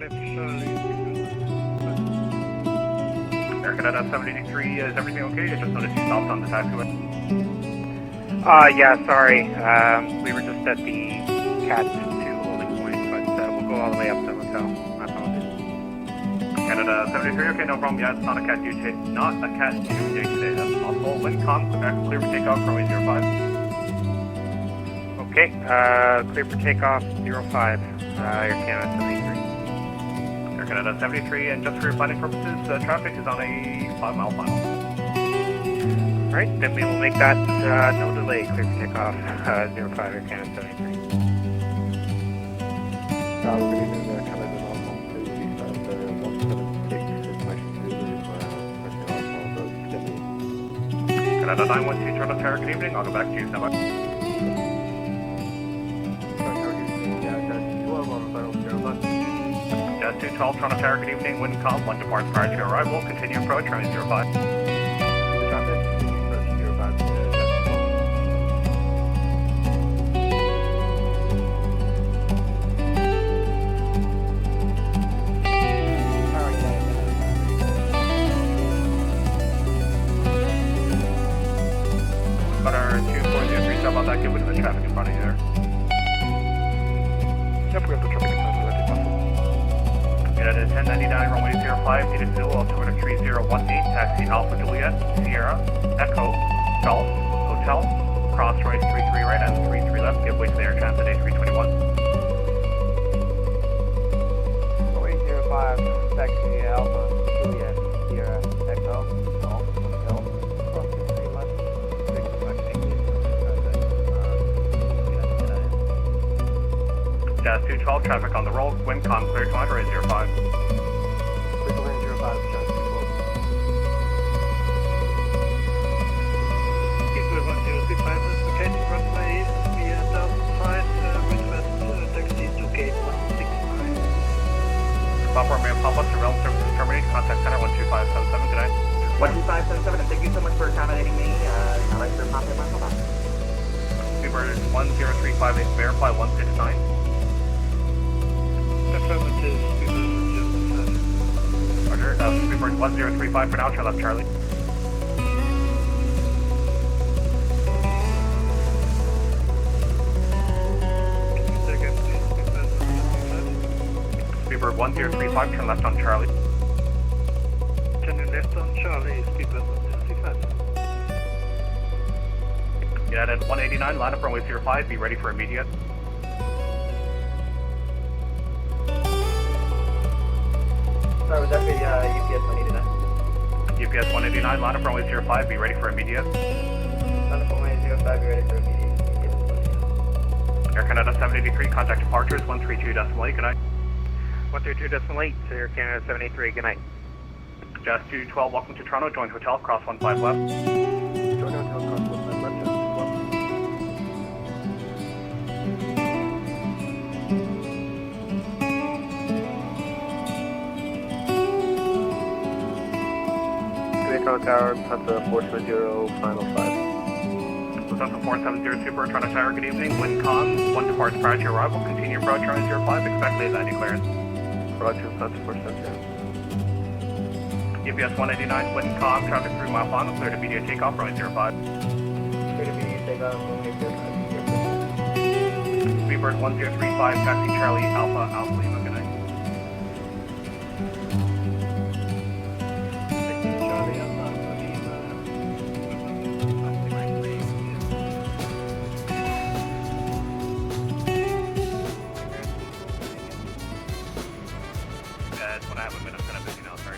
Air Canada 73, is everything okay? I just noticed you stopped on the taxiway. Yeah, sorry. We were just at the Cat 2 holding point, but we'll go all the way up to the hotel. My apologies. Canada 73, okay, no problem. Yeah, it's not a Cat 2 day, not a Cat 2 day today. That's possible. Windcom, Quebec, clear for takeoff, runway 05. Okay, clear for takeoff 05. Air Canada 73. Air Canada 73, and just for your planning purposes, traffic is on a 5-mile final. Alright, then we will make that no delay, clear for takeoff 05 Air Canada 73. Canada 912, Toronto Tower, good evening. I'll go back to you. Stand by. Jazz 212, Toronto Tower, good evening. Wind calm, 1 departs prior to your arrival. Continue approach, runway 05. Got our 2403, stop on that, get rid of the traffic in front of you there. Yep, we have the traffic in front of us. Get at 1099, runway 05, needed fuel, altimeter 3018, taxi Alpha Juliet, Sierra, Echo, Golf, Hotel, cross runway 33 right and 33 left, give way to the Air Transit A321. Runway 05, taxi Alpha Juliet, Sierra, Echo, Golf, Hotel, cross 33 left, 6 Jazz 212, traffic on the roll, wind calm, clear to runway 05. Clear to land 05, Jazz 212. Equal 1035, okay, runway via downside, request taxi to gate 169. Platform may pop-up, surveillance services terminated, contact center 12577, good night. 12577, and thank you so much for accommodating me. I'd like to pop in my mobile. Speedbird 10358, verify 169. Affirmative, Roger, Speedbird 1035 for now, turn left Charlie. second, Speedbird 1035, turn left on Charlie. turning left on Charlie, speedbird 135. Get at 189, line up runway 05, be ready for immediate. Sorry, was that for UPS 189? UPS 189, line up runway 05, be ready for immediate. Line up runway 05, be ready for immediate. Air Canada 783, contact departures 132.8, good night. 132.8, Air Canada 73, good night. Jazz 212, welcome to Toronto, join hotel, cross 15 left. Join hotel, cross 15 left, Jazz 212. Toronto Tower, Hunter 470, final 5. Delta 470 Super, Toronto Tower, good evening. Wind calm, 1 departs prior to your arrival. Continue approach runway 05, expect late landing clearance. Roger, Hunter 470. UPS 189, wind calm, traffic through mile final, clear to immediate takeoff, runway 05. Clear to immediate takeoff, runway 05. Speedbird 1035, taxi Charlie, Alpha, Alpha Lima, good night. Charlie, Alpha, Lima. That's what I have a minute, I'm kind of busy now, sorry.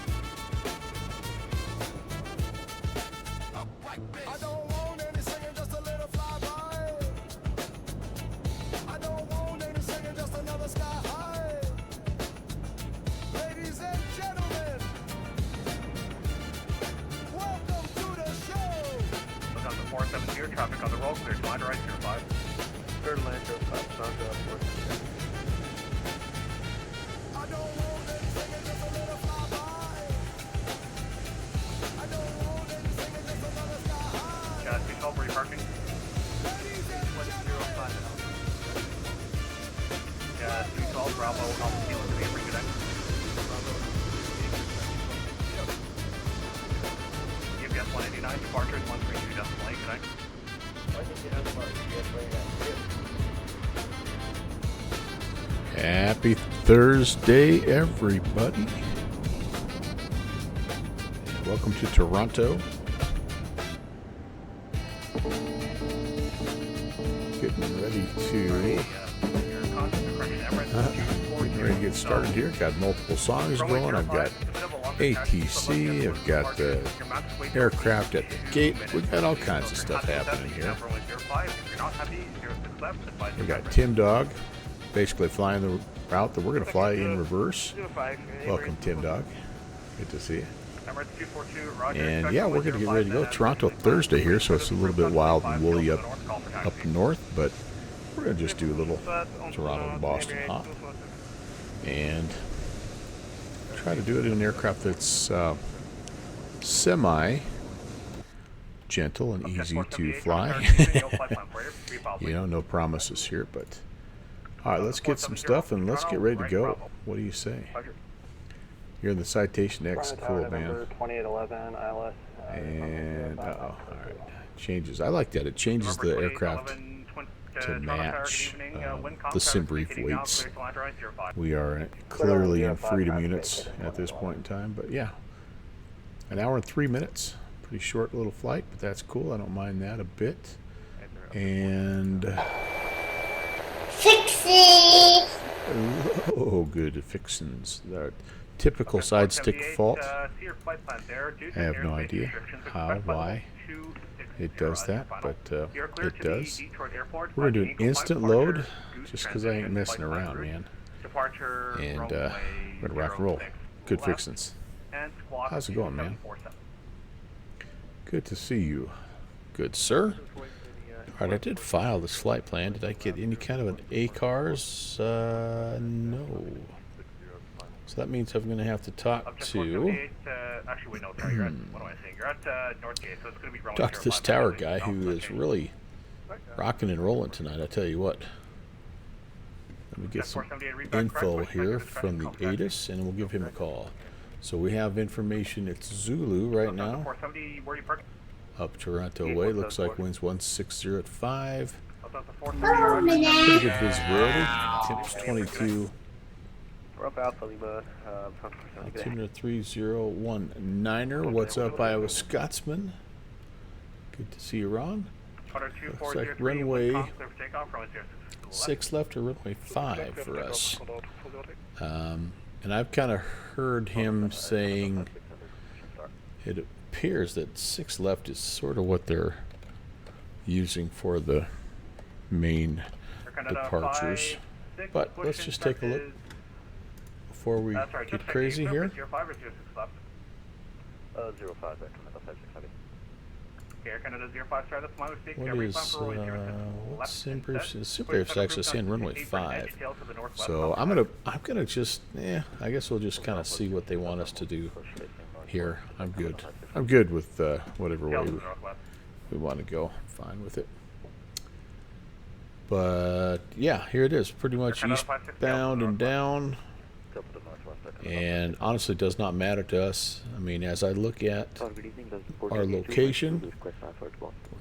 I don't want any singing, just a little flyby. I don't want any singing, just another sky high. Ladies and gentlemen, welcome to the show. Look on the 470, traffic on the roll, clear to line right 05. Third land 05, Sandra 470. I don't want any singing, just a little flyby. I don't want any singing, just another sky high. Jazz 212, where are you parking? Ladies and gentlemen. Jazz 212, Bravo, Alpha Kilo, good evening, good night. departure is 132.8, good night. Happy Thursday, everybody. Welcome to Toronto. Getting ready to get started here. Got multiple songs going. I've got ATC. I've got the aircraft at the gate. We've got all kinds of stuff happening here. We got Tim Dog, basically flying the route that we're going to fly in reverse. Welcome, Tim Dog. Good to see you. And yeah, we're going to get ready to go. Toronto Thursday here, so it's a little bit wild and woolly up north, but we're going to just do a little Toronto and Boston hop and try to do it in an aircraft that's semi gentle and easy to fly. You know, no promises here, but all right, let's get some stuff and let's get ready to go. What do you say? You're in the Citation X, cool, man. 2811 ILS. And all right, changes. I like that. It changes the aircraft to match the sim brief weights. We are clearly in freedom units at this point in time, but yeah, an hour and 3 minutes. Pretty short little flight, but that's cool. I don't mind that a bit. And Fixie! oh, good fixins. That typical side stick fault. I have no idea how, why it does that, but it does. We're going to do an instant load just because I ain't messing around, man. And we're going to rock and roll. Good fixins. How's it going, man? Good to see you. Good, sir. All right, I did file this flight plan. Did I get any kind of an ACARS? No. So that means I'm going to have to talk to talk to this tower guy who is really rocking and rolling tonight. I tell you what. Let me get some info here from the ATIS, and we'll give him a call. So we have information. It's Zulu right now. Up Toronto way. Looks like winds 160 at 5. Pretty good visibility. Temps 22. Altimeter 3019er. What's up, Iowa Scotsman? Good to see you, Ron. Looks like runway 6 left or runway 5 for us. And I've kind of heard him saying it appears that 6 left is sort of what they're using for the main departures. But let's just take a look before we get crazy here. 05, Air Canada 05, sorry, that's my mistake. What is, what's Simbrief's? Simbrief's actually saying runway 5. So I'm gonna just, I guess we'll just kind of see what they want us to do here. I'm good. I'm good with whatever way we want to go. I'm fine with it. But yeah, here it is. Pretty much eastbound and down. And honestly, it does not matter to us. I mean, as I look at our location, we're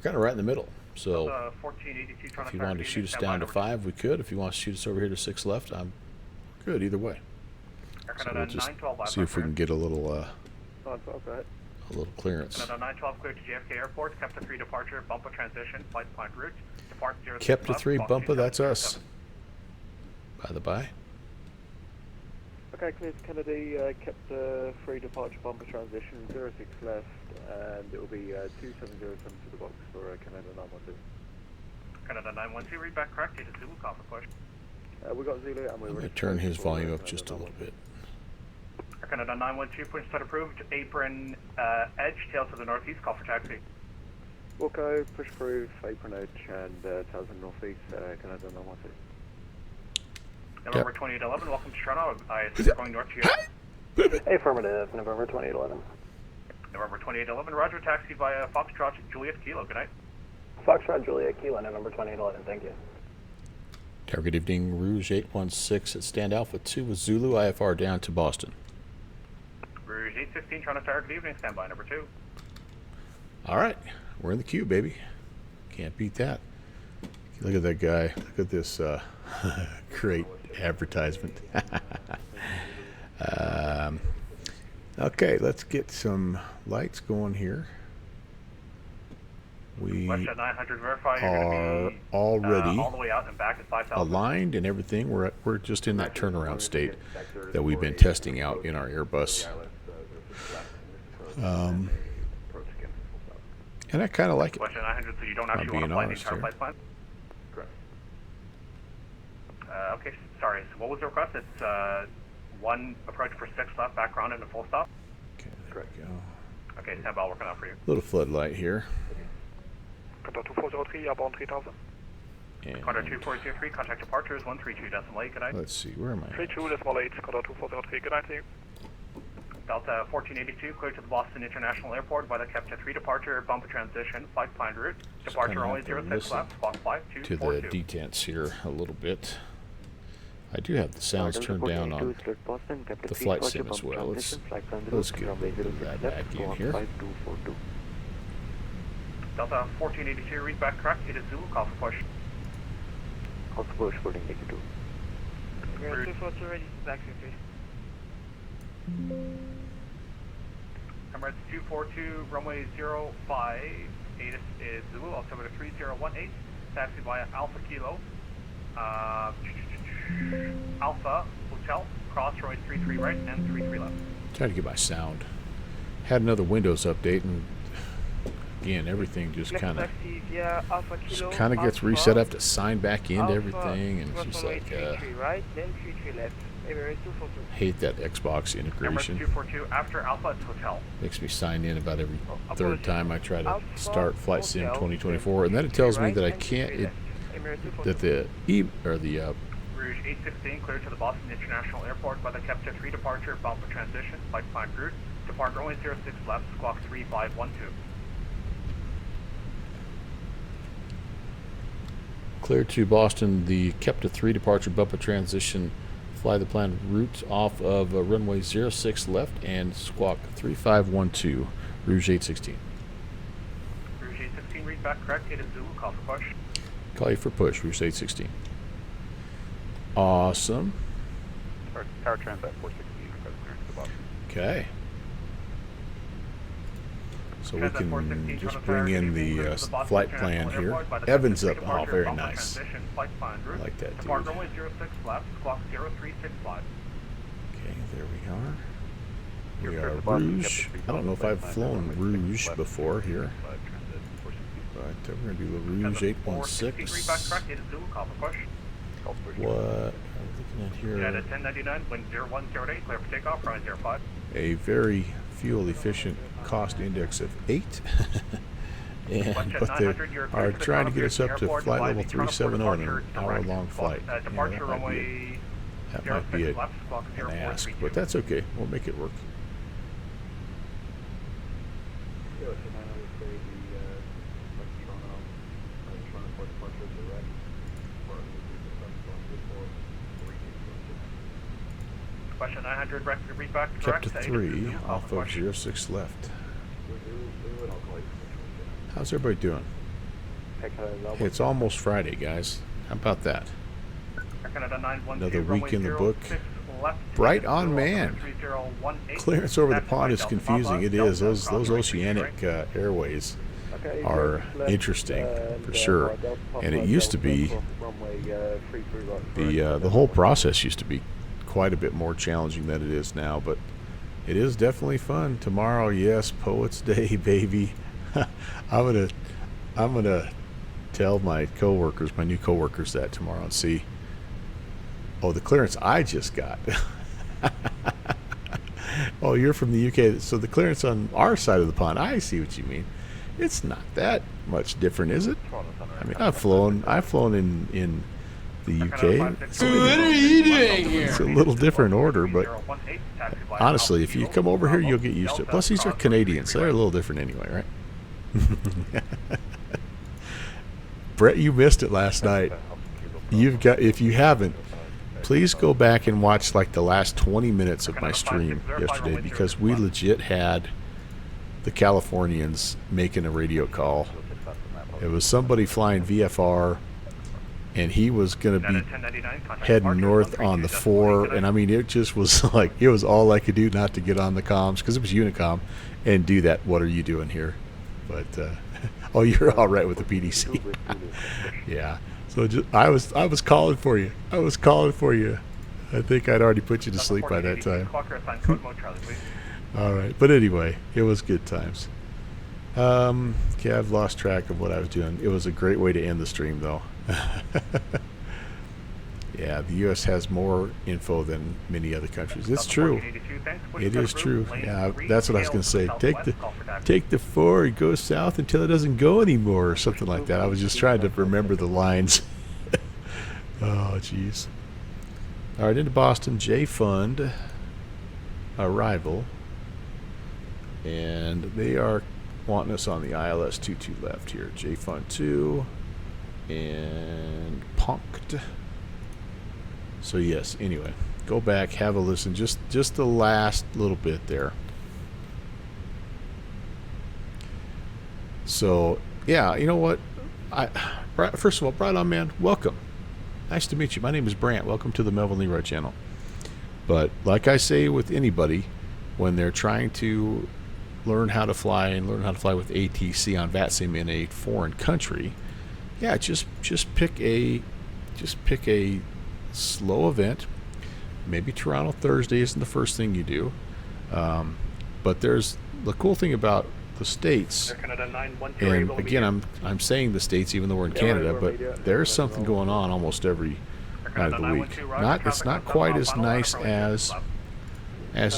kind of right in the middle. So if you wanted to shoot us down to 5, we could. If you want to shoot us over here to 6 left, I'm good either way. So we'll just see if we can get a little clearance. Canada 912 cleared to JFK Airport. Kept to 3 departure. Bumpa transition. Flight plan route. Depart 0. Kept to 3 Bumpa. That's us. By the by. Okay, clear to Kennedy, kept free departure bumper transition, 06 left, and it will be 2707 to the box for Canada 912. Canada 912, read back correct, data Zulu, call for push. We got Zulu, and we're I'm going to turn his volume up just a little bit. Canada 912, push start approved, apron edge, tail to the northeast, call for taxi. Wilco, push proof, apron edge, and tails in northeast, Canada 912. November 2811, welcome to Toronto. I assume you're going north to you. Affirmative, November 2811. November 2811, roger, taxi via Foxtrot Juliet Kilo, good night. Foxtrot Juliet Kilo, November 2811, thank you. Target evening, Rouge 816 at Stand Alpha 2 with Zulu, IFR down to Boston. Rouge 816, Toronto Tower, good evening, standby number 2. All right, we're in the queue, baby. Can't beat that. Look at that guy. Look at this great advertisement. Okay, let's get some lights going here. We Westjet 900, verify you're are going to be already all the way out and back at 5,000. aligned and everything. We're just in that turnaround state that we've been testing out in our Airbus. And I kind of like it. Westjet 900, so you don't actually being want to fly the honest entire here. flight plan? Correct. Okay, sorry. So what was the request? It's one approach for 6 left, background, and a full stop. Okay, there we go. Okay, stand by, working out for you. Little floodlight here. Contact 2403, outbound 3000. And Contact 2403, contact departures 132.8, good night. let's see, where am I? 32.8, contact 2403, good night to you. Delta 1482, clear to the Boston International Airport by the Kepta 3 departure, bumper transition, flight plan route. Departure kinda only have to 06 listen left, squawk to the 5242. detents here a little bit. I do have the sounds turned down on the flight sim as well. Let's get that back in here. Delta 1482, read back correct, it is Zulu, call for push. Also push for negative 2. Route 242 ready, back please. Emirates 242, runway 05, ATIS is Zulu, altimeter 3018, taxi via Alpha Kilo, Alpha Hotel, crossroads 33 right and 33 left. Trying to get my sound. Had another Windows update, and again, everything just kind of gets reset. I have to sign back into everything, and it's just like right, then 33 left. hate that Xbox Emirates integration. 242, after Alpha it's Hotel. Makes me sign in about every third time I try to start Flight Sim 2024, and then it tells me that I can't. That the Rouge 816, clear to the Boston International Airport by the Kepta 3 departure, bumper transition, flight plan route. Depart only 06 left, squawk 3512. clear to Boston, the Kepta 3 departure bumper transition, fly the planned route off of runway 06 left and squawk 3512, Rouge 816. Rouge 816, read back correct, it is Zulu, call for push. Call you for push, Rouge 816. Awesome. Tower transit 416, request clearance to Boston. Okay. So we can just bring in the flight plan here. Evans up. Oh, very nice. I like that, dude. Depart runway 06 left, squawk 0365. Okay, there we are. We are Rouge. I don't know if I've flown Rouge before here, but we're going to do the Rouge 816. Read back correct, it is Zulu, call for push. What I'm looking at United here, 1099, wind 0108, clear for takeoff, runway 05. a very fuel efficient cost index of 8. But they are trying to get us up to flight level 370 in an hour-long flight. Yeah, Departure runway that might be an ask, but that's okay. We'll make it work. Question 900, read back correct. Kepta 3 off of 06 left. How's everybody doing? Hey, it's almost Friday, guys. How about that? Another week in the book. Bright on, man. Clearance over the pond is confusing. It is. Those oceanic airways are interesting for sure. And it used to be the whole process used to be quite a bit more challenging than it is now, but it is definitely fun. Tomorrow, yes, Poets Day, baby. I'm gonna tell my coworkers, my new coworkers, that tomorrow and see. Oh, the clearance I just got. Oh, you're from the UK, so the clearance on our side of the pond. I see what you mean. It's not that much different, is it? I mean, I've flown in the UK. What are you doing here? It's a little different order, but honestly, if you come over here, you'll get used to it. Plus, these are Canadians, so they're a little different anyway, right? Brett, you missed it last night. If you haven't, please go back and watch like the last 20 minutes of my stream yesterday, because we legit had the Californians making a radio call. It was somebody flying VFR, and he was going to be heading north on the 4, and I mean, it just was like, it was all I could do not to get on the comms, because it was Unicom, and do that, what are you doing here? But, oh, you're all right with the PDC. Yeah. So I was calling for you. I was calling for you. I think I'd already put you to sleep by that time. All right. But anyway, it was good times. Okay, I've lost track of what I was doing. It was a great way to end the stream, though. Yeah, the U.S. has more info than many other countries. It's true. It is true. Yeah, that's what I was going to say. Take the 4 and go south until it doesn't go anymore, or something like that. I was just trying to remember the lines. Oh, jeez. All right, into Boston, J Fund arrival, and they are wanting us on the ILS 22 left here. J Fund 2 and punked. So yes, anyway, go back, have a listen, just the last little bit there. So yeah, you know what? First of all, Bright On Man, welcome. Nice to meet you. My name is Brant. Welcome to the Melvin Leroy channel. But like I say with anybody, when they're trying to learn how to fly and learn how to fly with ATC on VATSIM in a foreign country, yeah, just pick a slow event. Maybe Toronto Thursday isn't the first thing you do, but there's the cool thing about the States, and again I'm saying the States even though we're in Canada, but there's something going on almost every night of the week. It's not quite as nice as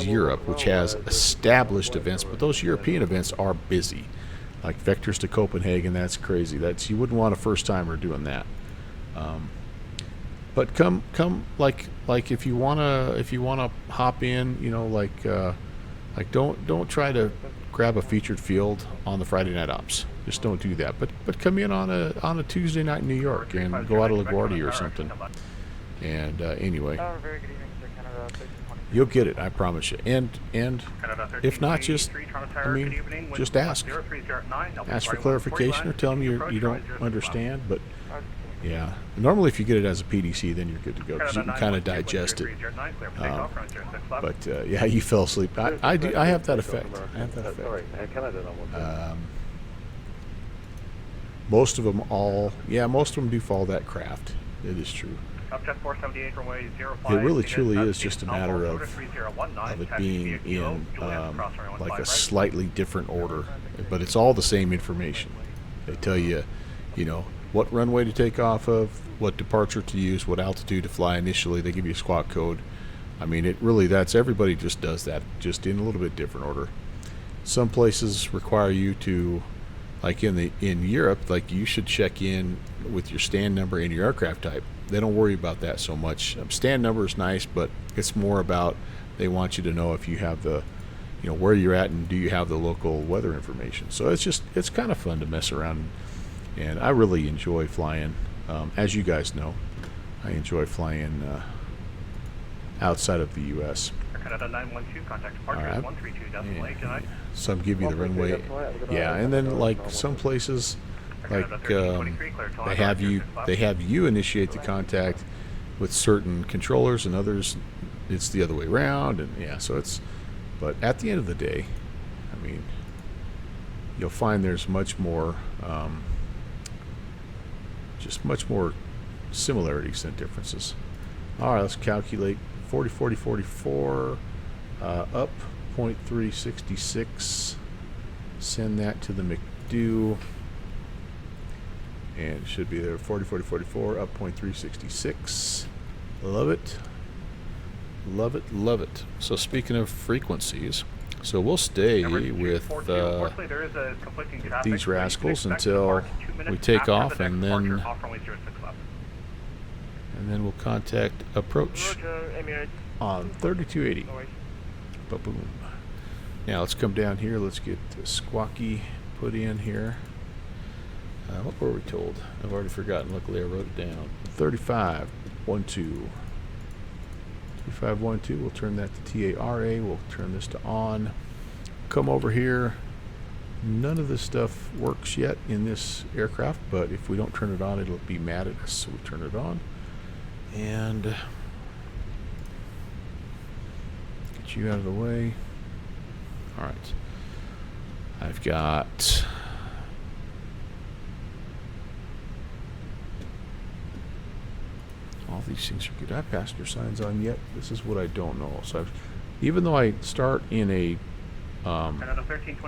Europe, which has established events, but those European events are busy, like Vectors to Copenhagen. That's crazy. You wouldn't want a first timer doing that. But come like if you wanna hop in, you know, like don't try to grab a featured field on the Friday night ops. Just don't do that. But come in on a Tuesday night in New York and go out of LaGuardia or something. And anyway, you'll get it, I promise you. And if not, just ask for clarification or tell them you don't understand. But yeah, normally if you get it as a PDC, then you're good to go because you can kind of digest it. But yeah, you fell asleep. I have that effect. Most of them do follow that craft. It is true. It really truly is just a matter of it being in like a slightly different order, but it's all the same information. They tell you, you know, what runway to take off of, what departure to use, what altitude to fly initially. They give you a squawk code. I mean, everybody just does that, just in a little bit different order. Some places require you to, like in Europe, like you should check in with your stand number and your aircraft type. They don't worry about that so much. Stand number is nice, but it's more about they want you to know if you have the, you know, where you're at and do you have the local weather information. So it's kind of fun to mess around, and I really enjoy flying. As you guys know, I enjoy flying outside of the U.S. All right. Some give you the runway, yeah, and then like some places, like they have you initiate the contact with certain controllers, and others it's the other way around, and yeah, so it's. But at the end of the day, I mean, you'll find there's much more, just much more similarities than differences. All right, let's calculate 40, 40, 44, up 0.366. Send that to the McDo. And it should be there, 40, 40, 44, up 0.366. Love it. Love it, love it. So speaking of frequencies, so we'll stay with these rascals until we take off, and then we'll contact approach on 3280. Ba-boom. Now let's come down here. Let's get the squawky put in here. What were we told? I've already forgotten. Luckily, I wrote it down. 3512. 3512. We'll turn that to TARA. We'll turn this to on. Come over here. None of this stuff works yet in this aircraft, but if we don't turn it on, it'll be mad at us. So we turn it on and get you out of the way. All right. I've got all these things are good. I have passenger signs on yet. This is what I don't know. So even though I start in a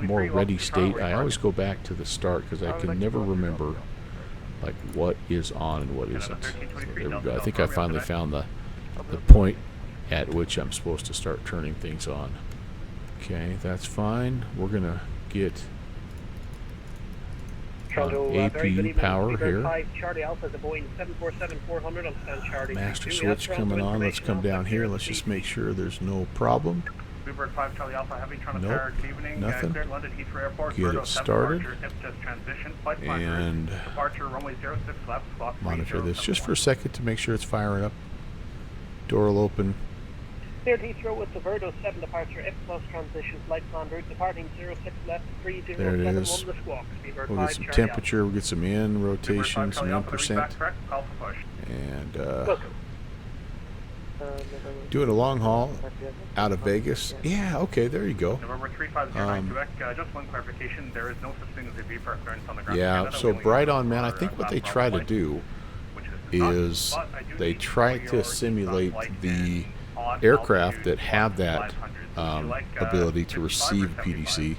more ready state, I always go back to the start because I can never remember like what is on and what isn't. So there we go. I think I finally found the point at which I'm supposed to start turning things on. Okay, that's fine. We're gonna get APU power here. Master switch coming on. Let's come down here. Let's just make sure there's no problem. Bluebird 5 Charlie Alpha Heavy trying to Nope, fire. Good evening. nothing. Cleared London Heathrow Airport. Get it started. And departure runway 06 left. Squawk monitor this just for a second to make sure it's firing up. Door will open. Cleared Heathrow with the Verdo 7 departure, F plus transition, flight plan route, departing 06 left, 3071 There it is. the squawk. We'll get some temperature, we'll get some in rotation, some in percent. And doing a long haul out of Vegas. Yeah, okay, there you go. November 3509 Quebec, just one clarification, there is no such thing as a VFR clearance on the ground. Yeah, so Bright On, man, I think what they try to do is they try to simulate the aircraft that have that ability to receive PDC,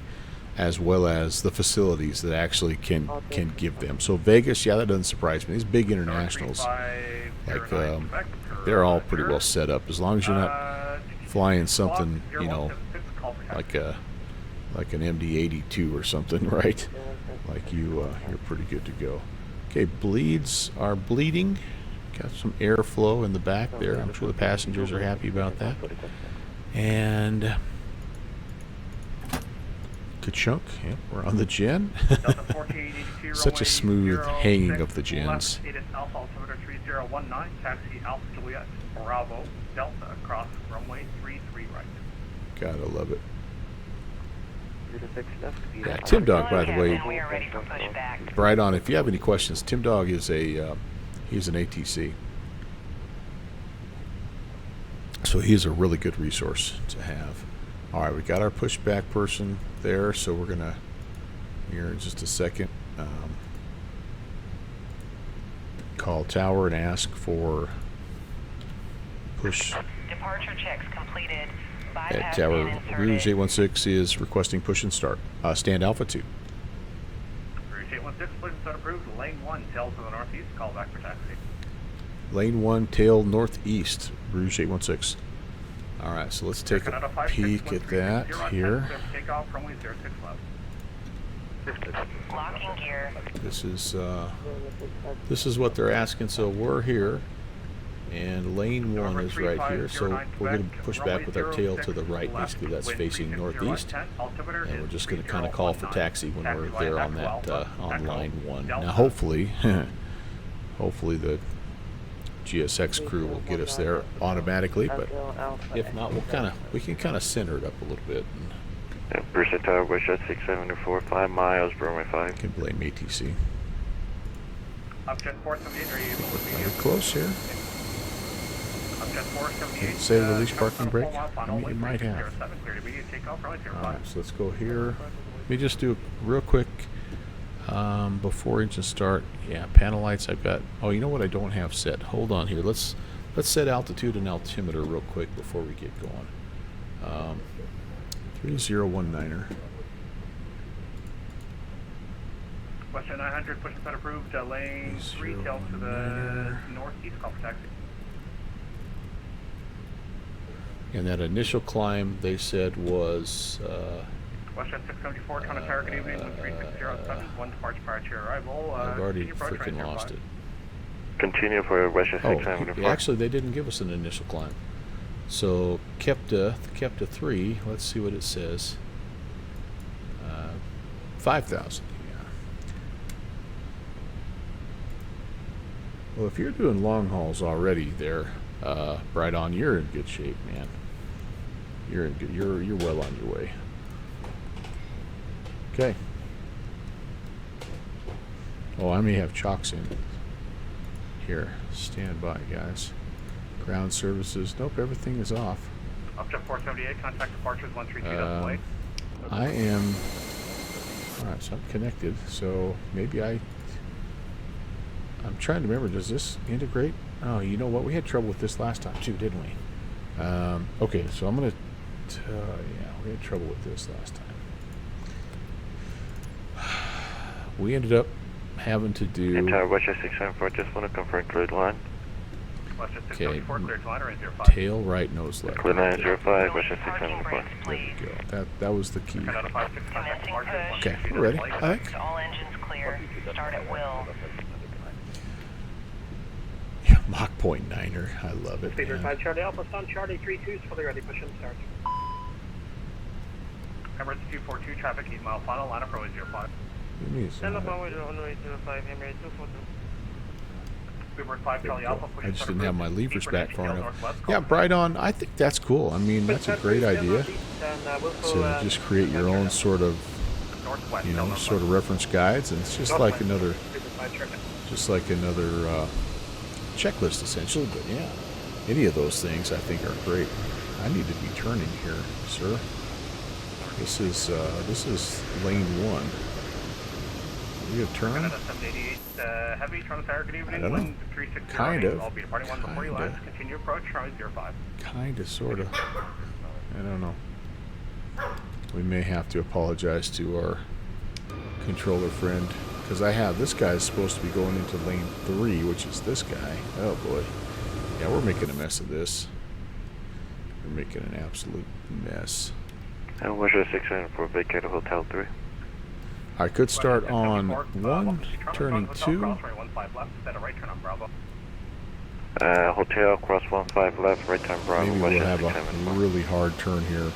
as well as the facilities that actually can give them. So Vegas, yeah, that doesn't surprise me. These big internationals, like they're all pretty well set up. As long as you're not flying something, you know, like an MD-82 or something, right? Like you're pretty good to go. Okay, bleeds are bleeding. Got some airflow in the back there. I'm sure the passengers are happy about that. And ka-chunk. Yep, we're on the gen. Such a smooth hanging of the gens. Alpha altimeter 3019, taxi Alpha Juliet, Bravo, Delta, across runway 33 right. Gotta love it. Yeah, Tim Dog, by the way, Bright On, if you have any questions, Tim Dog is he's an ATC. So he's a really good resource to have. All right, we got our pushback person there, so we're gonna, here in just a second, call tower and ask for push. Departure checks completed. At tower Rouge 816 is requesting push and start. Stand Alpha 2. Rouge 816, push and start approved. Lane 1, tail to the northeast, call back for taxi. Lane 1, tail northeast, Rouge 816. All right, so let's take a peek at that here. Takeoff runway 06 left. Locking gear. This is what they're asking. So we're here, and lane 1 is right here. So we're going to push back with our tail to the right. Basically, that's facing northeast, and we're just going to kind of call for taxi when we're there on that on line 1. Now, hopefully, hopefully the GSX crew will get us there automatically, but if not, we can kind of center it up a little bit. Bruce Tower, Westjet 674, 5 miles, runway 5. Can blame ATC. Upjet 478, are you able to be We're close here. Upjet 478. Say release parking brake. I mean, you might have. All Alright, so let's go here. Let me just do real quick before engine start. Yeah, panel lights I've got. Oh, you know what I don't have set? Hold on here. Let's set altitude and altimeter real quick before we get going. 3019er. Western 900, push and set approved. Lane 3, tail to the northeast, call for taxi. And that initial climb they said was Western 674, Toronto Tower, good evening, 13607, 1 departure prior to your arrival. I've already freaking lost it. Continue for Westjet 674. Actually, they didn't give us an initial climb. So Kepta 3, let's see what it says. 5,000. Yeah. Well, if you're doing long hauls already there, Bright On, you're in good shape, man. You're well on your way. Okay, Oh, I may have chocks in. Here, stand by, guys. Ground services. Nope, everything is off. Up to 478, contact departures 132.8. I am... Alright, so I'm connected. So maybe I'm trying to remember, does this integrate? Oh, you know what? We had trouble with this last time too, didn't we? Okay, so I'm going to... yeah, we had trouble with this last time. We ended up having to do... Entire Westchester 674, just want to confirm cleared line. Okay, tail right, nose left. Clear line 05, Westchester 674. There we go. That was the key. Commencing push. Okay, we're ready, I think. All engines clear. Start at will. Yeah, Mach .9er. I love it. Speeder Man. 5 Charlie Alpha, stand Charlie 32 is fully ready, push and start. Emirates 242, traffic 8 mile final, line up runway 05. Give me a second. runway 05, Emirates 242. Speedbird 5 Charlie Alpha, push I just didn't have my levers back far enough. northwest. Yeah, Bright On. I think that's cool. I mean, that's a great idea to just create your own sort of, Northwest, you know, sort of reference guides, and it's just like another, checklist essentially. But yeah, any of those things I think are great. I need to be turning here, sir. This is lane 1. Are we gonna turn? Heavy, Toronto Tower, good evening. I don't know. 360 Kind of. I'll be departing 1 before you land. Continue approach, runway 05. Kinda, sorta. I don't know. We may have to apologize to our controller friend, because this guy is supposed to be going into lane 3, which is this guy. Oh boy. Yeah, we're making a mess of this. We're making an absolute mess. And Westchester 674, vacate Hotel 3. I could start on 1, turning 2. Hotel, cross 15 left, right turn Bravo. Maybe we'll have a really hard turn here.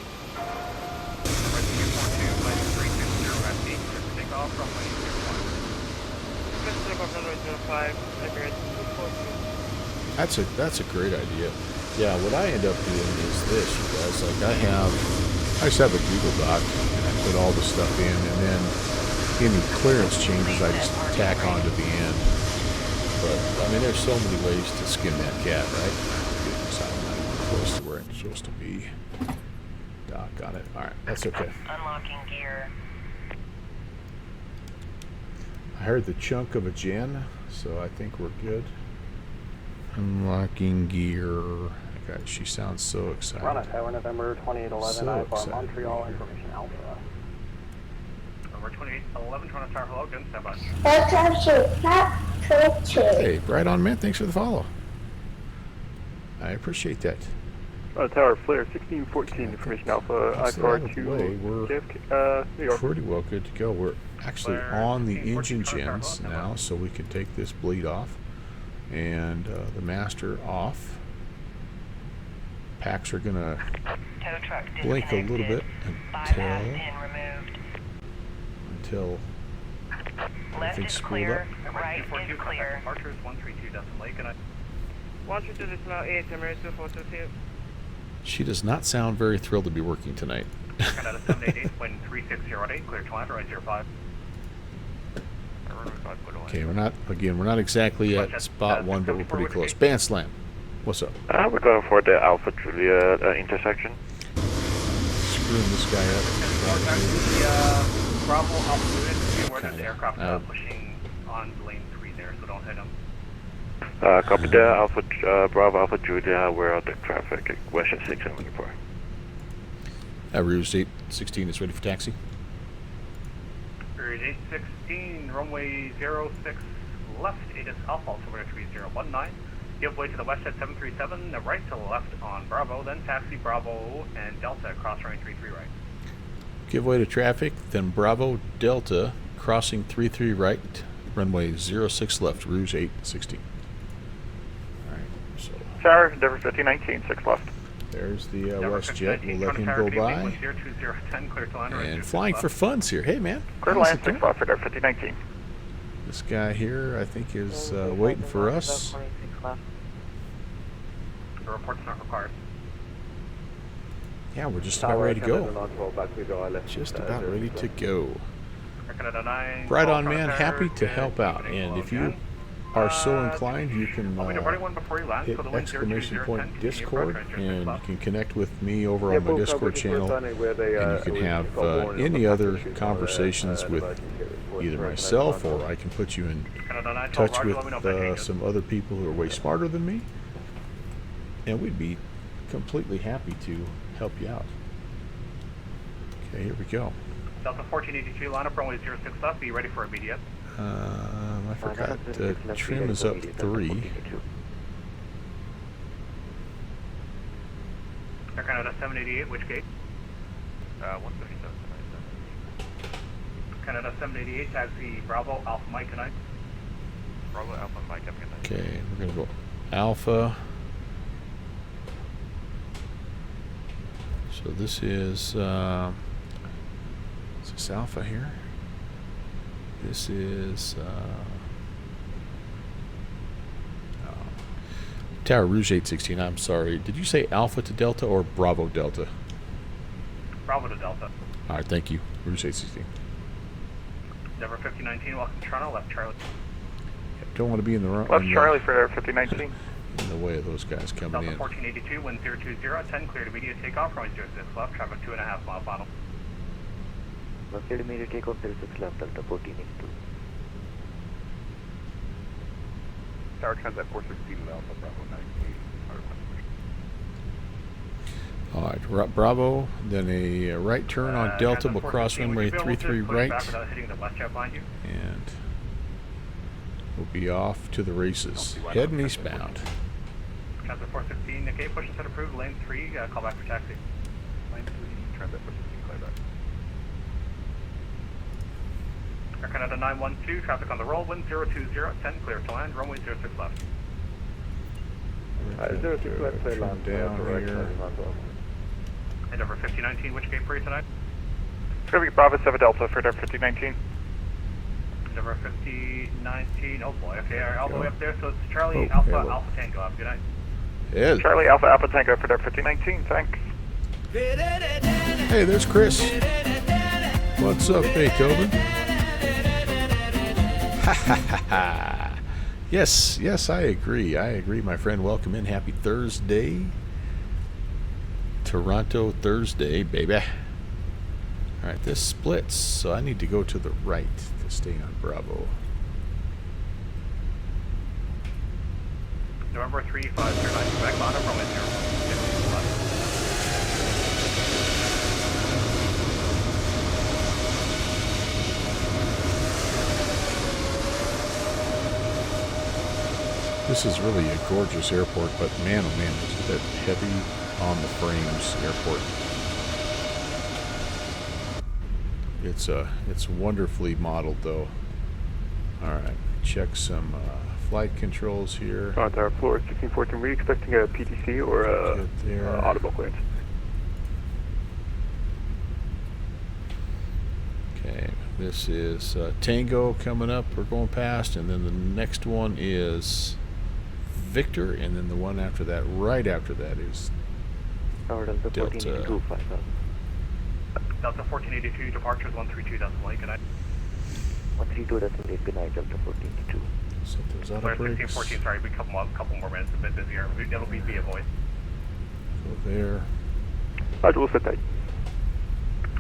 That's a great idea. Yeah, what I end up doing is this, you guys. Like I just have a Google Doc, and I put all the stuff in, and then any clearance changes I just tack on to the end. But I mean, there's so many ways to skin that cat, right? Goodness, I'm not even close to where I'm supposed to be. Doc got it. All right, that's okay. Unlocking gear. I heard the chunk of a gen, so I think we're good. Unlocking gear. God, she sounds so excited. Run Tower, November 2811, So I for excited. Montreal Information Alpha. Number 2811, Toronto Tower, hello, good, stand by. Hey, Bright On Man, thanks for the follow. I appreciate that. Tower Flare 1614, Information Alpha, I for We're New York. pretty well good to go. We're actually on the engine gens now, so we can take this bleed off. And the master off. Packs are going to Tow truck blink a little bit Bypass pin removed. until Left everything's is spooled clear. up. Right is clear. Departures 132 Dustin Lake, and I... 132 is now 8, Emirates 242. She does not sound very thrilled to be working tonight. Canada 788, wind 3608, clear to land, runway 05. Okay, we're not exactly at spot 1, but we're pretty close. Band Slam, what's up? We're going for the Alpha Julia intersection. Screwing this guy up. Bravo altitude, where there's Kinda. aircraft pushing on lane 3 there, so don't hit them. Copy the Alpha Bravo Alpha Julia, we're out the traffic at Westchester 674. Rouge 816 is ready for taxi. Rouge 816, runway 06 left, 8 is Alpha, altimeter 3019. Give way to the west at 737, the right to the left on Bravo, then taxi Bravo and Delta, cross runway 33 right. Give way to traffic, then Bravo Delta, crossing 33 right, runway 06 left, Rouge 816. Alright, so Tower, Denver 1519, 6 left. there's the WestJet. We'll let him go by. And flying for funds here. Hey, man. Clear how's line, it 6 going? left for Denver 1519. This guy here, I think, is waiting for us. The report's not required. Yeah, we're just about ready to go. Just about ready to go. Canada 9. Right on, man. Happy to help out. And if you are so inclined, you can hit exclamation point Discord, and you can connect with me over on my Discord channel, and you can have any other conversations with either myself, or I can put you in touch with some other people who are way smarter than me, and we'd be completely happy to help you out. Okay, here we go. Delta 1482, line up runway 06 left, be ready for immediate. I forgot, trim is up 3. Air Canada 788, which gate? 157. Canada 788, taxi Bravo, Alpha Mike, good night. Bravo, Alpha Mike, have a good night. Okay, we're going to go Alpha. So this is this Alpha here? This is Tower Rouge 816. I'm sorry. Did you say Alpha to Delta or Bravo Delta? Bravo to Delta. All right, thank you. Rouge 816. Denver 5019, welcome to Toronto, left Charlie. Don't want to be in the wrong. Left Charlie for 5019. In the way of those guys coming Delta in. 1482, wind 020, 10, cleared immediate takeoff, runway 06 left, traffic 2.5 mile final. Cleared immediate takeoff, 06 left, Delta 1482. Tower Transit 416 Alpha Bravo 98. All right, Bravo, then a right turn on Delta, will cross runway 33 right, and we'll be off to the races, heading eastbound. Transit 416, okay, push and set approved, lane 3, call back for taxi. Lane 3, Transit 416, clear back. Air Canada 912, traffic on the roll, wind 020, 10, clear to land, runway 06 left. 06 left, clear land, down here. And over 5019, which gate for you tonight? It's going to be Bravo 7 Delta for Denver 5019. Denver 5019, oh boy, okay, all the way up there, so it's Charlie Alpha, Alpha Tango, have a good night. Yeah. Charlie Alpha Alpha Tango for Denver 5019, thanks. Hey, there's Chris. What's up, Beethoven? Ha ha ha ha. Yes, yes, I agree. I agree, my friend. Welcome in. Happy Thursday. Toronto Thursday, baby. Alright, this splits, so I need to go to the right to stay on Bravo. November 3509, Quebec, on up, runway 06 left. This is really a gorgeous airport, but man, oh man, it's a bit heavy on the frames airport. It's wonderfully modeled though. All right, check some flight controls here. Tower floor 1614. Were you expecting a PTC or a audible clearance? Okay, this is Tango coming up. We're going past, and then the next one is Victor, and then the one after that, right after that, is Delta. Delta 1482, departures 132.8, good night. 132.8, good night, Delta 1482. Set those auto brakes. 1614, sorry, we couple more minutes, a bit busier. It'll be via voice. Go there. Roger, we'll set that.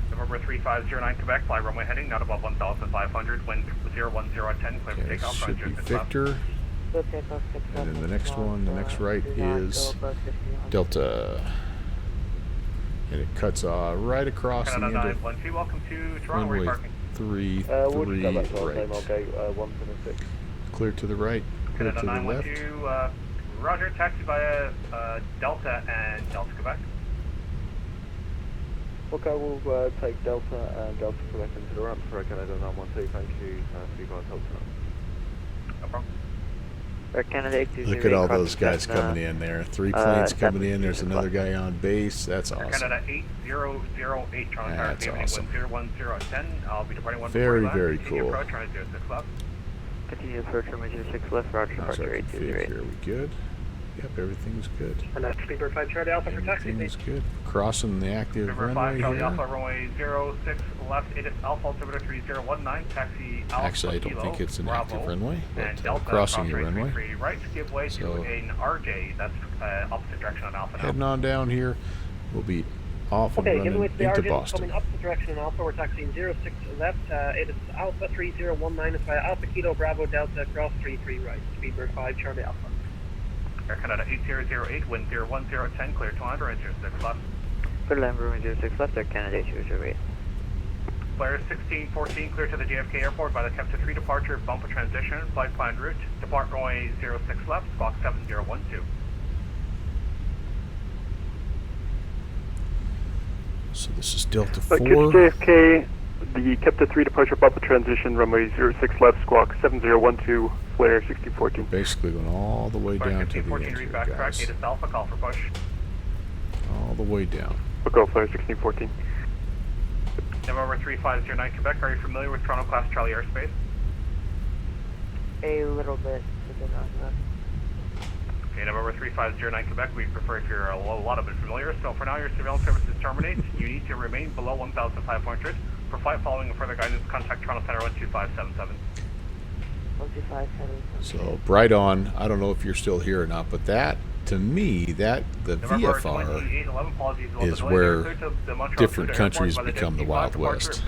November 3509, Quebec, fly runway heading, not above 1,500, wind 01010, clear for takeoff, Should runway be 06 left. Victor. And then the next one, the next right is Delta. And it cuts right across the end of welcome to Toronto, runway parking. 33 right. Clear to the right, clear to the left. Roger, taxi via Delta and Delta Quebec. Okay, we'll take Delta and Delta Quebec into the ramp for Canada 912. Thank you for you guys helping out. No problem. Look at all those guys coming in there. 3 planes coming in. There's another guy on base. That's awesome. Canada 8008, Toronto Tower, That's awesome. 11010. I'll be departing 1 Very, very cool. approach, runway 06 left. Continue approach runway 06 left, Roger, departure 8008. Here we good. Yep, everything's good. And that's Speedbird 5 Charlie Alpha for taxi, Everything's please. good. Crossing the active Number runway 5 Charlie here. Alpha, runway 06 left, it is Alpha altimeter 3019, taxi Alpha Actually, I don't Kilo, think it's an Bravo, active runway, and but Delta crossing the cross runway. 33 right, give way So, to an RJ, that's opposite direction on Alpha now. Heading on down here, we'll be off and Okay, given running with the into RJ Boston. coming opposite direction in Alpha, we're taxiing 06 left, it is Alpha 3019, it's via Alpha Kilo Bravo Delta, cross 33 right, Speedbird 5 Charlie Alpha. Air Canada 8008, wind 01010, clear to land, right 06 left. Clear land runway 06 left, Air Canada 8008. Flare 1614, clear to the JFK Airport by the Kepta 3 departure, bump a transition, flight plan route, depart runway 06 left, squawk 7012. So this is Delta 4. JFK, the Kepta 3 departure bump transition, runway 06 left, squawk 7012, flare 1614. Basically going all the way down to the end here, read back track, guys. it is Alpha, call for push. All the way down. We'll go flare 1614. November 3509 Quebec, are you familiar with Toronto class Charlie airspace? A little bit, but not. Okay, November 3509 Quebec, we prefer if you're a lot of it familiar. So for now, your surveillance services terminate. You need to remain below 1,500. For flight following and further guidance, contact Toronto Center 12577. 12577. So bright on. I don't know if you're still here or not, but that, to me, the November VFR 2811, apologies, is where different countries become the Wild West.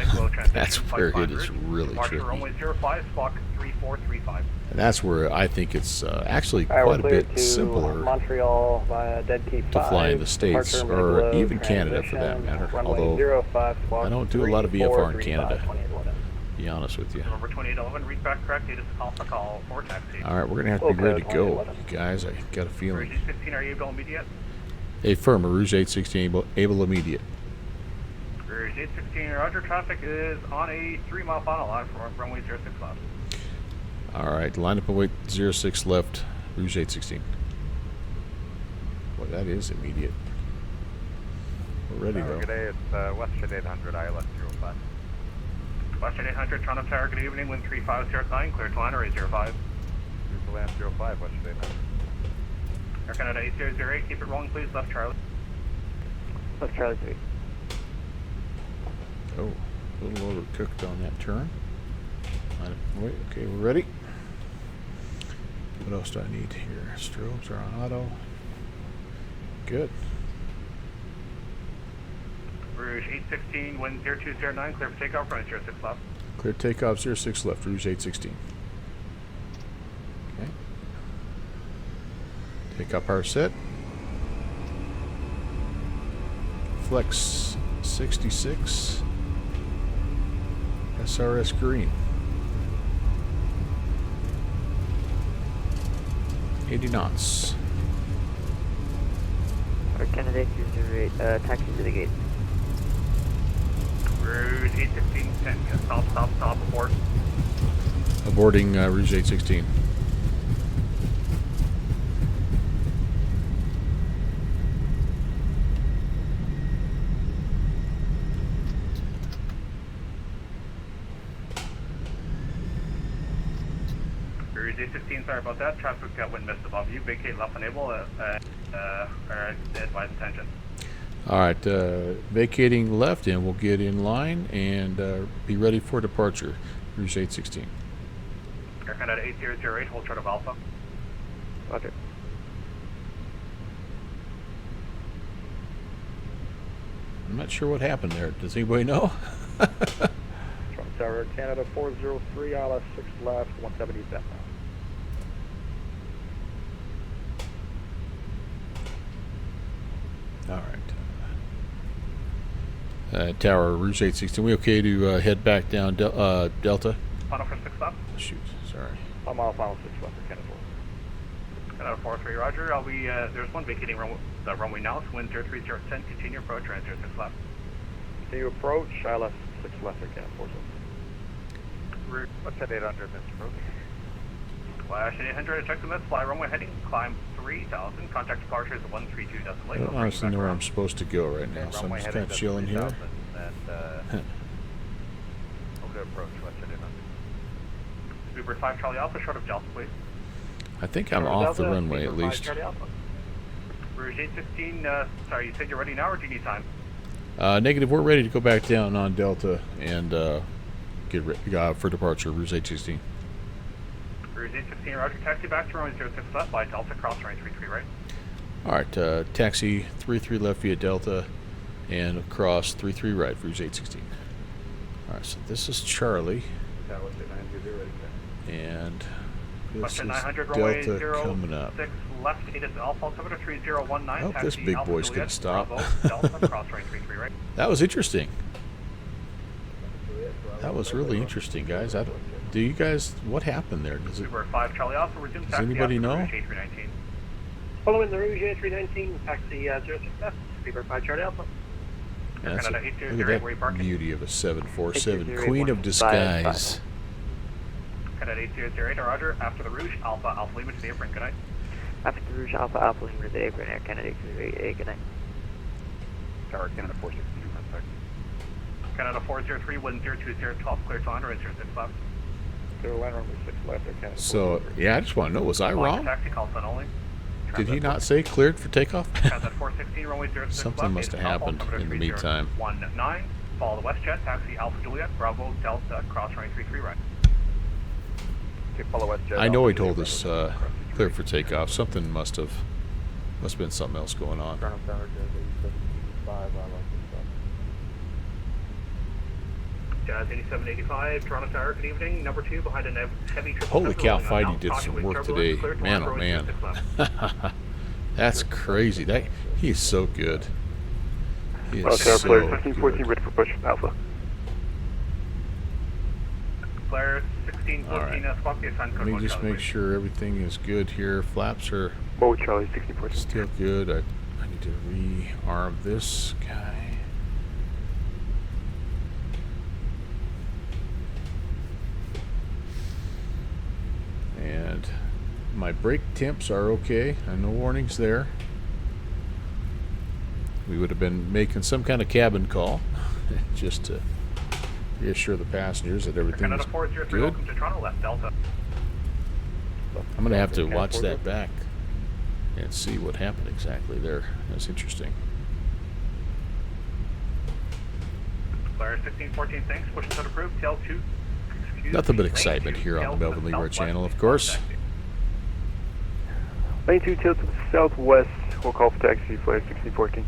That's where it is really tricky. Runway 05, squawk 3435. And that's where I think it's actually Alright, quite a we're cleared bit to simpler Montreal via Dead Key 5, to fly in the States, departure or middle even of Canada for that transition, matter. runway Although 05, squawk I don't do a lot of VFR in 3435, Canada, 2811. to be honest with you. November 2811, read back correct, it is Alpha, call for taxi. Alright, we're going to have to be ready to go, 2011. you guys. I got a feeling. Rouge 16, are you able immediate? Affirm, Rouge 816 able immediate. Rouge 816, roger, traffic is on a 3-mile final line from runway 06 left. Alright, line up and wait 06 left, Rouge 816. Well, that is immediate. We're ready though. Good day, it's Western 800, ILS 05. Western 800, Toronto Tower, good evening, wind 3509, clear to land, or 05. Clear to land 05, Western 800. Air Canada 8008, keep it rolling please, left Charlie. Left Charlie 3. Oh, a little overcooked on that turn. Line up and wait, okay, we're ready. What else do I need here? Strobes are on auto. Good. Rouge 816, wind 0209, clear for takeoff, runway 06 left. Clear takeoff 06 left, Rouge 816. Okay. Takeoff power set. Flex 66. SRS green. 80 knots. Air Canada 8008, taxi to the gate. Rouge 816, 10, stop, abort. Aborting Rouge 816. Rouge 816, sorry about that. Traffic got wind mist above you. Vacate left enable, advise attention. Alright, vacating left, and we'll get in line and be ready for departure. Rouge 816. Air Canada 8008, hold short of Alpha. Roger. I'm not sure what happened there. Does anybody know? Toronto Tower, Canada 403, ILS 6 left, 170 south. Alright. Tower, Rouge 816. We okay to head back down Delta? Final for 6 left. Shoot, sorry. I'm on final 6 left for Canada 4. Canada 43, roger. I'll be, there's one vacating runway now, so wind 03010, continue approach, runway 06 left. Continue approach, ILS 6 left for Canada 4. Route, What's that 800, Mr. Approach? Flash 800, check the miss, fly runway heading, climb 3000, contact departures 132 decimal. I don't honestly know where I'm supposed to go right now, so I'm just kind of chilling here. And, over to approach, Western 800. Uber 5 Charlie Alpha, short of Delta, please. I think I'm off the runway at least. Rouge 816, sorry, you said you're ready now or do you need time? Negative, we're ready to go back down on Delta and get for departure, Rouge 816. Rouge 816, roger, taxi back to runway 06 left by Delta, cross runway 33 right. Alright, taxi 33 left via Delta and across 33 right, Rouge 816. Alright, so this is Charlie. And this is Delta coming up. Left, 8 is Alpha, altimeter 3019. I hope this big boy's going to stop. Delta, cross runway 33 right. That was interesting. That was really interesting, guys. Do you guys, what happened there? Does anybody know? Following the Rouge 319, taxi 06 left, Speedbird 5 Charlie Alpha. Look at that beauty of a 747, Queen of Disguise. Cadet 8008, roger, after the Rouge, Alpha, Alpha Lima to the apron, good night. After the Rouge, Alpha, Alpha Lima to the apron, Air Canada 888, good night. Tower Canada 462, contact. Canada 403, 1020, 12, clear to land, 06 left. Clear line runway 6 left, Air Canada. So, yeah, I just want to know, was I wrong? Taxi call sign only. Did he not say cleared for takeoff? 416, runway 06 Something must have happened in the meantime. 19, follow the WestJet, taxi Alpha Juliet, Bravo, Delta, cross runway 33 right. Follow WestJet. I know he told us clear for takeoff. Something must have been something else going on. Jazz 8785, Toronto Tower, good evening. Number 2 behind a heavy triple. Holy cow, Feige did some work today. Man, oh man. That's crazy. He is so good. He is so Flare good. 1514, ready for push, Alpha. Flare 1614, squawk the assigned code. Let me just make sure everything is good here. Flaps are Charlie 1614. still good. I need to rearm this guy. And my brake temps are okay. No warnings there. We would have been making some kind of cabin call just to reassure the passengers that everything is good. Welcome to Toronto, left Delta. I'm going to have to watch that back and see what happened exactly there. That's interesting. Flare 1614, thanks. Push set approved. Tail 2. Nothing but excitement here on the Melvin Leroy channel, of course. Lane 2, tail to the southwest. We'll call for taxi, Flare 1614.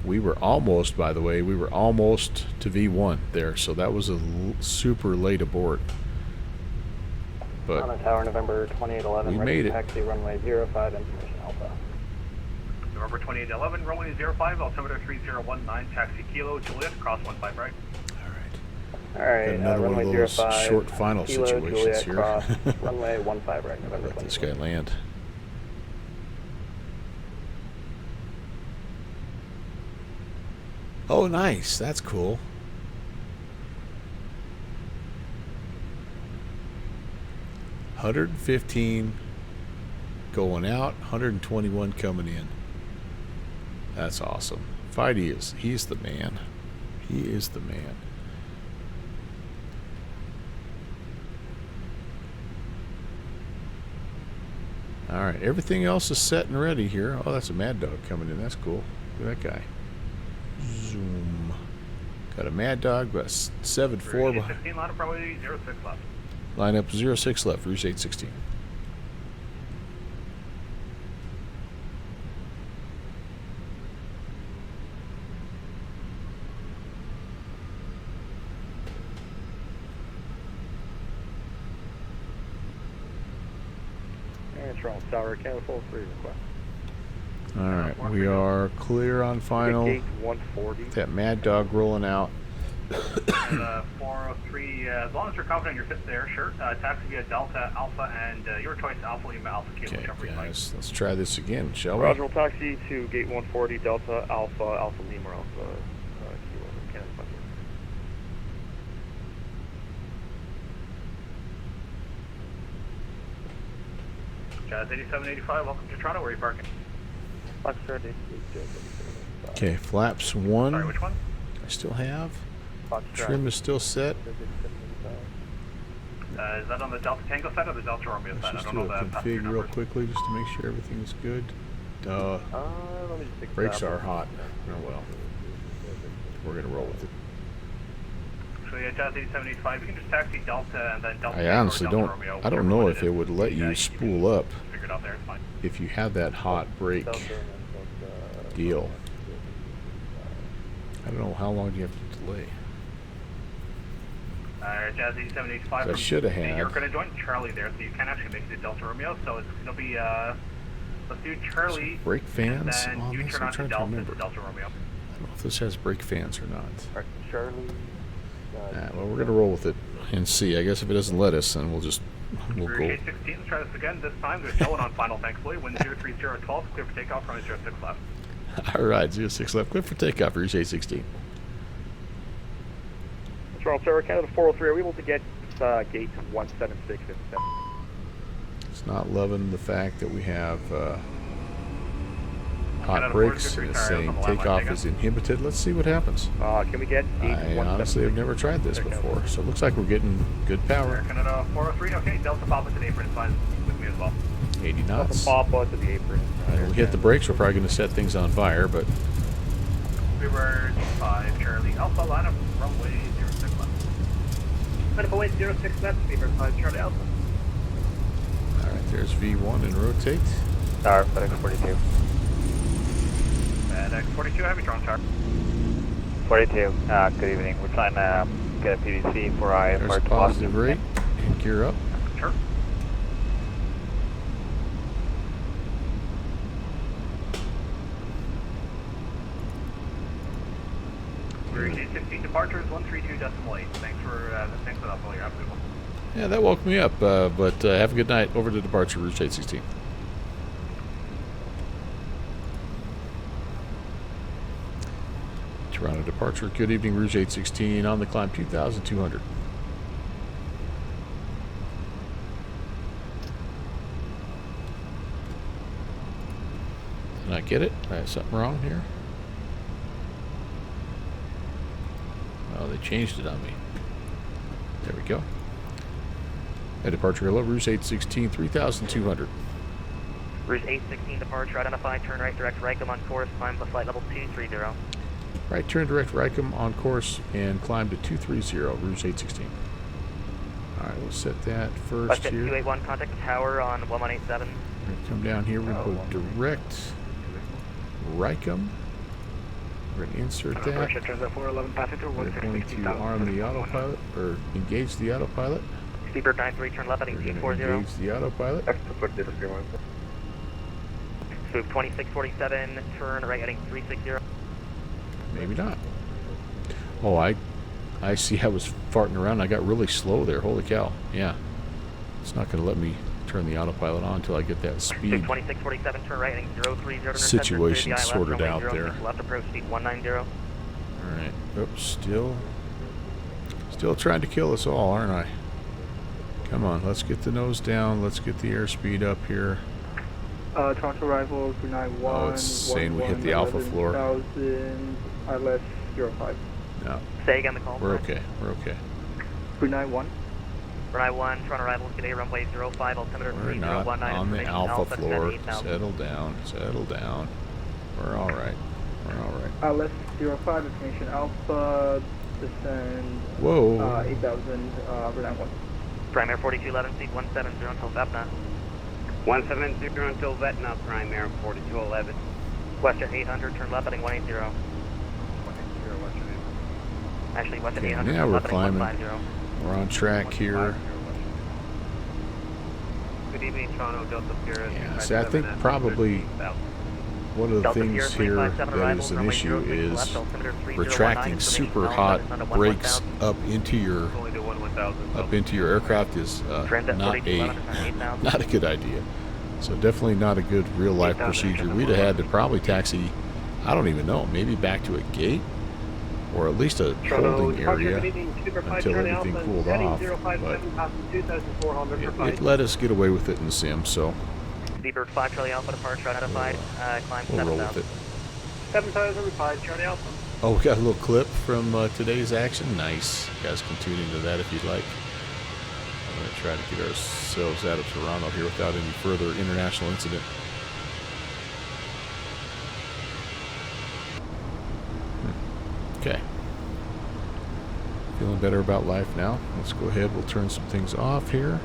We were almost, by the way, to V1 there, so that was a super late abort. But on a tower, November 2811, we made it. Taxi runway 05, information Alpha. November 2811, runway 05, altimeter 3019, taxi Kilo, Juliet, cross 15 right. All right, another one of those 05, short final Kilo, situations Juliet, here. cross, runway 15 right, November Let this guy land. Oh, nice. That's cool. $115 going out, 121 coming in. That's awesome. He's the man. He is the man. All right, everything else is set and ready here. Oh, that's a Mad Dog coming in. That's cool. Look at that guy. Zoom. Got a Mad Dog, got 7-4 behind. 16, line up probably 06 left. Line up 06 left, Rouge 816. And Toronto Tower, Canada 43 request. Alright, we are clear on final. Gate 140. That Mad Dog rolling out. And 403, as long as you're confident you're fit there, sure. Taxi via Delta, Alpha, and your choice, Alpha Lima, Alpha Kilo. Okay, guys, let's try this again, shall we? Roger, we'll taxi to gate 140, Delta, Alpha, Alpha Lima, Alpha Kilo, Canada 5. Jazz 8785, welcome to Toronto. Where are you parking? Foxtrot 88, Okay, flaps 1. Sorry, which one? I still have. Foxtrot. Trim is still set. Is that on the Delta Tango side or the Delta Romeo side? Let's I just don't do know a the passenger config real numbers. quickly just to make sure everything's good. Let me just take a Brakes stab. are hot. Oh well. We're gonna roll with it. So yeah, Jazz 8785, you can just taxi Delta and then Delta I Tango or honestly Delta don't. Romeo, I don't whichever know one if it it is. would let you can spool up figure it out there, it's fine. if you have that hot brake deal. I don't know how long do you have to delay. Jazz 8785. So I should have You're had. going to join Charlie there, so you can actually make it to Delta Romeo. So it's going to be, let's do Charlie. Brake fans and on then you this? turn I'm on to trying to Delta, remember. Delta Romeo. I don't know if this has brake fans or not. Charlie. Well, we're gonna roll with it and see. I guess if it doesn't let us, then we'll go. Rouge 816, let's try this again. This time there's no one on final, thankfully. Wind 03012, clear for takeoff, runway 06 left. All right, 06 left, clear for takeoff. Rouge 816. Toronto Tower, Canada 403. Are we able to get gate 176 and 7? It's not loving the fact that we have hot Canada brakes 403, and it's sorry, I was saying on the line, takeoff take is inhibited. Let's see what happens. Can we get gate I 176? honestly have never tried this before, so it looks like we're getting good power. Canada 403, okay, Delta Papa to the apron is fine with me as well. 80 knots. Papa to the apron. When we hit the brakes, we're probably going to set things on fire, but We were 5 Charlie Alpha, line up runway 06 left. Line up away 06 left, Beaver 5 Charlie Alpha. all right, there's V1 and rotate. Tower, FedEx 42. FedEx 42, heavy Toronto Tower. 42, good evening. We're trying to get a PDC for There's IFR to positive Boston. rate and gear up. Sure. Rouge 816, departure is 132.8. Thanks for that, Will. You're absolutely welcome. Yeah, that woke me up, but have a good night. Over to departure, Rouge 816. Toronto departure. Good evening, Rouge 816. On the climb, 2,200. Did I get it? I have something wrong here? Oh, they changed it on me. There we go. At departure, hello, Rouge 816, 3,200. Rouge 816 departure, identify, turn right, direct Rickham on course, climb to flight level 230. Right, turn direct Rickham on course and climb to 230, Rouge 816. Alright, we'll set that first Westjet here. 281, contact the tower on 1187. We're going to come down here, we're going to go direct Rickham. We're going to insert that. We're going to arm the autopilot, or engage the autopilot. Seabird 93, turn left heading We're going to 240. engage the autopilot. Swoop 2647, turn right heading 360. Maybe not. Oh, I see I was farting around. I got really slow there. Holy cow. Yeah. It's not going to let me turn the autopilot on until I get that speed 2647, turn right heading 030. situation sorted out there. Left approach speed 190. Alright. Oops, still trying to kill us all, aren't I? Come on, let's get the nose down. Let's get the airspeed up here. Toronto arrival 391. Oh, it's saying we hit the alpha floor. 11,000, ILS 05. No. Say again the call. We're okay. We're okay. 391. Runway 1, Toronto arrival today, runway 05, altimeter We're not 3019. on the alpha floor. 8,000. Settle down. Settle down. We're alright. We're alright. ILS 05, information alpha, descend. Whoa. 8,000, runway 1. Prime Air 4211, seat 170 until VATSIM. 170 until VETNA, Prime Air 4211. Westjet 800, turn left heading 180. Actually, Westjet Okay, 800, now turn we're left heading climbing. 150. We're on track here. Good evening, Toronto, Delta Sierra. Yeah, see, I think probably one of the things here that is an issue is retracting super hot brakes up into your aircraft is not a good idea. So definitely not a good real life procedure. We'd have had to probably taxi, I don't even know, maybe back to a gate or at least a holding area until everything cooled off. But it let us get away with it in the sim, so Seabird 5 Charlie Alpha departure identified. Climb We'll roll with 7,000. it. 7,005 Charlie Alpha. Oh, we got a little clip from today's action. Nice. You guys can tune into that if you'd like. I'm going to try to get ourselves out of Toronto here without any further international incident. Okay. Feeling better about life now. Let's go ahead. We'll turn some things off here.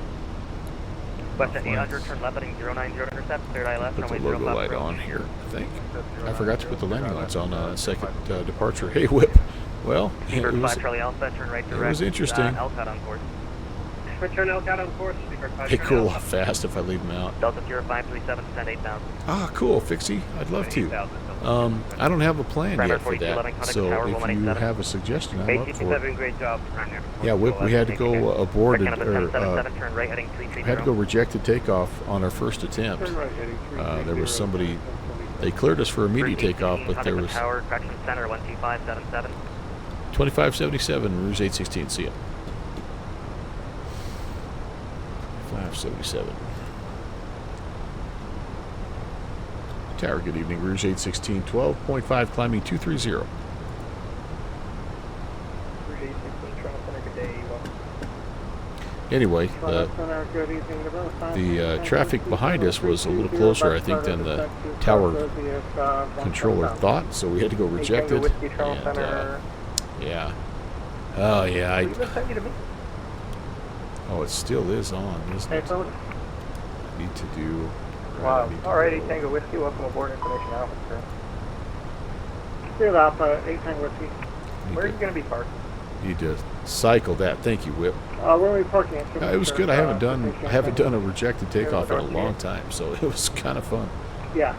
Western 800, turn left heading 090 intercept, cleared eye left, Put the runway logo 05. light on here, I think. I forgot to put the landing lights on second departure. Hey, Whip. Well, it Seabird was, 5 Charlie Alpha, turn right direct. it was interesting. Elcott on course. Return Elcott on course. Seabird 5 They Charlie cool Alpha. off fast if I leave them out. Delta 0537, descend 8,000. Ah, cool, Fixie. I'd love to. I don't have a plan yet for that, so if you have a suggestion, I'm up for it. Great job, Premier. Yeah, Whip, we had to go aborted, Break or 1077, turn right heading 330. we had to go rejected takeoff on our first attempt. There was somebody, they cleared us for immediate takeoff, but there was Tower, correction center 12577. 2577, Rouge 816, see ya. 577. Tower, good evening, Rouge 816, 12.5, climbing 230. Rouge 816, Toronto Center, good day. Anyway, Center, good evening. the traffic behind us was a little closer, I think, than the tower controller thought, so we had to go rejected. And, yeah. Oh, yeah. Oh, it still is on, isn't it? I need to do... Wow. Alrighty, Tango Whiskey, welcome aboard Information Officer. Clear Alpha, 8 Tango Whiskey. Where are you going to be parked? Need to cycle that. Thank you, Whip. Where are we parking? It was good. I haven't done a rejected takeoff in a long time, so it was kind of fun. Yeah.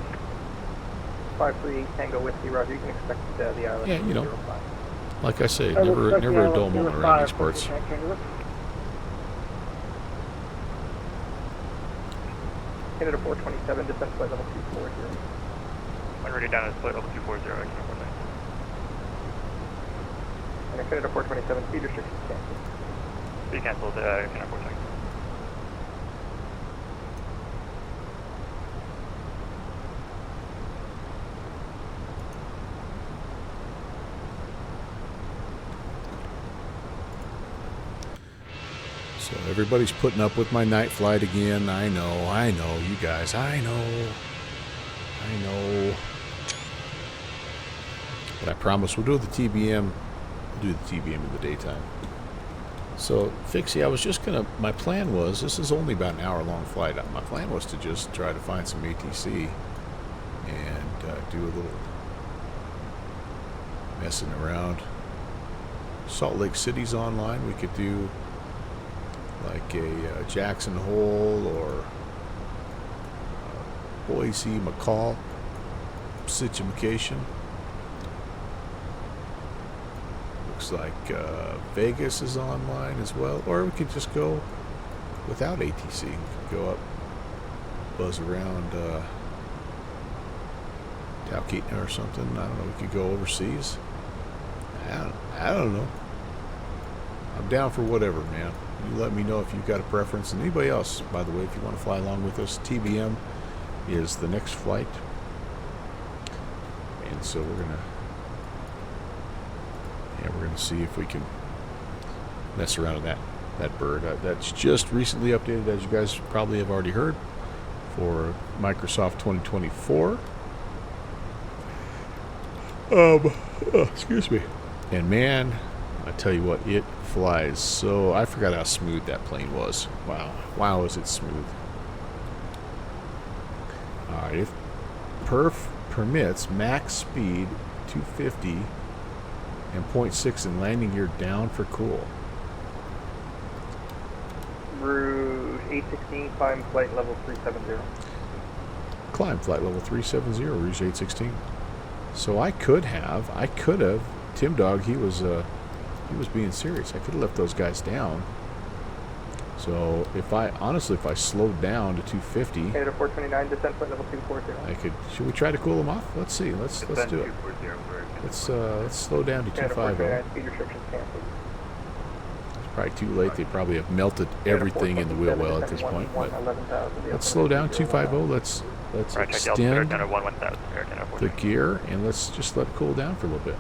538 Tango Whiskey, Roger. You can expect the island. Yeah, you know, like I say, never a dull moment around these parts. Canada 427, descent flight level 240. Already down at flight level 240, I can report that. And Canada 427, speed restrictions canceled. Speed canceled, Canada 427. So everybody's putting up with my night flight again. I know, you guys, I know. But I promise we'll do the TBM. We'll do the TBM in the daytime. So, Fixie, I was just gonna, my plan was, this is only about an hour-long flight. My plan was to just try to find some ATC and do a little messing around. Salt Lake City's online. We could do like a Jackson Hole or Boise, McCall situation. Looks like Vegas is online as well, or we could just go without ATC. We could go up, buzz around Talkeetna or something. I don't know. We could go overseas. I don't know. I'm down for whatever, man. You let me know if you've got a preference. And anybody else, by the way, if you want to fly along with us, TBM is the next flight. And so we're gonna see if we can mess around with that bird. That's just recently updated, as you guys probably have already heard, for Microsoft 2024. Excuse me. And man, I tell you what, it flies so... I forgot how smooth that plane was. Wow, is it smooth. Alright, if perf permits max speed 250 and 0.6 and landing gear down for cool. Rouge 816, climb flight level 370. Climb flight level 370, Rouge 816. So I could have, Tim Dog, he was being serious. I could have left those guys down. So if I slowed down to 250, Canada 429, descent flight level 240. Should we try to cool them off? Let's see. Let's do it. Let's slow down to 250. Speed restrictions canceled. Probably too late. They probably have melted everything in the wheel well at this point. But let's slow down 250. Let's extend the gear and let's just let it cool down for a little bit.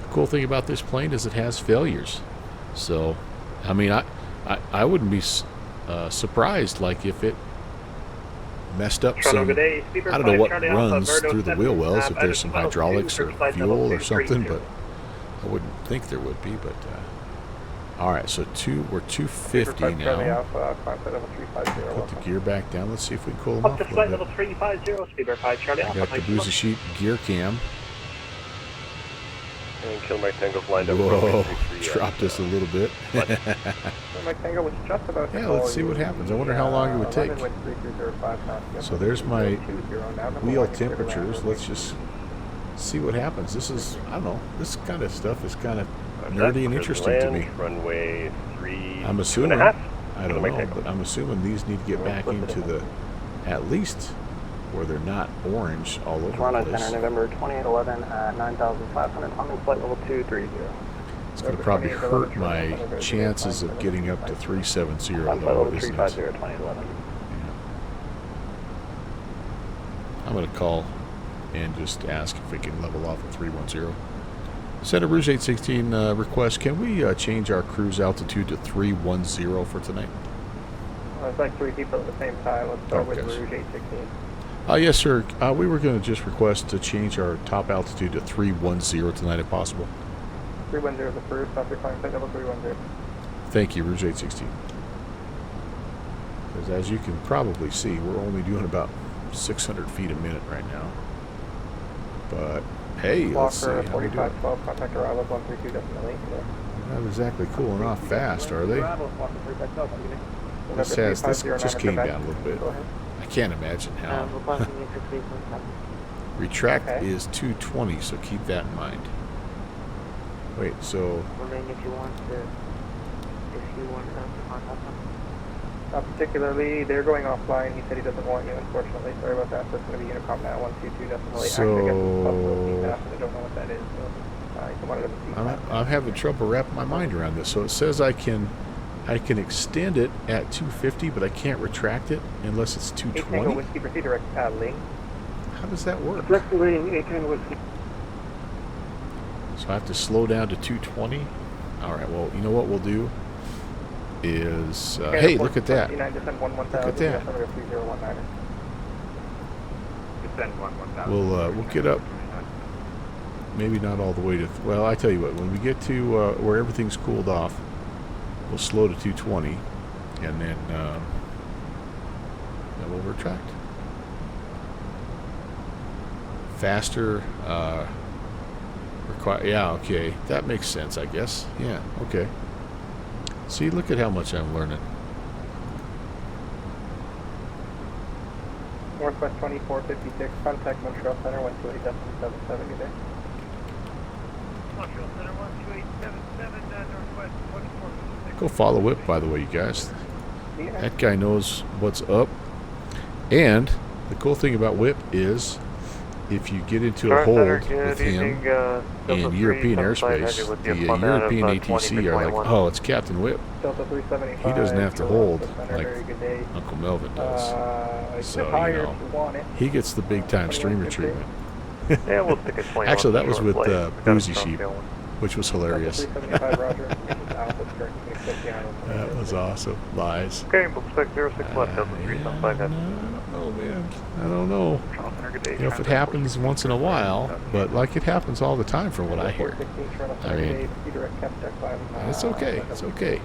The cool thing about this plane is it has failures. So, I mean, I wouldn't be surprised, like, if it messed up some, I don't know what runs through the wheel wells, if there's some hydraulics or fuel or something, but I wouldn't think there would be. But all right, so we're 250 now. Put the gear back down. Let's see if we can cool them off a little bit. I got the Boozy Sheep gear cam. And kill my tangles lined up. Whoa, dropped us a little bit. My Tango was just about to yeah, let's see what happens. I wonder how long it would take. So there's my wheel temperatures. Let's just see what happens. This is, I don't know, this kind of stuff is kind of nerdy and interesting to me. Runway 3. I'm assuming, I don't know, but I'm assuming these need to get back into the, at least where they're not orange all over Toronto the place. Center, November 2811 at 9,500, Tommy flight level 230. It's going to probably hurt my chances of getting up to 370 though, isn't it? I'm going to call and just ask if we can level off at 310. Center Rouge 816 request, can we change our cruise altitude to 310 for tonight? It's like 3 people at the same time. Let's start with Rouge 816. Yes, sir. We were going to just request to change our top altitude to 310 tonight if possible. 310 is the first, after calling flight level 310. Thank you, Rouge 816. Because as you can probably see, we're only doing about 600 feet a minute right now. But, hey, let's see how we do it. Contact arrival 132 definitely. Not exactly cooling off fast, are they? This just came down a little bit. I can't imagine how. Retract is 220, so keep that in mind. Wait, so If you want to contact them. Particularly, they're going offline. He said he doesn't want you, unfortunately. Sorry about that. So it's going to be Unicom now, 122 definitely. So, actually, I guess it's possible to I don't know what that is. So, you wanted to I'm having trouble wrapping my mind around this. So it says I can extend it at 250, but I can't retract it unless it's 220. Whiskey proceed direct paddling. How does that work? Direct leading 810 whiskey. So I have to slow down to 220. All right. Well, you know what we'll do is, hey, look at that. Look at that. We'll get up. Maybe not all the way to. Well, I tell you what. When we get to where everything's cooled off, we'll slow to 220, and then we'll retract. Faster. Yeah, okay. That makes sense, I guess. Yeah, okay. See, look at how much I'm learning. Northwest 2456, contact Montreal Center, 128.77, good day. Montreal Center, 12877, Northwest 2456. Go follow Whip, by the way, you guys. That guy knows what's up. And the cool thing about Whip is if you get into a hold with him in European airspace, the European ATC are like, oh, it's Captain Whip. He doesn't have to hold like Uncle Melvin does. So, you know, he gets the big time streamer treatment. Yeah, we'll stick a 20 Actually, that was with Boozy Sheep, which was hilarious. That was awesome. Lies. Okay, we'll expect 06 left, Delta 375. I don't know, man. I don't know. You know, if it happens once in a while, but like it happens all the time from what I hear. I mean, it's okay. It's okay.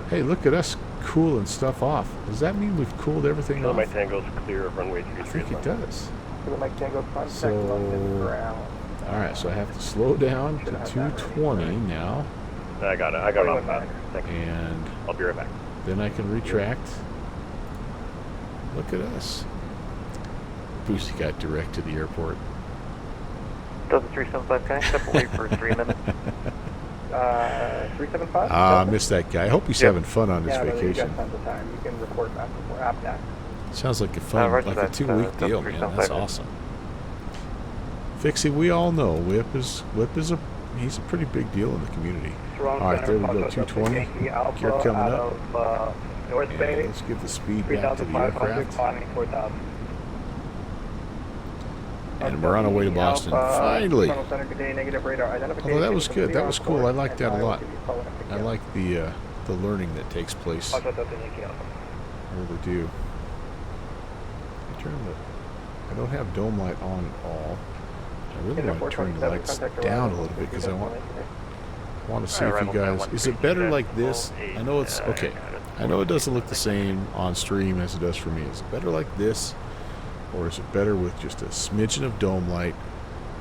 Hey, look at us cooling stuff off. Does that mean we've cooled everything off? My Tango's clear of runway 33. I think it does. So, alright, so I have to slow down to 220 now. I got it on that. And I'll be right back. Then I can retract. Look at us. Boozy got direct to the airport. Delta 375, can I step away for 3 minutes? 375? I missed that guy. I hope he's having fun on his vacation. You got tons of time. You can report back before APDAC. Sounds like a fun, like a 2-week deal, man. That's awesome. Fixie, we all know Whip is he's a pretty big deal in the community. All right, there we go, 220. Gear coming up. North Bay. Let's give the speed back to the aircraft. And we're on our way to Boston. Finally. Although that was good. That was cool. I like that a lot. I like the learning that takes place. I really do. I don't have dome light on at all. I really want to turn the lights down a little bit because I want to see if you guys... Is it better like this? I know it's... Okay. I know it doesn't look the same on stream as it does for me. Is it better like this? Or is it better with just a smidgen of dome light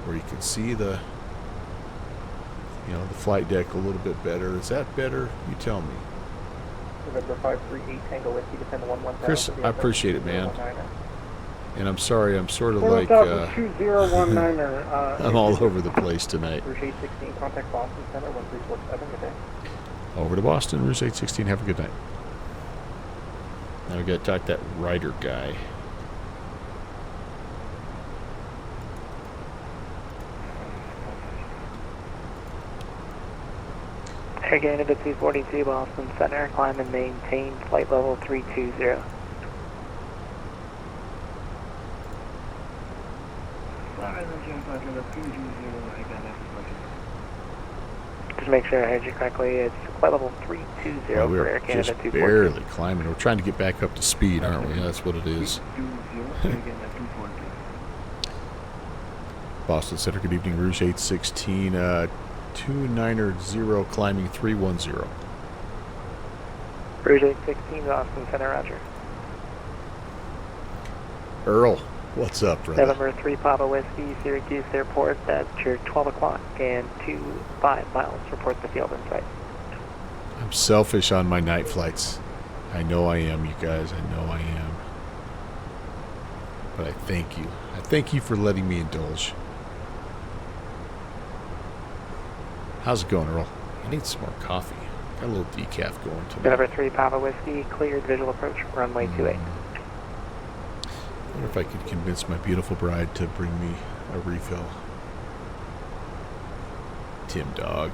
where you can see the... You know, the flight deck a little bit better? Is that better? You tell me. Chris, I appreciate it, man. And I'm sorry, I'm sort of like, I'm all over the place tonight. Rouge 816, contact Boston Center, 1347, good day. Over to Boston, Rouge 816, have a good night. Now we gotta talk to that Ryder guy. Again, if it's C-42 Boston Center, climb and maintain flight level 320. Just make sure I heard you correctly. It's flight level 320 Well, for Air we're Canada just 242. barely climbing. We're trying to get back up to speed, aren't we? That's what it is. Boston Center, good evening. Rouge 816, 290 climbing 310. Rouge 816, Boston Center, roger. Earl, what's up, brother? November 3 Papa Whiskey, Syracuse Airport, that's your 12 o'clock and 25 miles. Report the field in sight. I'm selfish on my night flights. I know I am, you guys. I know I am. But I thank you. I thank you for letting me indulge. How's it going, Earl? I need some more coffee. Got a little decaf going tonight. November 3 Papa Whiskey, cleared visual approach, runway 28. I wonder if I could convince my beautiful bride to bring me a refill. Tim Dog.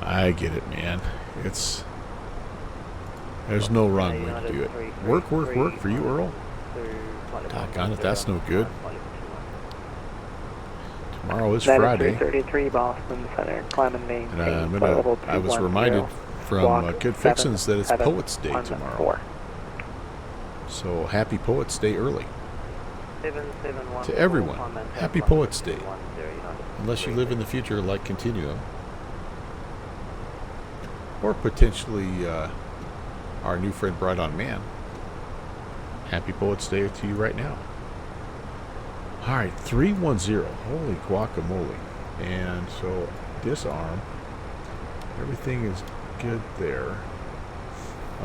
I get it, man. There's no wrong way to do it. Work for you, Earl? Doggone it, that's no good. Tomorrow is Friday. 33 Boston Center, climb and maintain. And I was reminded from Good Fixins that it's Poets Day tomorrow. So happy Poets Day early. To everyone, happy Poets Day. Unless you live in the future like Continuum. Or potentially our new friend Bright on Man. Happy Poets Day to you right now. Alright, 310. Holy guacamole. And so disarm. Everything is good there.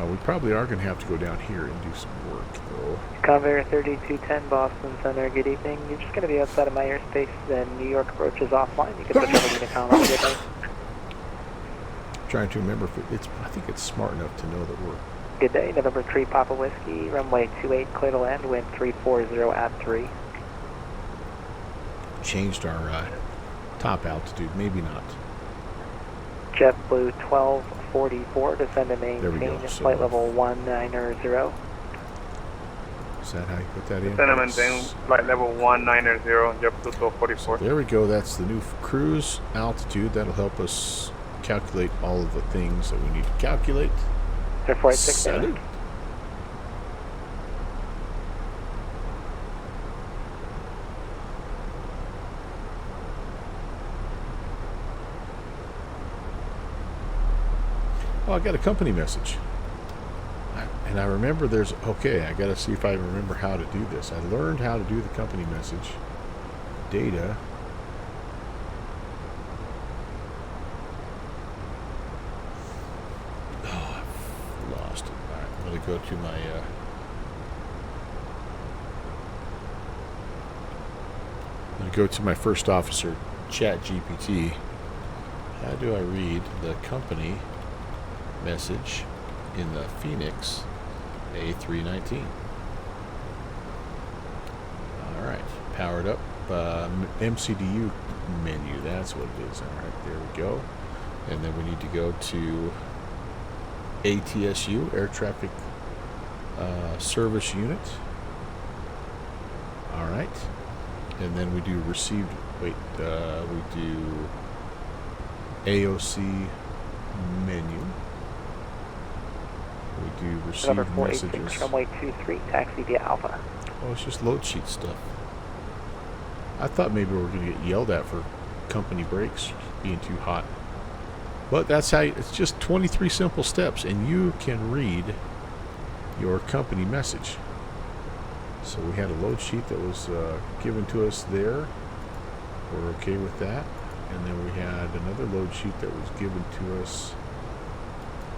We probably are going to have to go down here and do some work, though. Convair 3210 Boston Center, good evening. You're just going to be outside of my airspace, then New York approach is offline. You can switch over to the column. Good day. Trying to remember if I think it's smart enough to know that we're... Good day, November 3 Papa Whiskey, runway 28, clear to land, wind 340 at 3. Changed our top altitude, maybe not. JetBlue 1244, descend and maintain flight level 190. Is that how you put that in? Descend and maintain flight level 190, JetBlue 1244. So there we go, that's the new cruise altitude. That'll help us calculate all of the things that we need to calculate. Salute. Oh, I got a company message. And I remember there's... Okay, I got to see if I remember how to do this. I learned how to do the company message. Data. Oh, I've lost it. All right, I'm going to go to my... I'm going to go to my first officer, ChatGPT. How do I read the company message in the Phoenix A319? Alright, powered up. MCDU menu, that's what it is. Alright, there we go. And then we need to go to ATSU, Air Traffic Service Unit. Alright. And then we do received, we do AOC menu. We do receive messages. Runway 23, taxi via Alpha. Oh, it's just load sheet stuff. I thought maybe we were going to get yelled at for company brakes being too hot. But that's how, it's just 23 simple steps, and you can read your company message. So we had a load sheet that was given to us there. We're okay with that. And then we had another load sheet that was given to us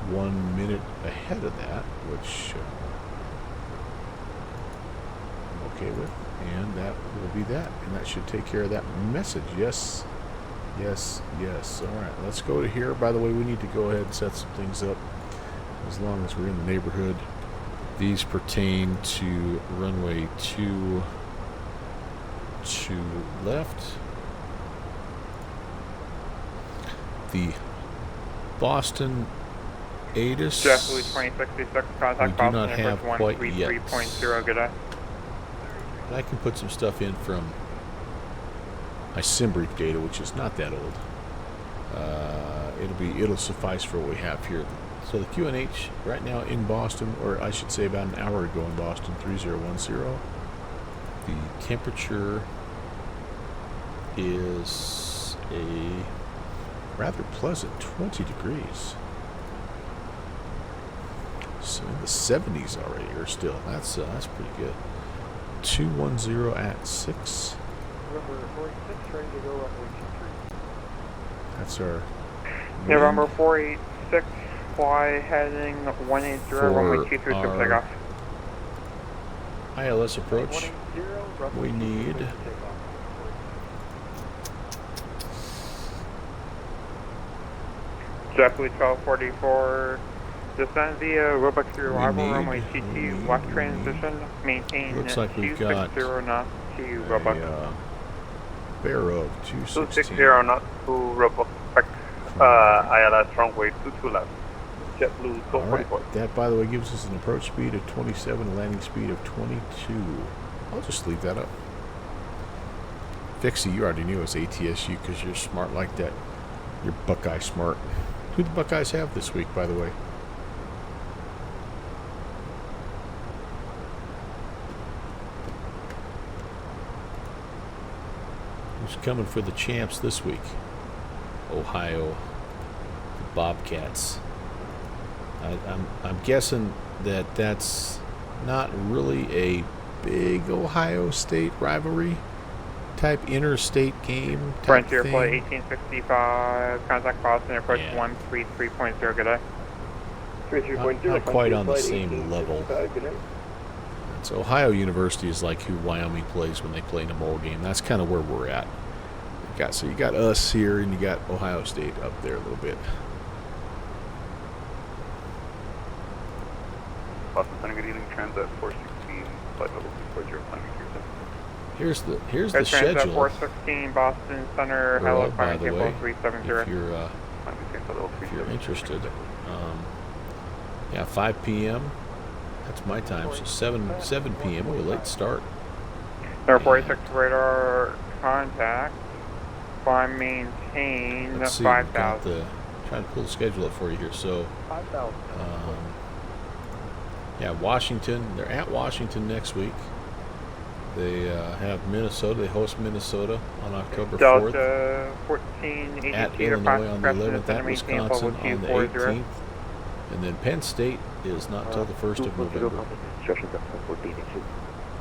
1 minute ahead of that, which I'm okay with. And that will be that. And that should take care of that message. Yes. Yes, yes. Alright, let's go to here. By the way, we need to go ahead and set some things up as long as we're in the neighborhood. These pertain to runway 2 to left. The Boston ATIS. JetBlue 2066, contact we do not Boston have quite yet. 133.0, good day. I can put some stuff in from my SimBrief data, which is not that old. It'll suffice for what we have here. So the QNH right now in Boston, or I should say about an hour ago in Boston, 3010. The temperature is a rather pleasant 20 degrees. So in the 70s already, or still. That's pretty good. 210 at 6. November 46, ready to go runway 23. That's our November 486, fly heading 180, runway 23 to takeoff. ILS approach. We need JetBlue 1244, descend via Roebuck through arrival, runway TT, left transition, maintain looks like we've got 260 knots to Roebuck. Bear of 216. 260 knots to Roebuck, ILS runway 22 left. JetBlue 1244. Right. That, by the way, gives us an approach speed of 27, a landing speed of 22. I'll just leave that up. Fixie, you already knew it's ATSU because you're smart like that. You're Buckeye smart. Who the Buckeyes have this week, by the way? Who's coming for the champs this week? Ohio, the Bobcats. I'm guessing that that's not really a big Ohio State rivalry type interstate game type Frontier thing. flight 1865, contact Boston approach 133.0, good day. 33.0. Not quite on the same level. So Ohio University is like who Wyoming plays when they play in a bowl game. That's kind of where we're at. So you got us here, and you got Ohio State up there a little bit. Boston Center, good evening, Transat 416, flight level 240, climbing Here's the Transat schedule. 416, Boston Center, hello, by climbing the table way, 370. if you're interested. Yeah, 5 p.m. That's my time. So 7 p.m. Oh, late start. Number 46 radar contact. Climb maintain 5,000. Trying to pull the schedule up for you here. So 5,000. Yeah, Washington. They're at Washington next week. They have Minnesota. They host Minnesota on October 4th. Delta 14, At Illinois on the 11th. At Wisconsin on the 18th. And then Penn State is not till the 1st of November.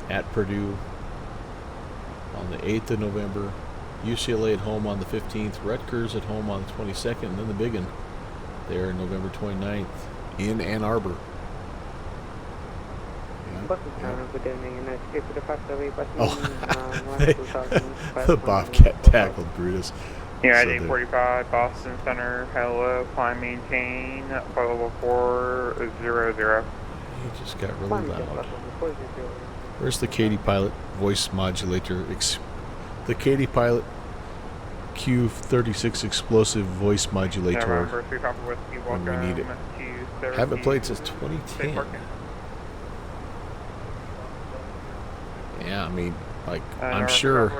At Purdue on the 8th of November. UCLA at home on the 15th. Rutgers at home on the 22nd. And then the big one there November 29th in Ann Arbor. The Bobcat tackled Brutus. United 845, Boston Center, hello, climb maintain, flight level 400. He just got really loud. Where's the Katy Pilot voice modulator? The Katy Pilot Q36 explosive voice modulator when we need it. Haven't played since 2010. Yeah, I mean, like, I'm sure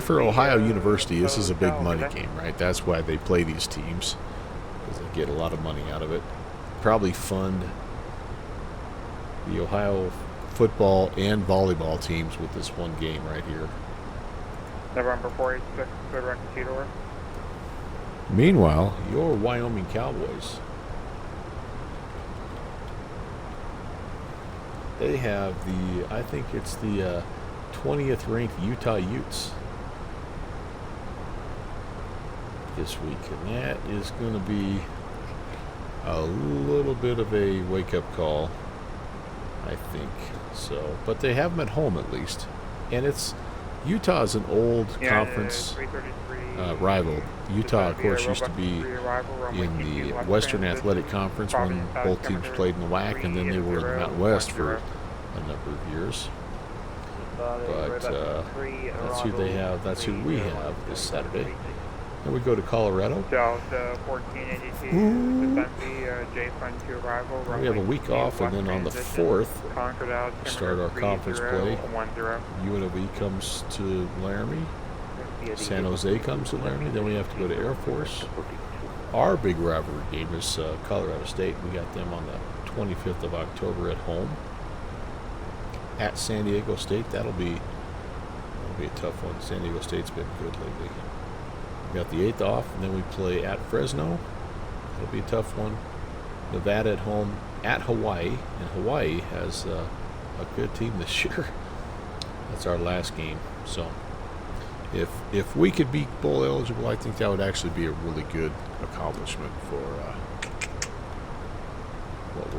for Ohio University this is a big money game, right? That's why they play these teams, because they get a lot of money out of it. Probably fund the Ohio football and volleyball teams with this one game right here. November 486, good direct to Theodore. Meanwhile, your Wyoming Cowboys, they have I think it's the 20th ranked Utah Utes this week, and that is going to be a little bit of a wake-up call, I think. So, but they have them at home at least, and Utah is an old conference rival. Utah, of course, used to be in the Western Athletic Conference when both teams played in the WAC, and then they were in the Mountain West for a number of years. But that's who they have. That's who we have this Saturday. Then we go to Colorado. We have a week off, and then on the 4th, we start our conference play. UNLV comes to Laramie. San Jose comes to Laramie. Then we have to go to Air Force. Our big rivalry game is Colorado State. We got them on the 25th of October at home. At San Diego State, that'll be a tough one. San Diego State's been good lately. We got the 8th off, and then we play at Fresno. That'll be a tough one. Nevada at home at Hawaii, and Hawaii has a good team this year. That's our last game. So if we could be bowl eligible, I think that would actually be a really good accomplishment for what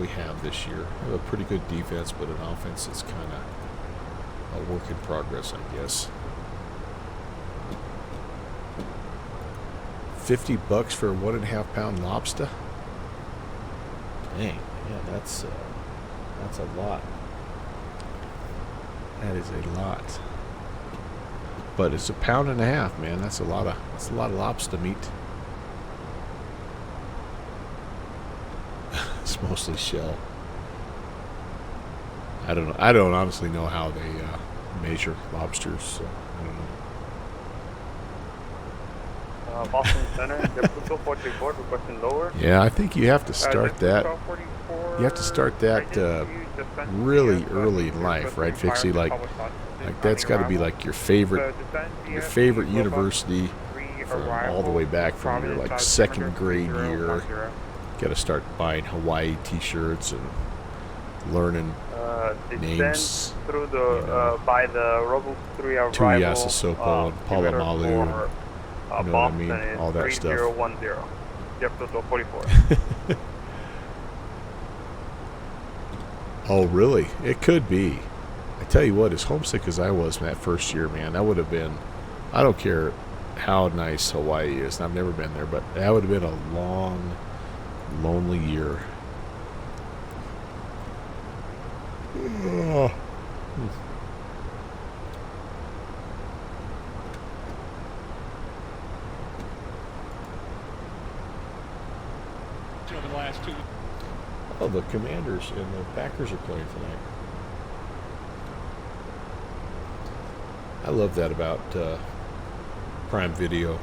we have this year. We have a pretty good defense, but an offense that's kind of a work in progress, I guess. $50 for a 1.5 pound lobster. Dang, yeah, that's a lot. That is a lot. But it's 1.5 pounds, man. That's a lot of lobster meat. It's mostly shell. I don't honestly know how they measure lobsters. So I don't know. Boston Center, requesting lower. Yeah, I think you have to start that. You have to start that really early in life, right, Fixie? Like that's got to be like your favorite university from all the way back from your like second grade year. Got to start buying Hawaii T-shirts and learning names. Through the by the Robles 3 arrival. Tuiasosopo and Palamalu. You know what I mean? All that stuff. 3010. Yep, 44. Oh, really? It could be. I tell you what, as homesick as I was that first year, man, that would have been, I don't care how nice Hawaii is, and I've never been there, but that would have been a long, lonely year. Oh. Oh, the Commanders and the Packers are playing tonight. I love that about Prime Video,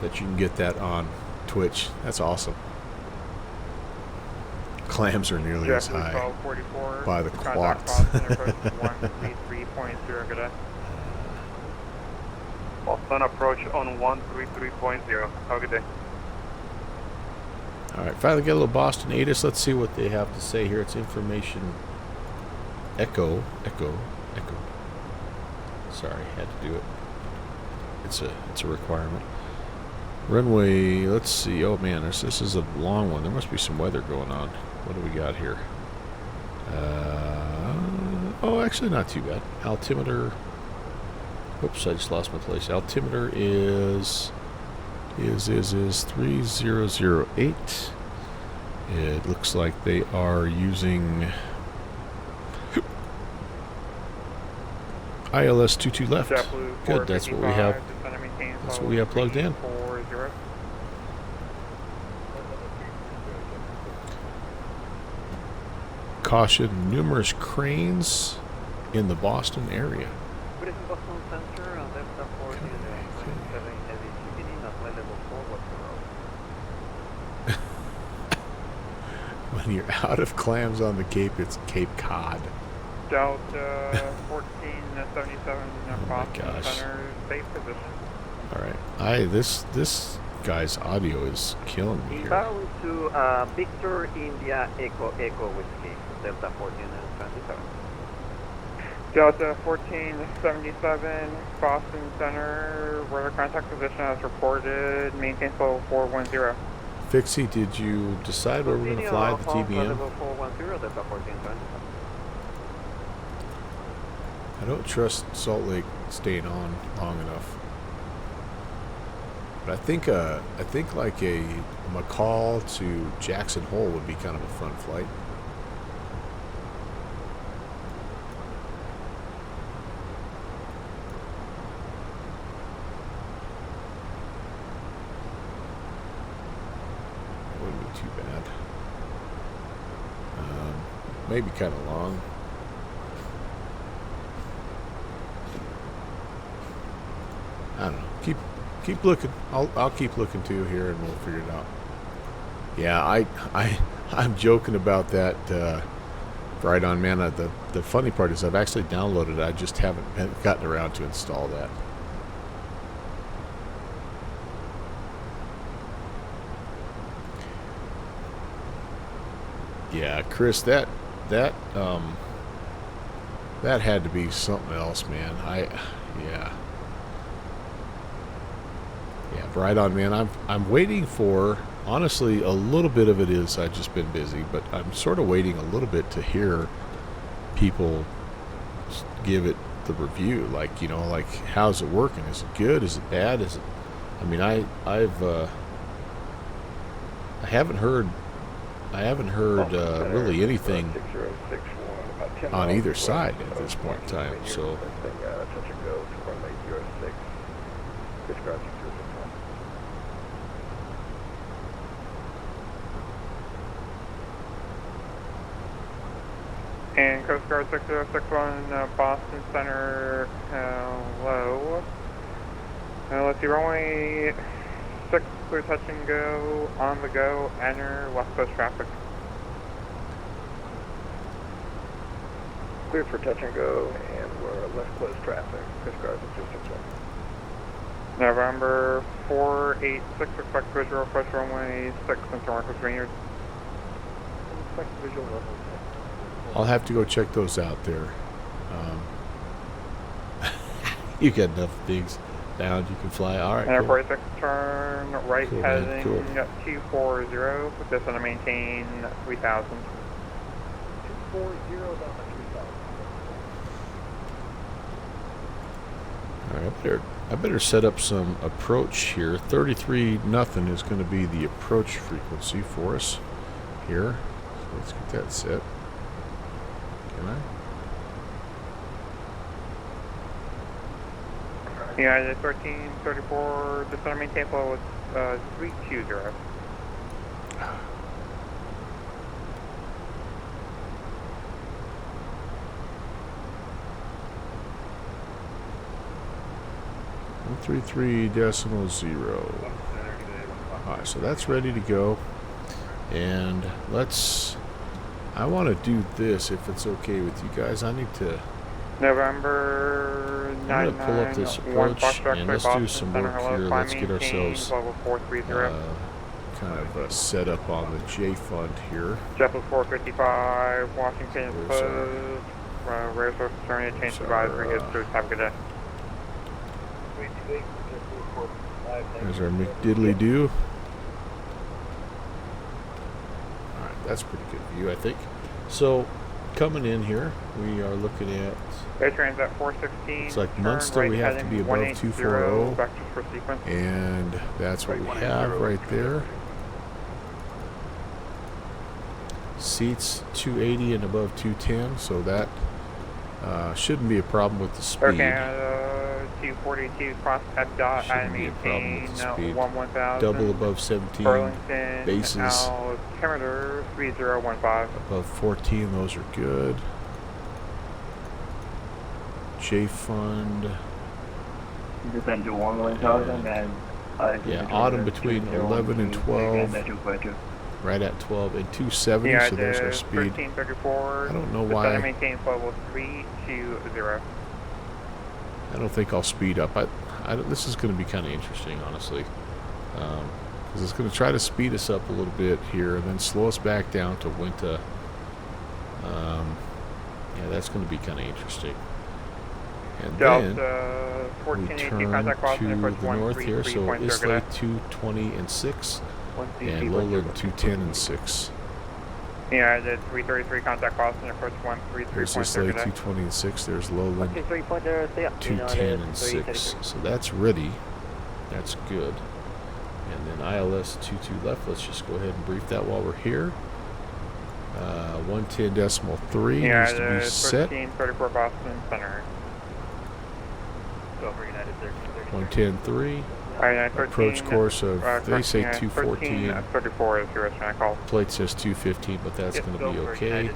that you can get that on Twitch. That's awesome. Clams are nearly as high by the quats. Boston approach on 133.0. Have a good day. All right, finally got a little Boston ATIS. Let's see what they have to say here. It's information echo. Sorry, had to do it. It's a requirement. Runway, let's see. Oh man, this is a long one. There must be some weather going on. What do we got here? Oh, actually not too bad. Altimeter. Oops, I just lost my place. Altimeter is 3008. It looks like they are using ILS 22 left. JetBlue Good, that's what we have. 455, descend and maintain That's level what we have plugged in. 340. Caution, numerous cranes in the Boston area. Good evening, Boston Center, Delta 40, 27 heavy CPD, not flight level 4 whatsoever. When you're out of clams on the Cape, it's Cape Cod. Delta 1477 Boston gosh. Center, safe position. Alright. This guy's audio is killing me here. Inbound to Victor India Echo Whiskey, Delta 1427. Delta 1477 Boston Center, radar contact position as reported, maintain level 410. Fixie, did you decide where we're going to fly the TBM? Level 410, Delta 1427. I don't trust Salt Lake staying on long enough. But I think like a McCall to Jackson Hole would be kind of a fun flight. That wouldn't be too bad. Maybe kind of long. I don't know. Keep looking. I'll keep looking too here, and we'll figure it out. Yeah, I'm joking about that. Right on, man. The funny part is I've actually downloaded it. I just haven't gotten around to install that. Yeah, Chris, that had to be something else, man. Yeah, right on, man. I'm waiting for, honestly, a little bit of it is I've just been busy, but I'm sort of waiting a little bit to hear people give it the review, like, you know, like, how's it working? Is it good? Is it bad? Is it? I mean, I haven't heard really anything on either side at this point in time. So. Touch and go to runway 06. Describe 061. And Coast Guard 6061 Boston Center, hello. Let's see, runway 6, clear touch and go, on the go, enter West Coast traffic. Clear for touch and go, and we're left close traffic. Coast Guard 6061. November 486, expect visual approach runway 6 into Marcus Vineyard. Expect visual level 6. I'll have to go check those out there. You got enough things down you can fly. All right, Center cool. 46, turn right, Cool, heading man, cool. 240, with this and maintain 3000. 240 down to 3000. All right, I better set up some approach here. 33 nothing is going to be the approach frequency for us here. So let's get that set. Can I? United 1334, descend maintain flow with 320. .0. Alright, so that's ready to go. And I want to do this if it's okay with you guys. I need to November 9, I'm going to pull up this approach and let's do some work here. Let's get ourselves kind of set up on the J fund here. JetBlue 455, Washington is closed. Rare source concern, change advisory, history. Have a good day. There's our McDiddly-do. Alright, that's a pretty good view, I think. So, coming in here, we are looking at... Airtrain's at 416. It's like Munster, right, we have to be above 240. Vectors for sequence. And that's what we have right there. Seats 280 and above 210, so that Shouldn't be a problem with the speed. Okay, 242 cross FDOT and Shouldn't be a problem with maintain the speed. 11,000. Double above 17 Burlington, bases. altimeter 3015. Above 14, those are good. J Fund. Descend to 1,000 and yeah, autumn between 11 and 12. Right at 12 and 270, yeah, so there's our speed. 1334. I don't know why. Maintain level 320. I don't think I'll speed up. This is going to be kind of interesting, honestly, because it's going to try to speed us up a little bit here and then slow us back down to Winter. Yeah, that's going to be kind of interesting. And then we turn to the north here, so Islay 220 and 6, and Lowland 210 and 6. Yeah, I did 333 contact Boston, approach 133.0. There's Islay 220 and 6, there's Lowland 210 and 6. So that's ready. That's good. And then ILS 22 left. Let's just go ahead and brief that while we're here. 110.3 needs to be set. 1334 Boston Center. 110.3. Approach course of, they say 214. 34 is your restaurant call. Plate says 215, but that's going to be okay.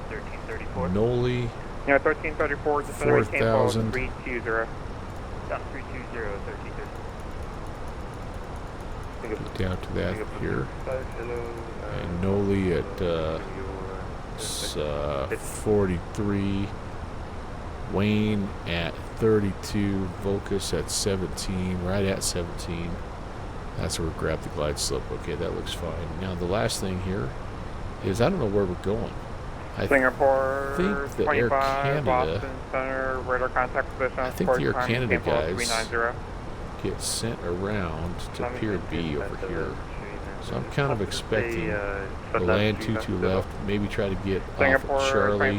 Noli. Yeah, 1334. 4,000. 320. Down 320, 1330. Get down to that here. And Noli at 43. Wayne at 32, Vocus at 17, right at 17. That's where we grab the glide slope. Okay, that looks fine. Now the last thing here is I don't know where we're going. Singapore, think the 25, Air Canada, Boston Center, radar contact position. I think the Air Canada guys 390. get sent around to Pier B over here. So I'm kind of expecting we'll land 22 left, maybe try to get off of Charlie, and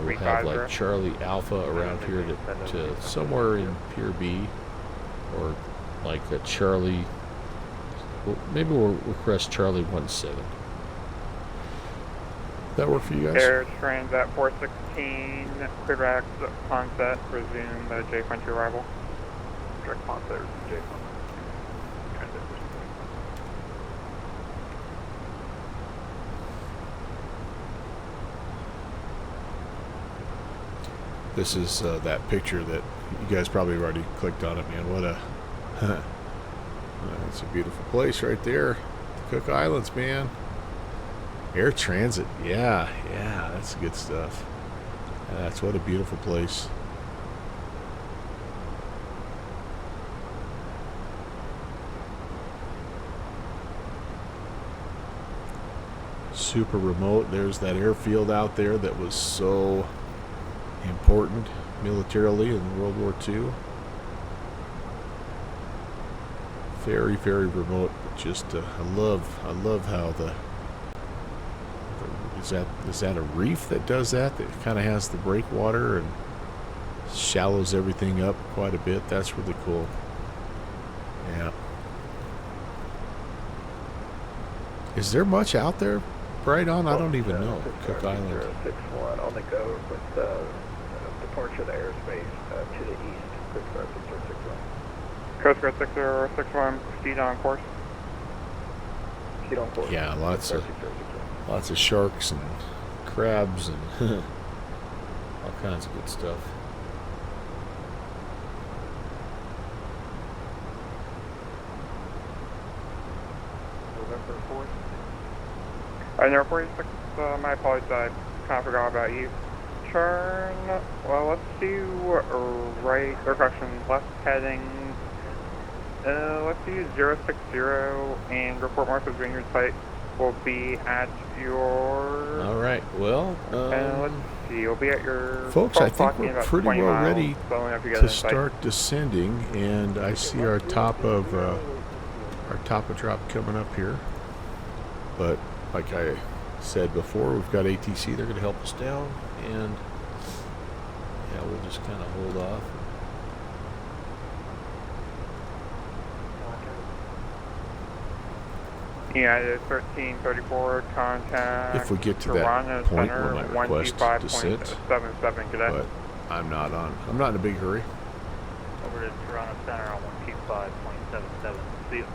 we'll have like Charlie Alpha around here to somewhere in Pier B, or like a Charlie, well, maybe we'll request Charlie 17. That work for you guys? Air trains at 416, clear back onset, resume the J-Fund to arrival. Direct onset, resume J-Fund. This is that picture that you guys probably have already clicked on it, man. What a it's a beautiful place right there. The Cook Islands, man. Air Transit, yeah, that's good stuff. That's what a beautiful place. Super remote. There's that airfield out there that was so important militarily in World War II. Very, very remote, but just I love how the is that a reef that does that? That kind of has the breakwater and shallows everything up quite a bit. That's really cool. Yeah. Is there much out there right on? I don't even know. Cook Island. 061 on the go with departure of the airspace to the east. Coast Guard 6061. Coast Guard 6061, proceed on course. Proceed on course. Yeah, lots of sharks and crabs and all kinds of good stuff. November 4th. November 46, my apologies, I kind of forgot about you. Turn, well, let's do right, or correction, left heading, let's do 060 and report mark of Vineyard site will be at your... Alright, well, let's see, you'll be at your... Folks, I think we're pretty well ready to start descending, and I see our top of drop coming up here. But, like I said before, we've got ATC, they're going to help us down, and yeah, we'll just kind of hold off. Yeah, it is 1334 contact. If we get to Toronto that point, Center, we might request descent. 125.77 today. But I'm not in a big hurry. Over to Toronto Center on 125.77. See you.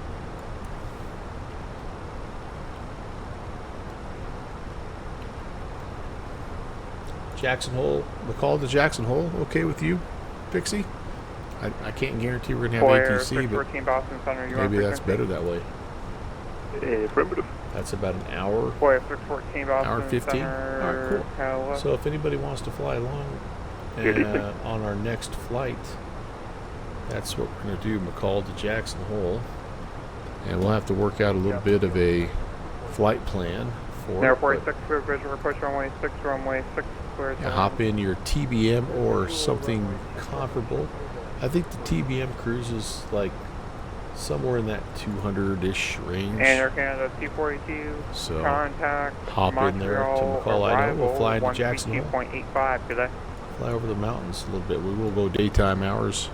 Jackson Hole, the call to Jackson Hole, okay with you, Pixie? I can't guarantee we're going to have Foyer, ATC, but 614 Boston Center, you maybe on that's better that way. Affirmative. That's about an hour. Foyer, 614 Boston Hour 15? Center. Alright, cool. Hello. So if anybody wants to fly along on our next flight, that's what we're going to do, McCall to Jackson Hole. And we'll have to work out a little bit of a flight plan for Air it. 46, clear visual approach runway 6, clear. Hop in your TBM or something comparable. I think the TBM cruise is like somewhere in that 200-ish range. And Air Canada T42, so contact hop in there to McCall. I know we'll fly into Jackson Hole. 152.85 today. Fly over the mountains a little bit. We will go daytime hours.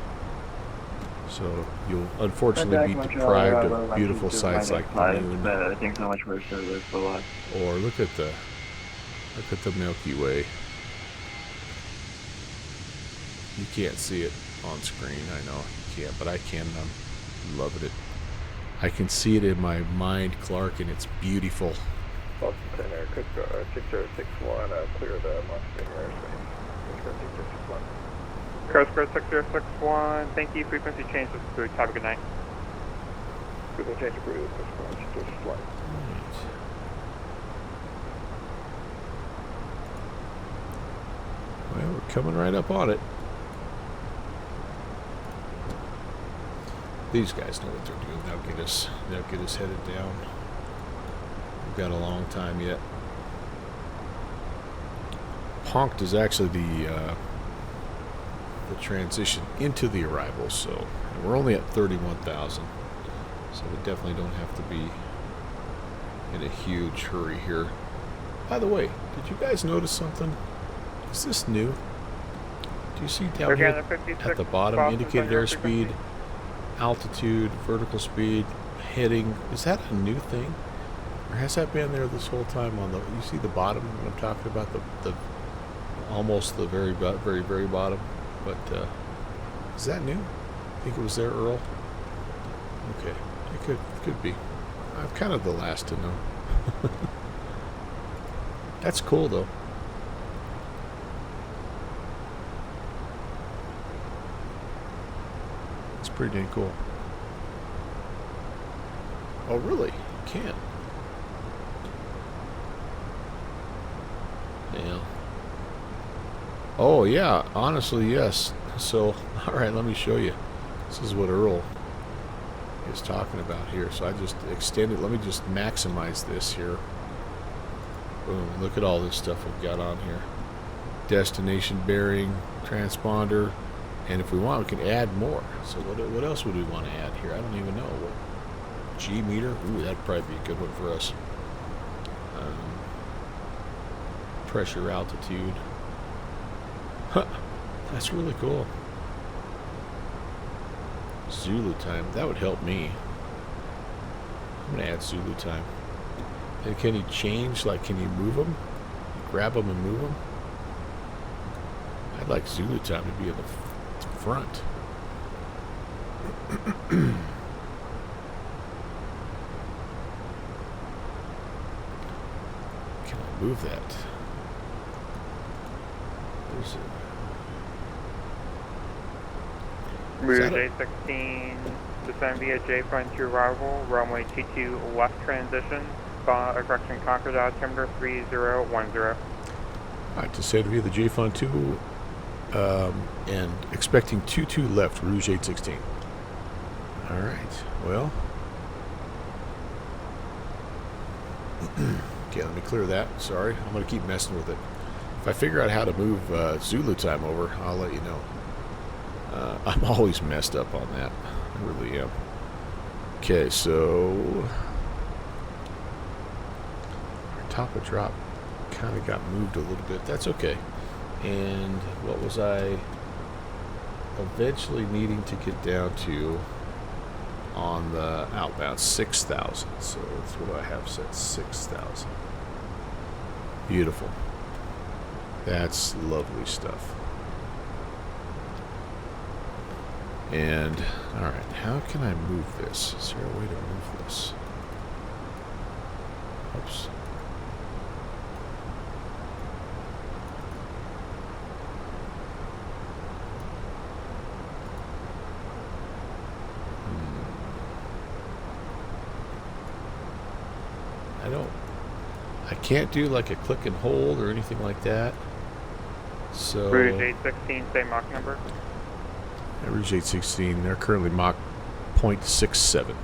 So you'll unfortunately be deprived of beautiful sights like the moon. Thanks so much for your service. Bye-bye. Or look at the Milky Way. You can't see it on screen, I know you can't, but I can. I'm loving it. I can see it in my mind, Clark, and it's beautiful. Boston Center, 6061, clear the Montreal airspace. Coast Guard 6061. Coast Guard 6061, thank you. Frequency change is approved. Have a good night. Frequency change approved. Coast Guard 6061. Well, we're coming right up on it. These guys know what they're doing. They'll get us headed down. We've got a long time yet. Honked is actually the transition into the arrival, so we're only at 31,000. So we definitely don't have to be in a huge hurry here. By the way, did you guys notice something? Is this new? Do you see down here at the bottom, indicated airspeed, altitude, vertical speed, heading? Is that a new thing? Or has that been there this whole time on the, you see the bottom when I'm talking about the almost the very bottom, but is that new? I think it was there, Earl. Okay, it could be. I'm kind of the last to know. That's cool though. It's pretty dang cool. Oh really? You can't. Yeah. Oh yeah, honestly yes. So, alright, let me show you. This is what Earl is talking about here. So I just extended, let me just maximize this here. Boom, look at all this stuff we've got on here. Destination bearing, transponder, and if we want we can add more. So what else would we want to add here? I don't even know. What, G meter? Ooh, that'd probably be a good one for us. Pressure, altitude. Huh, that's really cool. Zulu time, that would help me. I'm gonna add Zulu time. And can you change, like can you move them? Grab them and move them? I'd like Zulu time to be in the front. Can I move that? There's Rouge A16, descend via J Frontier arrival, runway 22 left transition, correction, Concord altimeter 3010. Alright, descend via the J Fun 2, and expecting 22 left, Rouge 816. Alright, well. Okay, let me clear that. Sorry, I'm going to keep messing with it. If I figure out how to move Zulu time over, I'll let you know. I'm always messed up on that. I really am. Okay, so our top of drop kind of got moved a little bit. That's okay. And what was I eventually needing to get down to on the outbound? 6,000. So that's what I have set, 6,000. Beautiful. That's lovely stuff. And, alright, how can I move this? Is there a way to move this? Oops. I can't do like a click and hold or anything like that. So Rouge 816, same Mach number. Yeah, Rouge 816, they're currently Mach 0.67.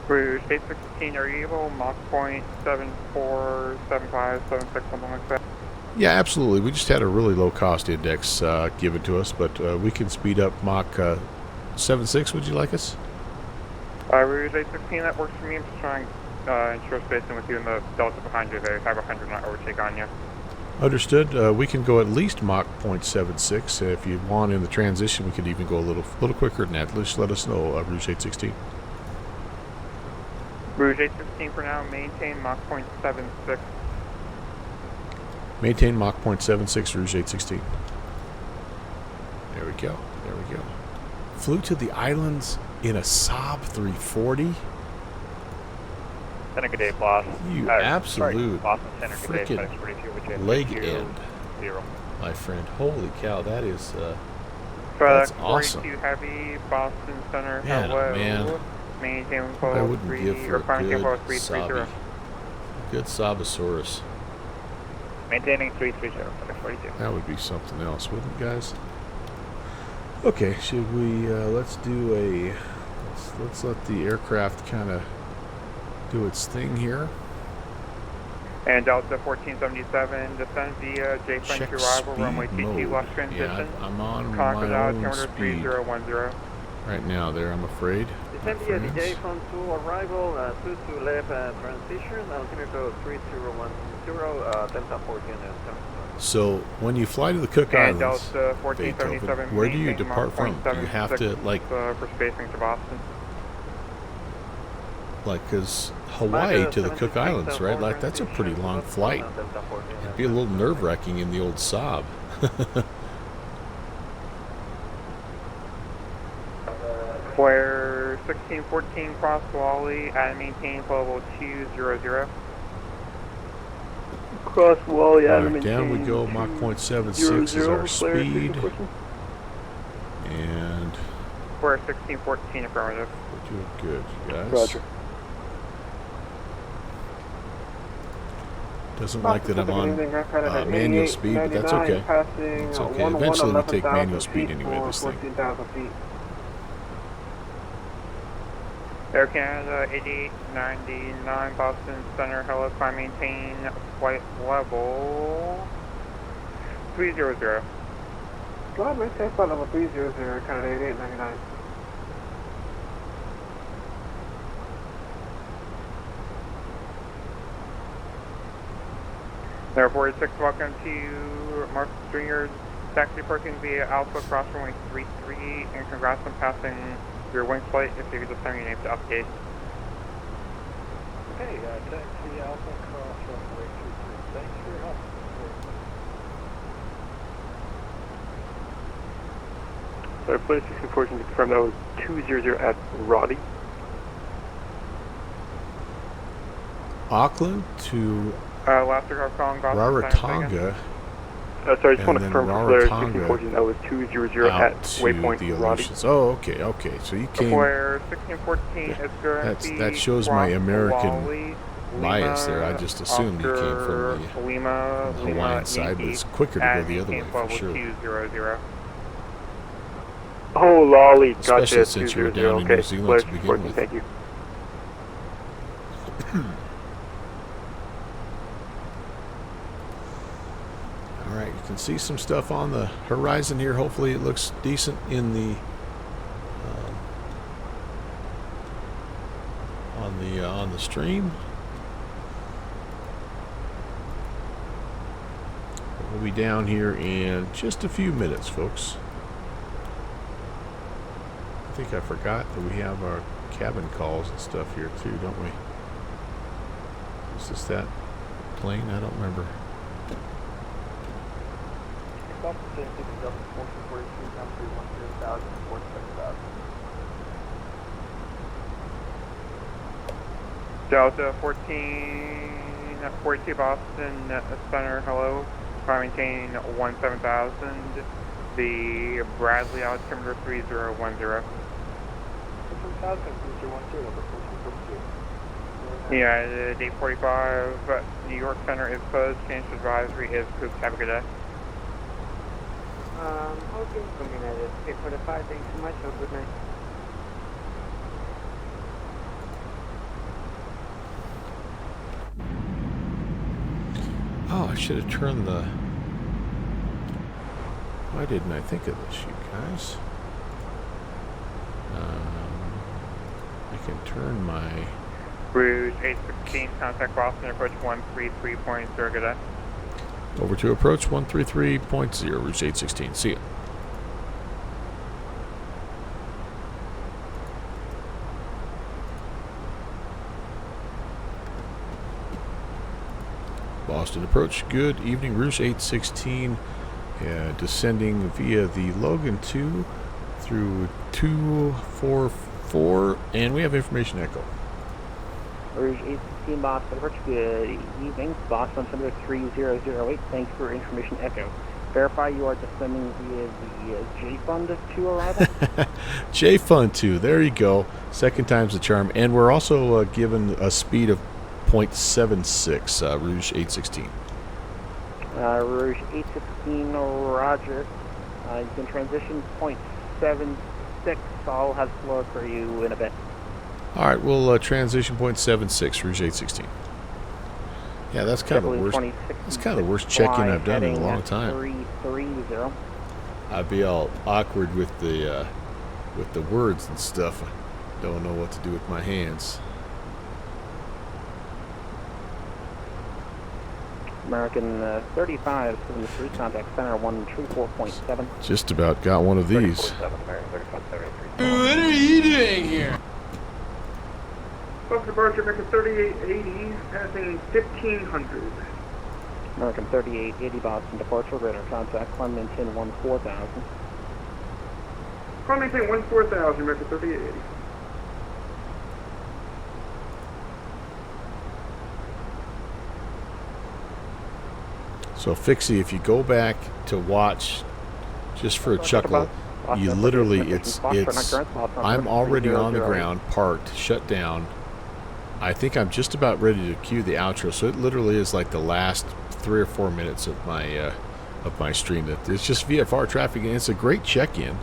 Rouge 816, are you able Mach 0.74, 75, 76, something like that? Yeah, absolutely. We just had a really low cost index given to us, but we can speed up Mach 7.6. Would you like us? Rouge 816, that works for me. I'm just trying to ensure spacing with you and the Delta behind you there. 500 not overtake on you. Understood. We can go at least Mach 0.76. If you want in the transition, we could even go a little quicker than that. Just let us know, Rouge 816. Rouge 816 for now. Maintain Mach 0.76. Maintain Mach 0.76, Rouge 816. There we go. There we go. Flew to the islands in a Saab 340. Center, good day, boss. You absolute Boston Center, good day, frickin' leg end, my friend. Holy cow, that is that's awesome. 42 Heavy, Boston Center, Man, hello. man. Maintain I wouldn't give for a good Saab. Good Sabosaurus. Maintaining 330, 42. That would be something else, wouldn't it, guys? Okay, should we, let's do a, let's let the aircraft kind of do its thing here. And Delta 1477, descend via J-French arrival, runway TT left transition. Yeah, I'm on Concord my own altimeter speed 3010. right now there, I'm afraid. Descend via DJ front to arrival, 22 left transition, altimeter 3010, Delta 14 and 7. So when you fly to the Cook And Islands, Delta 1477, Beethoven, where do you depart from? Do you have to, like, for spacing to Boston. like, because Hawaii to the Cook Islands, right? Like, that's a pretty long flight. It'd be a little nerve-wracking in the old Saab. Flare 1614 cross Wally and maintain level 200. Cross Wally and Right, maintain. down we go. Mach 0.76 is our speed. And Flare 1614 affirmative. we're doing good, you guys. Roger. Doesn't like that I'm on manual speed, but that's okay. It's okay. Eventually we take manual speed anyway, this thing. Air Canada 8899 Boston Center, hello, climb, maintain flight level 300. Go ahead, maintain flight level 300, Canada 8899. Airport 6, welcome to Mark Stringer taxi parking via Alpha cross runway 33, and congrats on passing your wing flight. If you could just send your name to update. Okay, taxi Alpha cross runway 33. Thanks for your help. Sorry, Flight 1614 to confirm that was 200 at Roddy. Auckland to Last aircraft calling Boston Rarotonga. Sorry, I just want to and confirm then for Flare Rarotonga 1614 that was 200 out at to waypoint the Roddy. Aleutians. Oh, okay, okay. So you came. Flare 1614 is going to be That shows my American Wally, bias there. I Lima, just assumed you came from the Lima, Hawaiian side, but it's quicker to go the other way for sure. 200. Oh, lolly, Especially gotcha. since you were 200. down in Okay, New Zealand Flare to begin 1614, with. thank you. Alright, you can see some stuff on the horizon here. Hopefully it looks decent in the on the stream. We'll be down here in just a few minutes, folks. I think I forgot that we have our cabin calls and stuff here too, don't we? Is this that plane? I don't remember. Delta 1442 Boston Center, hello. Maintain 17,000. The Bradley altimeter 3010. Yeah, the day 45, New York Center is closed. Change advisory is pooped. Have a good day. Okay, from United 845, thanks so much. Have a good night. Oh, I should have turned the... Why didn't I think of this, you guys? I can turn my... Rouge 816, contact Boston, approach 133.0, good day. Over to approach 133.0, Rouge 816. See ya. Boston approach. Good evening, Rouge 816. Descending via the Logan 2 through 244, and we have information echo. Rouge 816 Boston approach. Good evening. Boston Center 3008. Thanks for information echo. Verify you are descending via the J Fund 2 arrival. J Fund 2. There you go. Second time's the charm. And we're also given a speed of 0.76, Rouge 816. Rouge 816, roger. You can transition 0.76. I'll have slow for you in a bit. All right, we'll transition 0.76, Rouge 816. Yeah, that's kind of the worst. That's kind of the worst check-in I've done in a long time. 330. I'd be all awkward with the words and stuff. I don't know what to do with my hands. American 35, 73, contact center 134.7. Just about got one of these. What are you doing here? Bus departure, American 3880, passing 1500. American 3880, Boston departure, radar contact, climb maintain 14,000. Climb maintain 14,000, American 3880. So, Fixie, if you go back to watch, just for a chuckle, you literally, I'm already on the ground, parked, shut down. I think I'm just about ready to cue the outro, so it literally is like the last 3 or 4 minutes of my stream. It's just VFR traffic, and it's a great check-in.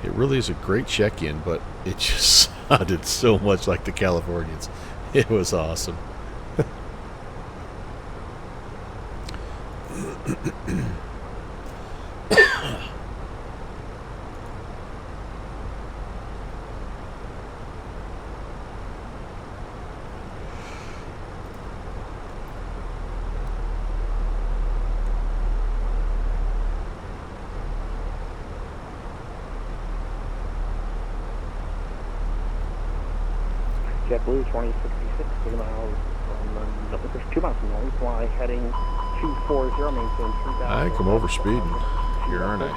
It really is a great check-in, but it just sounded so much like the Californians. It was awesome. JetBlue 2066, 2 miles from, there's 2 miles from North, fly heading 240, maintain 3,000. I think I'm over speeding here, aren't I?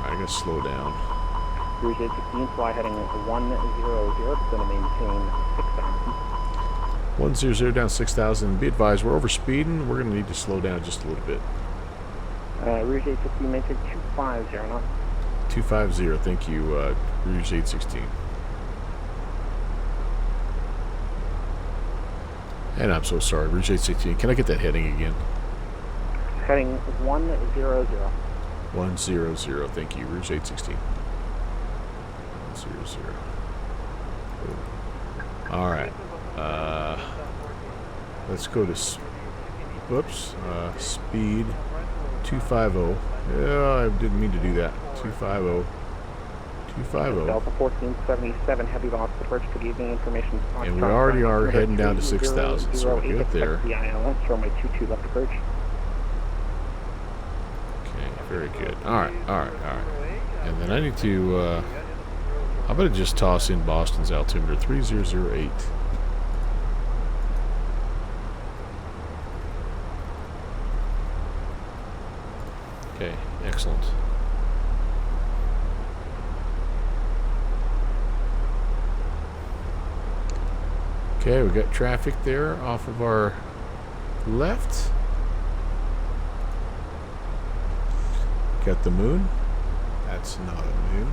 I gotta slow down. Rouge 816, fly heading 100, it's going to maintain 6,000. 100 down 6,000. Be advised, we're over speeding. We're gonna need to slow down just a little bit. Rouge 816, maintain 250 knots. 250, thank you, Rouge 816. And I'm so sorry, Rouge 816. Can I get that heading again? Heading 100. 100, thank you, Rouge 816. 100. All right. Let's go to speed 250. Yeah, I didn't mean to do that. 250. 250. Delta 1477, heavy loss approach. Good evening, information. And we already are heading down to 6,000, so we're good there. The ILS, runway 22 left approach. Okay, very good. All right. And then I need to, I'm going to just toss in Boston's altimeter 3008. Okay, we got traffic there off of our left. Got the moon. That's not a moon.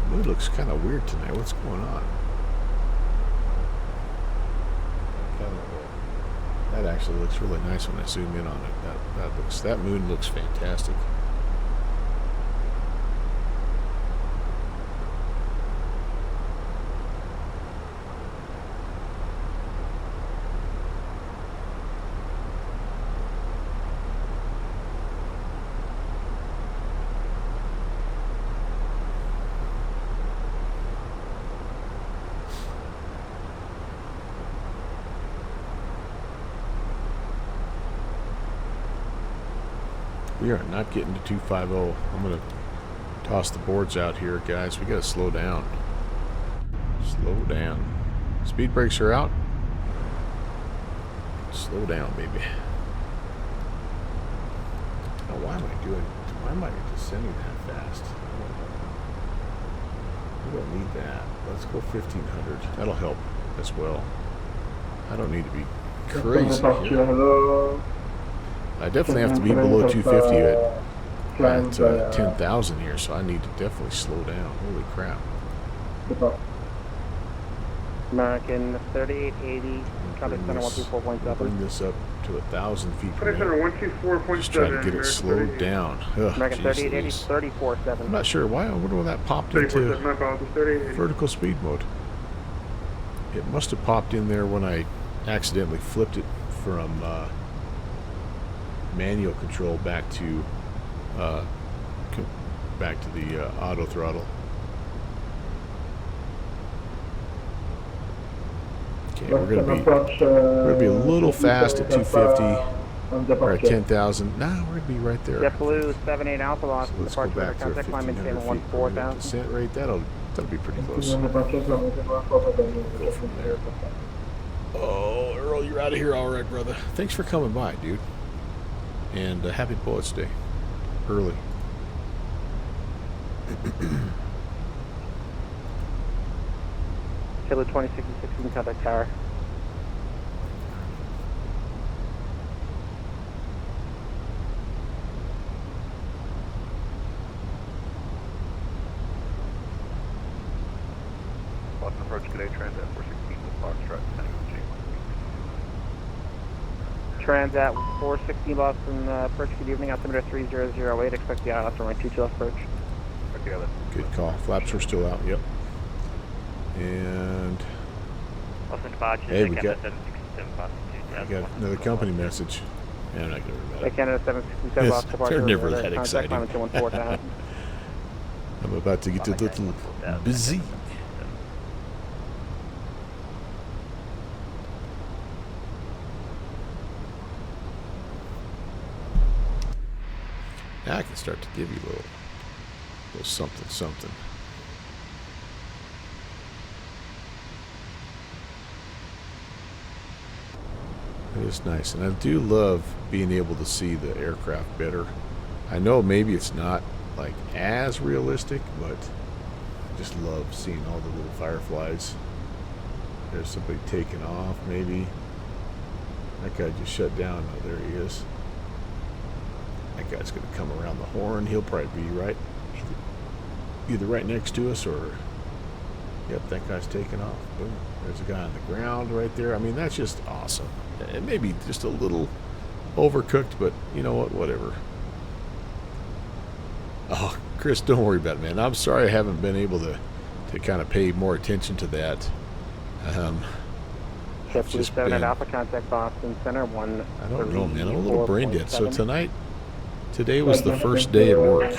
The moon looks kind of weird tonight. What's going on? That actually looks really nice when I zoom in on it. That moon looks fantastic. We are not getting to 250. I'm going to toss the boards out here, guys. We got to slow down. Slow down. Speed brakes are out. Slow down, baby. Now, why am I descending that fast? We don't need that. Let's go 1500. That'll help as well. I don't need to be crazy here. I definitely have to be below 250 at 10,000 here, so I need to definitely slow down. Holy crap. American 3880, contact center 124.7. Bring this up to 1,000 feet per Contact center minute. 124.7. Just trying to get it slowed down. Ugh, American 3880, 34.7. I'm not sure why. I wonder when that popped into vertical speed mode. It must have popped in there when I accidentally flipped it from manual control back to the auto throttle. Okay, we're gonna be a little fast at 250 or at 10,000. Nah, we're gonna be right there. JetBlue 78 Alpha lost. So let's go back to our 1,500 feet per minute descent rate. That'll be pretty close. Go from there. Oh, Earl, you're out of here, all right, brother. Thanks for coming by, dude. And happy Poets Day. Early. Kilo 2066 in contact tower. Boston approach today, Transat 416 with Foxtrot, sending Transat 416 Boston approach, good evening, altimeter 3008, expect the ILS runway 22 left approach. Good call. Flaps are still out, yep. And hey, we got another company message. Yeah, I'm not going to read that. Canada 767 Boston departure. They're never that exciting. I'm about to get a little busy. Now I can start to give you a little something, something. It is nice, and I do love being able to see the aircraft better. I know maybe it's not like as realistic, but I just love seeing all the little fireflies. There's somebody taking off, maybe. That guy just shut down. Oh, there he is. That guy's going to come around the horn. He'll probably be either right next to us or... Yep, that guy's taking off. Boom. There's a guy on the ground right there. I mean, that's just awesome. It may be just a little overcooked, but you know what? Whatever. Oh, Chris, don't worry about it, man. I'm sorry I haven't been able to kind of pay more attention to that. JetBlue 7 at Alpha, contact Boston Center 1. I don't know, man. I'm a little brain dead. So today was the first day at work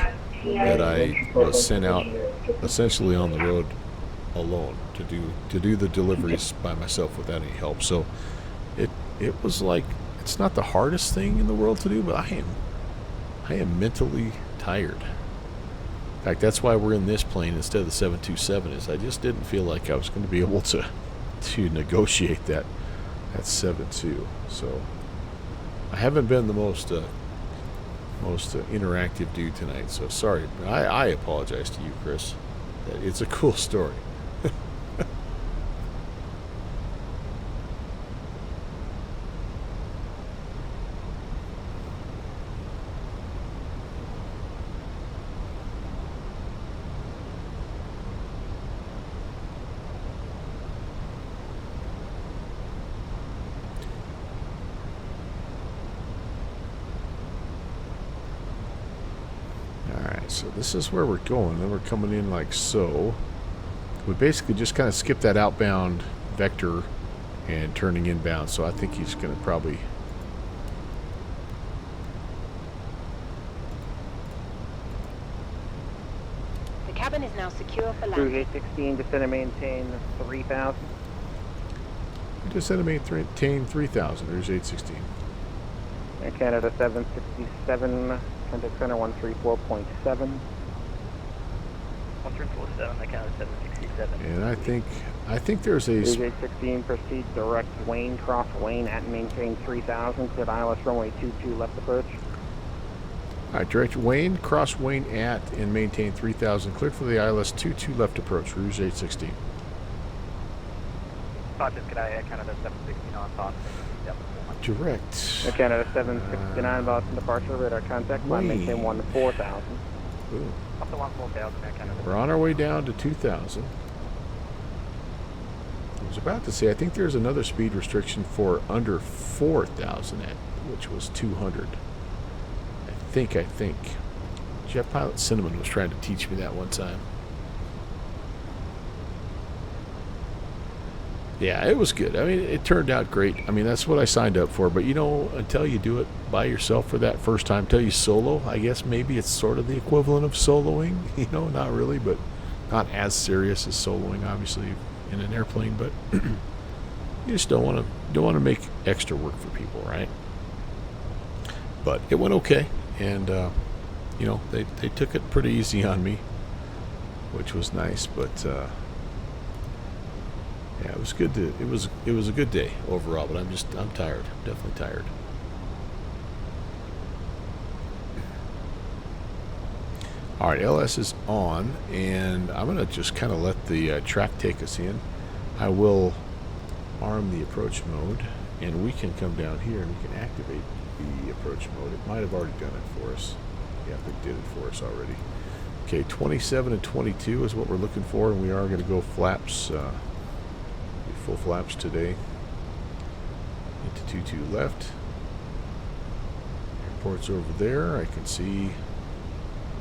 that I was sent out essentially on the road alone to do the deliveries by myself without any help. So it was like, it's not the hardest thing in the world to do, but I am mentally tired. In fact, that's why we're in this plane instead of the 727, is I just didn't feel like I was going to be able to negotiate that 7.2. So I haven't been the most interactive dude tonight, so sorry. I apologize to you, Chris. It's a cool story. So this is where we're going. Then we're coming in like so. We basically just kind of skip that outbound vector and turning inbound. So I think he's going to probably... The cabin is now secure for Rouge landing. 816, descend and maintain 3000. Descend and maintain 3000, Rouge 816. Air Canada 767, contact center 134.7. 1347, I counted 767. And I think there's a... Rouge 816, proceed direct Wayne, cross Wayne at maintain 3000, cleared ILS runway 22 left approach. Alright, direct Wayne, cross Wayne at and maintain 3000, cleared for the ILS 22 left approach, Rouge 816. Boston, can I Canada 716 on Boston? Direct. Air Canada 769, Boston departure, radar contact, line maintain 14,000. Boom. Also 14,000, Air Canada. We're on our way down to 2000. I was about to say, I think there's another speed restriction for under 4,000 at, which was 200. I think. Jet Pilot Cinnamon was trying to teach me that one time. Yeah, it was good. I mean, it turned out great. I mean, that's what I signed up for. But, you know, until you do it by yourself for that first time, until you solo, I guess maybe it's sort of the equivalent of soloing. You know, not really, but not as serious as soloing, obviously, in an airplane. But you just don't want to make extra work for people, right? But it went okay. And, you know, they took it pretty easy on me, which was nice. But, yeah, it was good to, it was a good day overall, but I'm tired. I'm definitely tired. All right, LS is on, and I'm going to just kind of let the track take us in. I will arm the approach mode, and we can come down here and we can activate the approach mode. It might have already done it for us. Yeah, it did it for us already. Okay, 27 and 22 is what we're looking for, and we are going to go flaps, full flaps today. Into 22 left. Airport's over there. I can see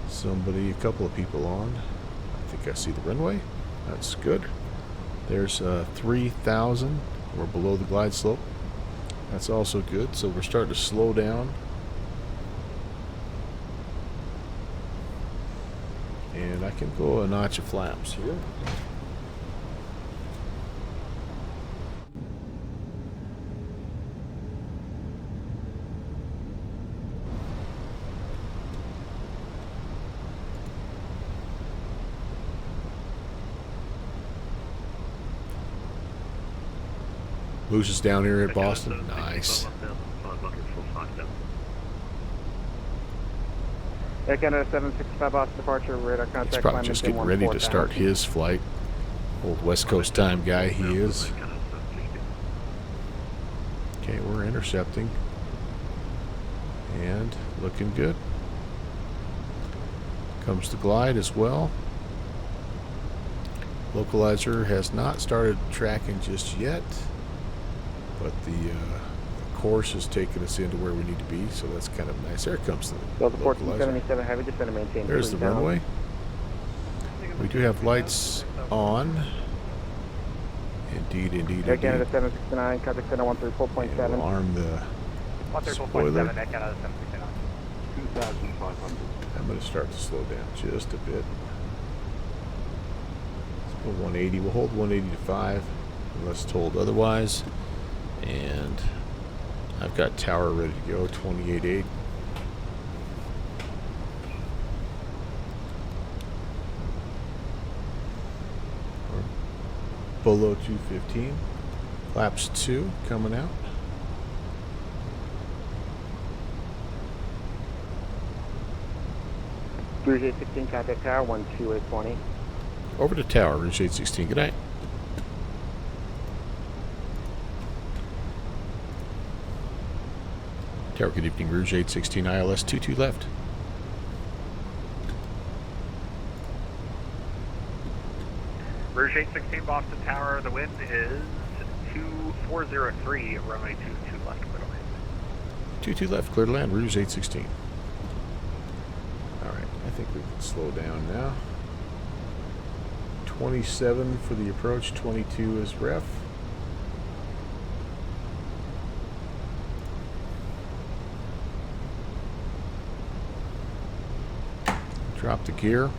somebody, a couple of people on. I think I see the runway. That's good. There's 3,000. We're below the glide slope. That's also good. So we're starting to slow down. And I can go a notch of flaps here. Rouge is down here at Boston. Nice. Air Canada 765 Boston departure, radar contact. He's probably just getting ready to start his flight. Old West Coast time guy he is. Okay, we're intercepting. And looking good. Comes the glide as well. Localizer has not started tracking just yet. But the course is taking us into where we need to be, so that's kind of nice. There comes the localizer. 77 heavy, just going to maintain. There's the runway. We do have lights on. Indeed, indeed, Air Canada 769, contact center 134.7. We'll arm the spoiler. 2,500. I'm going to start to slow down just a bit. Let's go 180. We'll hold 180 to 5 unless told otherwise. And I've got tower ready to go, 28.8. Below 215. Flaps 2 coming out. Rouge 816, contact tower 12820. Over to tower, Rouge 816. Good night. Tower, good evening, Rouge 816, ILS 22 left. Rouge 816, Boston Tower, the wind is 2403, runway 22 left, clear to land. 22 left, clear to land, Rouge 816. Alright, I think we can slow down now. 27 for the approach, 22 is ref. Drop the gear.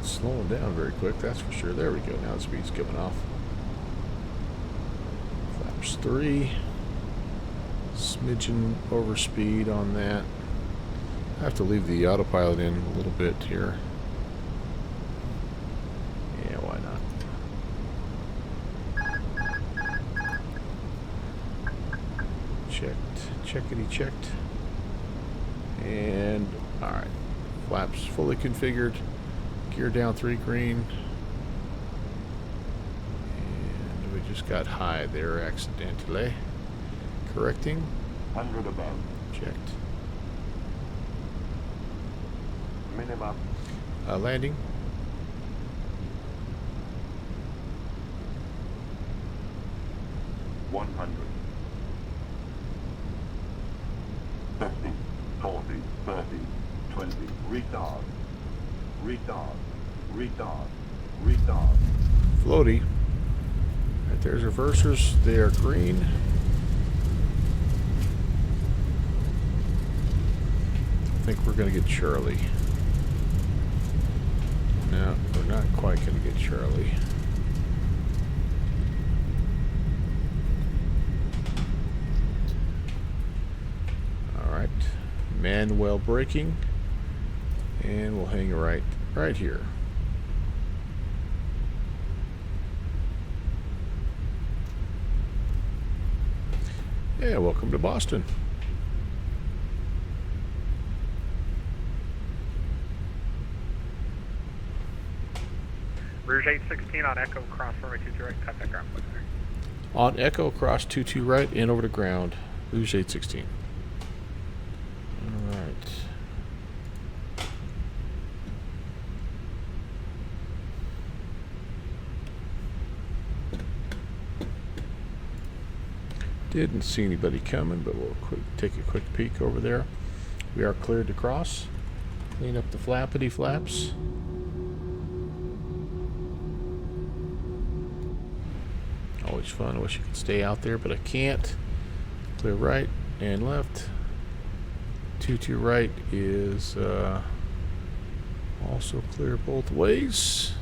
Slowing down very quick, that's for sure. There we go. Now the speed's coming off. Flaps 3. Smidgen over speed on that. I have to leave the autopilot in a little bit here. Yeah, why not? Checked. Checkity checked. And alright. Flaps fully configured. Gear down 3 green. And we just got high there accidentally. Correcting. 100 above. Checked. Minimum. Landing. $100. 50, 40, 30, 20. Retard. Retard. Retard. Retard. Floaty. Right, there's reversers. They are green. I think we're going to get Charlie. No, we're not quite going to get Charlie. Alright. Manuel braking. And we'll hang right here. Yeah, welcome to Boston. Rouge 816 on Echo, cross runway 22 right, cut that ground clear. On Echo, cross 22 right, and over to ground. Rouge 816. Alright. Didn't see anybody coming, but we'll take a quick peek over there. We are cleared to cross. Clean up the flappity flaps. Always fun. I wish I could stay out there, but I can't. Clear right and left. 22 right is also clear both ways.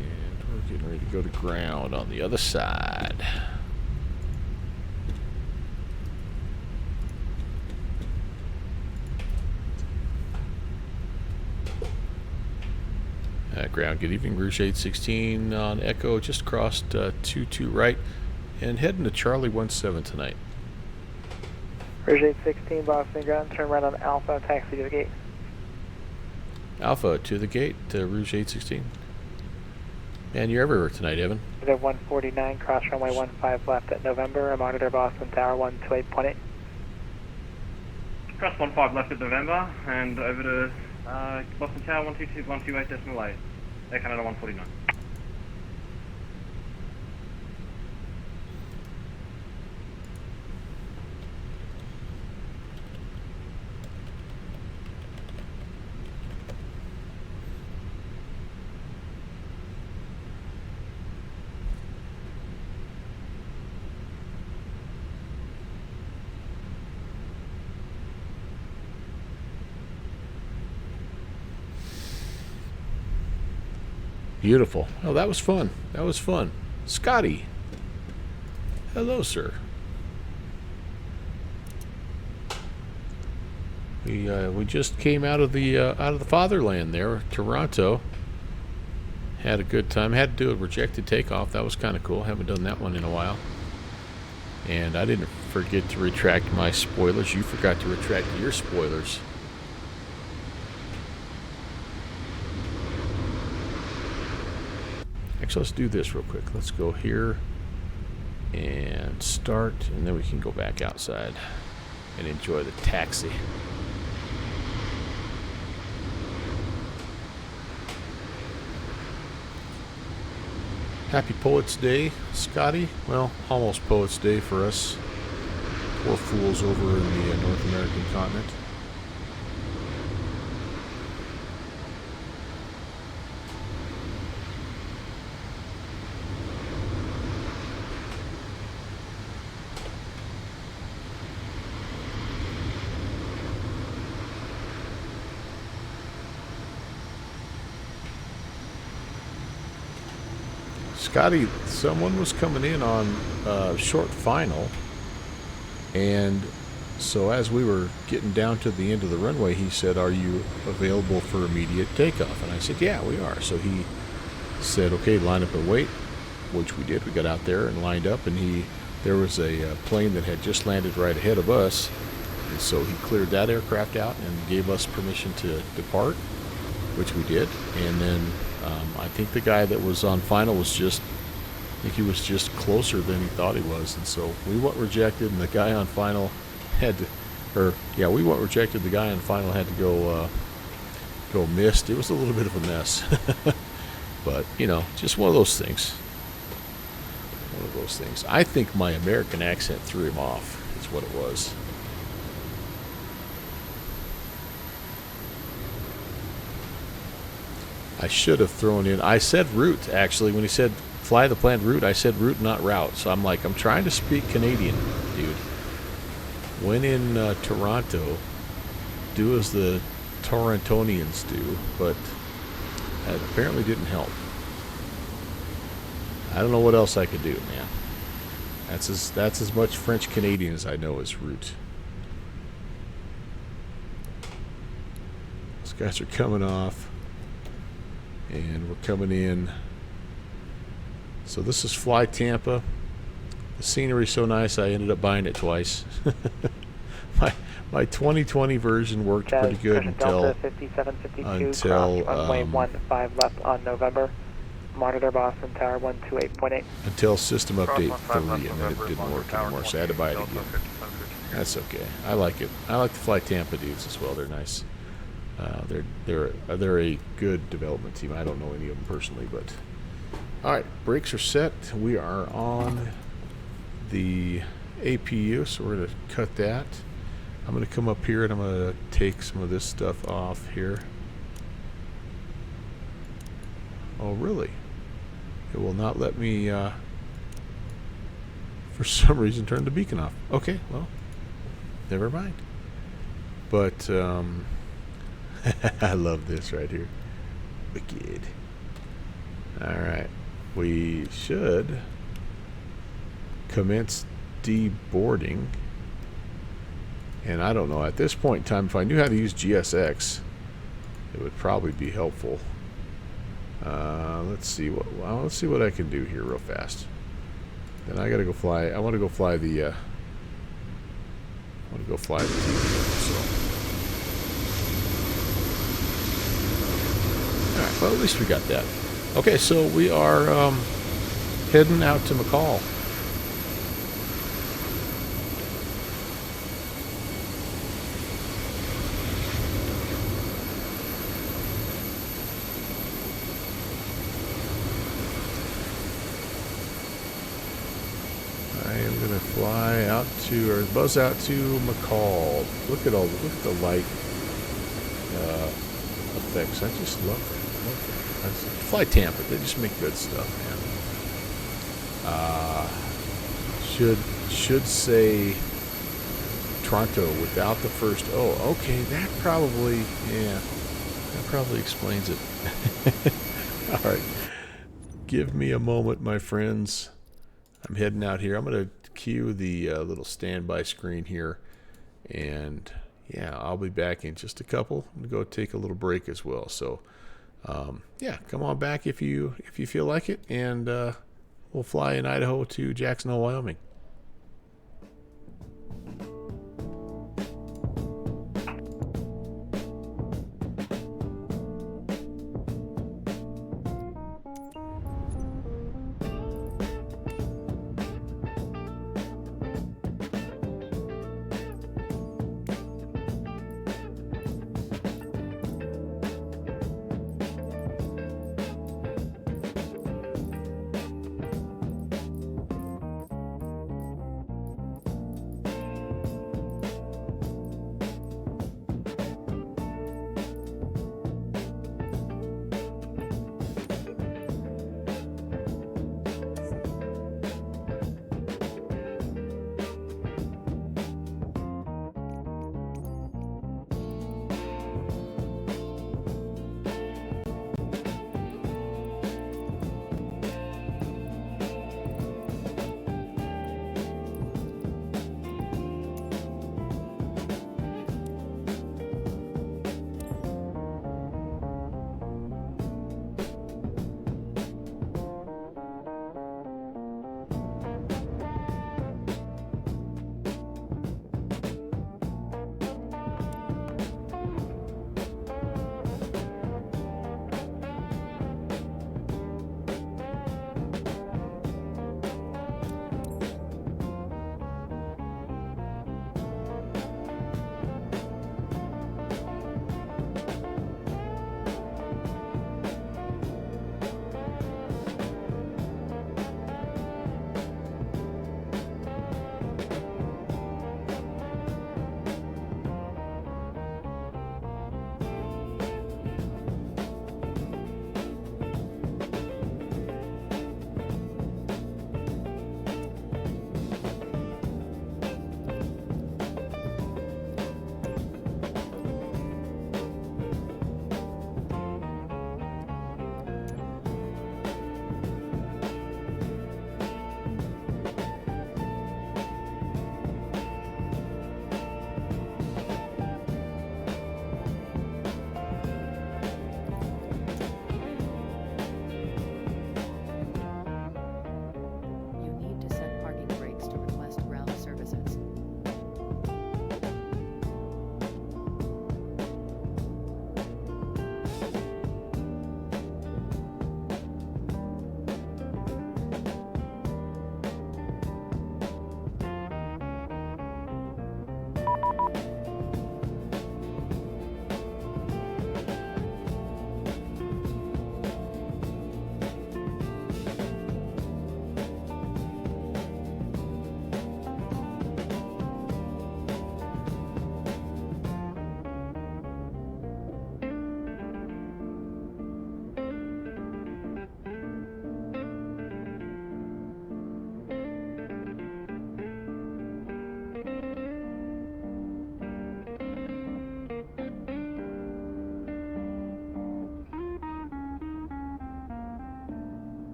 And we're getting ready to go to ground on the other side. Ground, good evening. Rouge 816 on Echo, just crossed 22 right and heading to Charlie 17 tonight. Rouge 816 Boston ground, turn right on Alpha, taxi to the gate. Alpha to the gate, Rouge 816. Man, you're everywhere tonight, Evan. They're 149, cross runway 15 left at November, monitor Boston Tower 128.8. Cross 15 left at November and over to Boston Tower 128.8. Air Canada 149. Beautiful. Oh, that was fun. That was fun. Scotty. Hello, sir. We just came out of the fatherland there, Toronto. Had a good time. Had to do a rejected takeoff. That was kind of cool. Haven't done that one in a while. And I didn't forget to retract my spoilers. You forgot to retract your spoilers. Actually, let's do this real quick. Let's go here and start, and then we can go back outside. and enjoy the taxi. Happy Poets Day, Scotty. Well, almost Poets Day for us poor fools over in the North American continent. Scotty, someone was coming in on short final, and so as we were getting down to the end of the runway, he said, "Are you available for immediate takeoff?" And I said, "Yeah, we are." So he said, "Okay, line up and wait," which we did. We got out there and lined up, and there was a plane that had just landed right ahead of us, and so he cleared that aircraft out and gave us permission to depart, which we did. And then I think the guy that was on final was just closer than he thought he was, and so we went rejected, and the guy on final had to, we went rejected. The guy on final had to go missed. It was a little bit of a mess, but just one of those things. One of those things. I think my American accent threw him off. Is what it was. I should have thrown in. I said route, actually. When he said fly the planned route, I said route, not route. So I'm like, I'm trying to speak Canadian, dude. When in Toronto, do as the Torontonians do, but that apparently didn't help. I don't know what else I could do, man. That's as much French Canadian as I know as route. Those guys are coming off. And we're coming in. So this is Fly Tampa. The scenery's so nice I ended up buying it twice. my 2020 version worked pretty good until 5752 runway 15 left on November. Monitor Boston Tower 128.8. Until system update 3, and then it didn't work anymore, so I had to buy it again. That's okay. I like it. I like the Fly Tampa dudes as well. They're nice. They're a good development team. I don't know any of them personally, but all right, brakes are set. We are on the APU, so we're going to cut that. I'm going to come up here and I'm going to take some of this stuff off here. Oh, really? It will not let me, for some reason, turn the beacon off. Okay, well, never mind. But I love this right here. Wicked. Alright. We should commence deboarding. And I don't know, at this point in time, if I knew how to use GSX, it would probably be helpful. Let's see what I can do here real fast. Then I gotta go fly. I want to go fly the TV. So. Alright, well, at least we got that. Okay, so we are heading out to McCall. I am going to fly out to, or buzz out to McCall. Look at the light effects. I just love that. Fly Tampa, they just make good stuff, man. Should say Toronto without the first okay, that probably explains it. Alright, give me a moment, my friends. I'm heading out here. I'm going to cue the little standby screen here, and yeah, I'll be back in just a couple. I'm going to go take a little break as well, so yeah, come on back if you feel like it, and we'll fly in Idaho to Jackson Hole, Wyoming.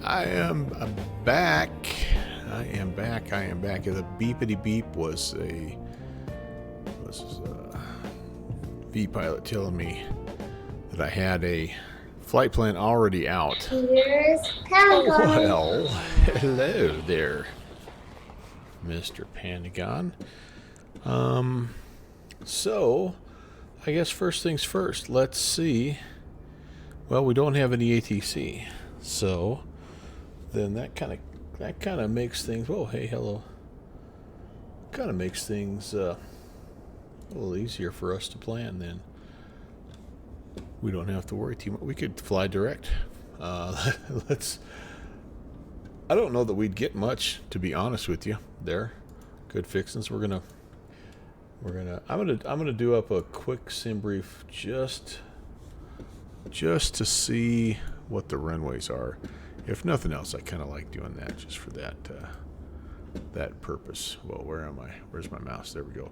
I'm back. I am back. The beepity beep was a V-pilot telling me that I had a flight plan already out. Here's Pentagon. Well, hello there, Mr. Pentagon. So, I guess first things first. Let's see. Well, we don't have any ATC, so then that kind of makes things. Oh, hey, hello. Kind of makes things a little easier for us to plan. Then we don't have to worry too much. We could fly direct. Let's. I don't know that we'd get much, to be honest with you. There, good fixins. I'm gonna do up a quick sim brief just to see what the runways are. If nothing else, I kind of like doing that just for that purpose. Well, where am I? Where's my mouse? There we go.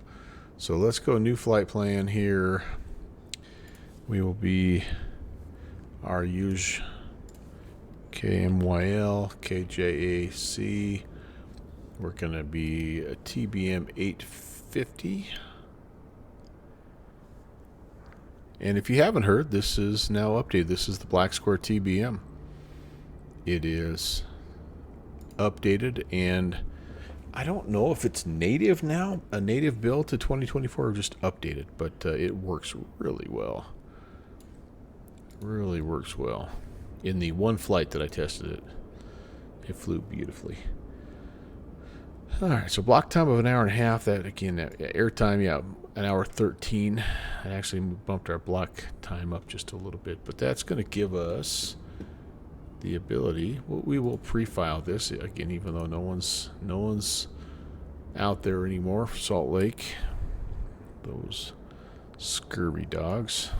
So let's go new flight plan here. We will be our Rouge KMYL KJAC. We're gonna be a TBM 850. And if you haven't heard, this is now updated. This is the Black Square TBM. It is updated, and I don't know if it's native now, a native build to 2024, or just updated, but it works really well. Really works well. In the one flight that I tested it, it flew beautifully. Alright, so block time of an hour and a half. That again, airtime, yeah, an hour 13. I actually bumped our block time up just a little bit, but that's going to give us the ability. We will pre-file this again, even though no one's out there anymore. Salt Lake, those scurvy dogs.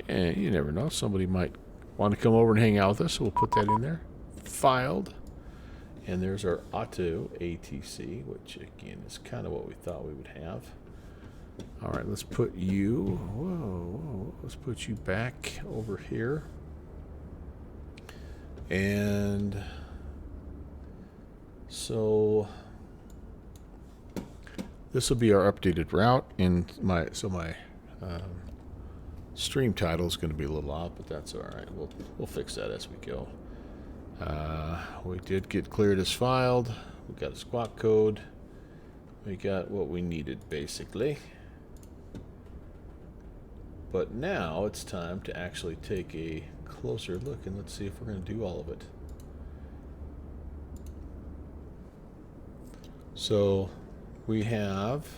And you never know, somebody might want to come over and hang out with us, so we'll put that in there. Filed. And there's our auto ATC, which again is kind of what we thought we would have. All right, let's put you, whoa, let's put you back over here. And so this will be our updated route. And my stream title is going to be a little off, but that's all right. We'll fix that as we go. We did get cleared as filed. We got a squawk code. We got what we needed, basically. But now it's time to actually take a closer look, and let's see if we're going to do all of it. So we have,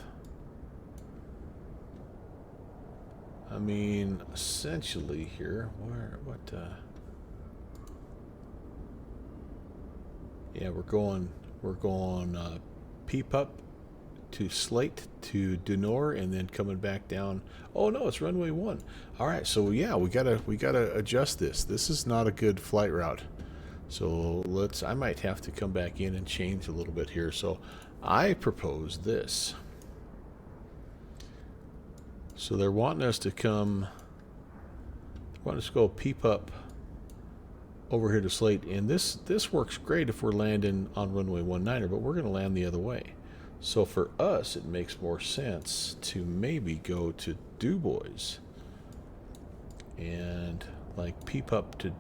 I mean, essentially here, yeah, we're going Peep Up to Slate to Dunor, and then coming back down. Oh no, it's runway 1. All right, so yeah, we gotta adjust this. This is not a good flight route. So I might have to come back in and change a little bit here. So I propose this. So they're wanting us to go Peep Up over here to Slate, and this works great if we're landing on runway 19, but we're going to land the other way. So for us, it makes more sense to maybe go to DuBois and like Peep Up to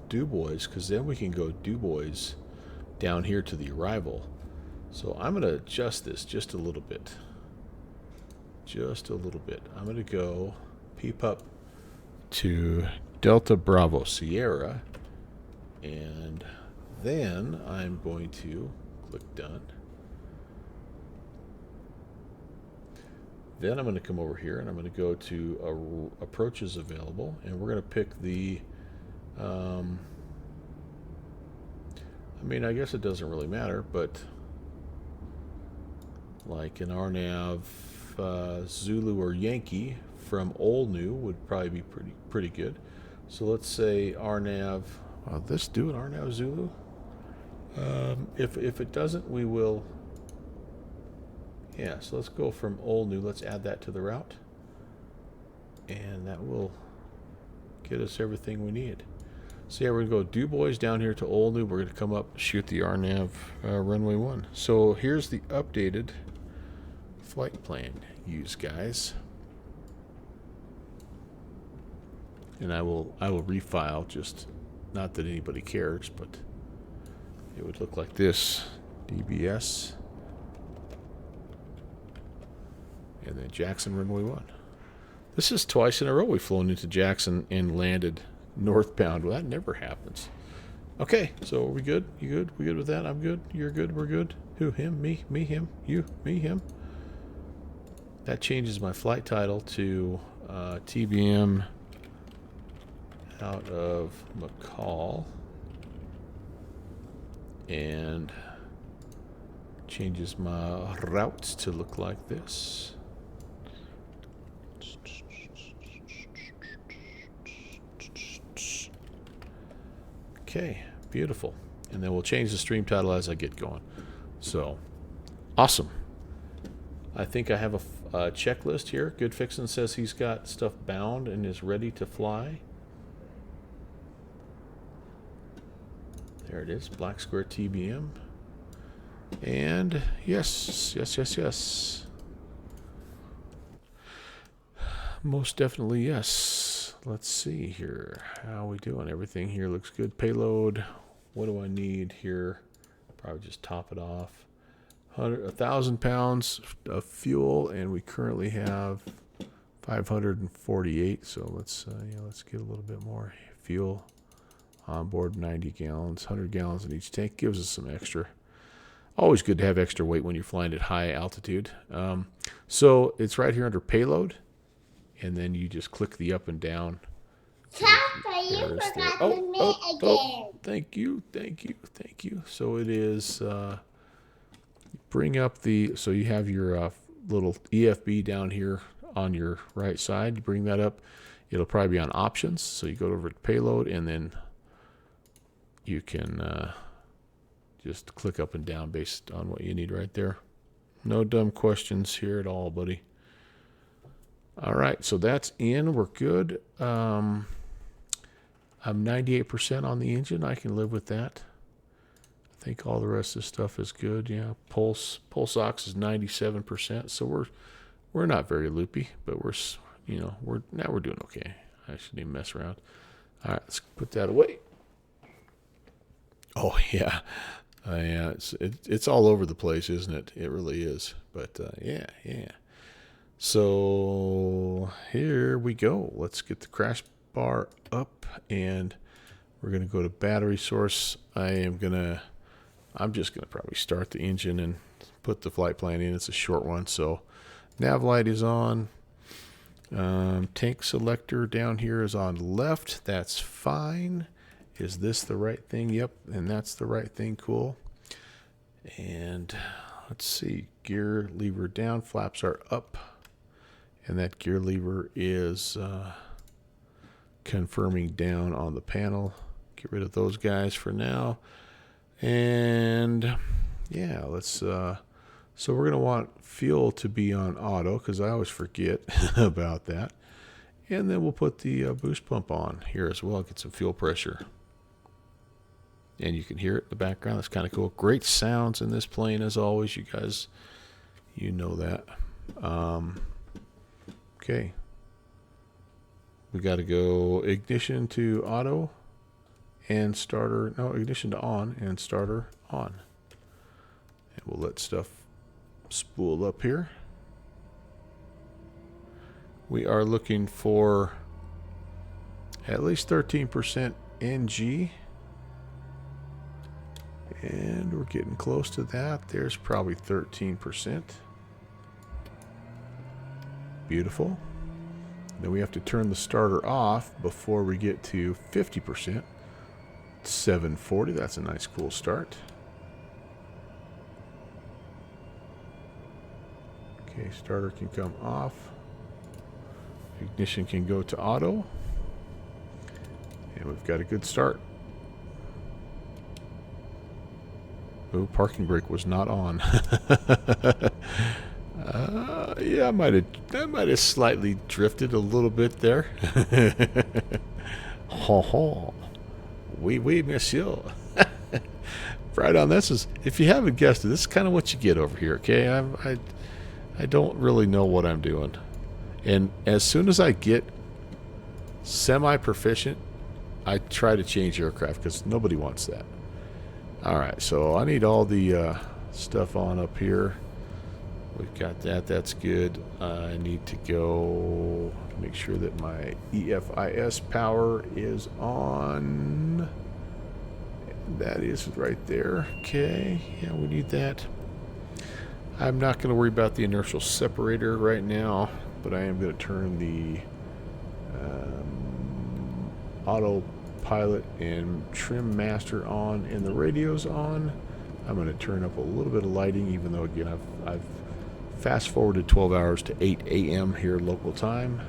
DuBois, because then we can go DuBois down here to the arrival. So I'm going to adjust this just a little bit. Just a little bit. I'm going to go Peep Up to Delta Bravo Sierra, and then I'm going to click Done. Then I'm going to come over here and I'm going to go to approaches available, and we're going to pick the I mean, I guess it doesn't really matter, but like an RNAV Zulu or Yankee from Olnu would probably be pretty good. So let's say RNAV, this do an RNAV Zulu. If it doesn't, we will. Yeah, so let's go from Olnu. Let's add that to the route, and that will get us everything we need. So yeah, we're going to go Du Bois down here to Oldham. We're going to come up, shoot the RNAV runway 1. So here's the updated flight plan, use guys. And I will refile, just not that anybody cares, but it would look like this. DBS. And then Jackson runway 1. This is twice in a row we've flown into Jackson and landed northbound. Well, that never happens. Okay, so are we good? You good? We good with that? I'm good. You're good. We're good. Who? Him? Me? Me? Him? You? Me? Him? That changes my flight title to TBM out of McCall, and changes my routes to look like this. Okay, beautiful. And then we'll change the stream title as I get going. So, awesome. I think I have a checklist here. Good Fixin' says he's got stuff bound and is ready to fly. There it is, Black Square TBM. And yes. Most definitely yes. Let's see here. How are we doing? Everything here looks good. Payload. What do I need here? Probably just top it off. 1,000 pounds of fuel, and we currently have 548. So let's get a little bit more fuel on board. 90 gallons, 100 gallons in each tank. Gives us some extra. Always good to have extra weight when you're flying at high altitude. So it's right here under payload. And then you just click the up and down. Papa, you forgot to admit again. Thank you. So it is, bring up the, so you have your little EFB down here on your right side. You bring that up. It'll probably be on options. So you go over to payload, and then you can just click up and down based on what you need right there. No dumb questions here at all, buddy. All right, so that's in. We're good. I'm 98% on the engine. I can live with that. I think all the rest of the stuff is good. Yeah, pulse ox is 97%. So we're not very loopy, but we're doing okay. I shouldn't even mess around. All right, let's put that away. Oh yeah, yeah. It's all over the place, isn't it? It really is. But yeah. So here we go. Let's get the crash bar up, and we're gonna go to battery source. I'm just gonna probably start the engine and put the flight plan in. It's a short one, so nav light is on. Tank selector down here is on left. That's fine. Is this the right thing? Yep, and that's the right thing. Cool. And let's see. Gear lever down. Flaps are up. And that gear lever is confirming down on the panel. Get rid of those guys for now. And yeah, let's so we're gonna want fuel to be on auto, because I always forget about that. And then we'll put the boost pump on here as well, get some fuel pressure. And you can hear it in the background. That's kind of cool. Great sounds in this plane as always, you guys. You know that. Okay. We got to go ignition to auto and starter. No, ignition to on and starter on. And we'll let stuff spool up here. We are looking for at least 13% NG. And we're getting close to that. There's probably 13%. Beautiful. Then we have to turn the starter off before we get to 50%. 740, that's a nice cool start. Okay, starter can come off. Ignition can go to auto. And we've got a good start. Oh, parking brake was not on. Yeah, I might have slightly drifted a little bit there. Ho ho. Oui, oui, monsieur. Right on. This is, if you haven't guessed it, this is kind of what you get over here, okay? I don't really know what I'm doing. And as soon as I get semi-proficient, I try to change aircraft because nobody wants that. Alright, so I need all the stuff on up here. We've got that. That's good. I need to go make sure that my EFIS power is on. That is right there. Okay. Yeah, we need that. I'm not going to worry about the inertial separator right now, but I am going to turn the autopilot and trim master on and the radios on. I'm going to turn up a little bit of lighting, even though, again, I've fast forwarded 12 hours to 8 a.m. here local time.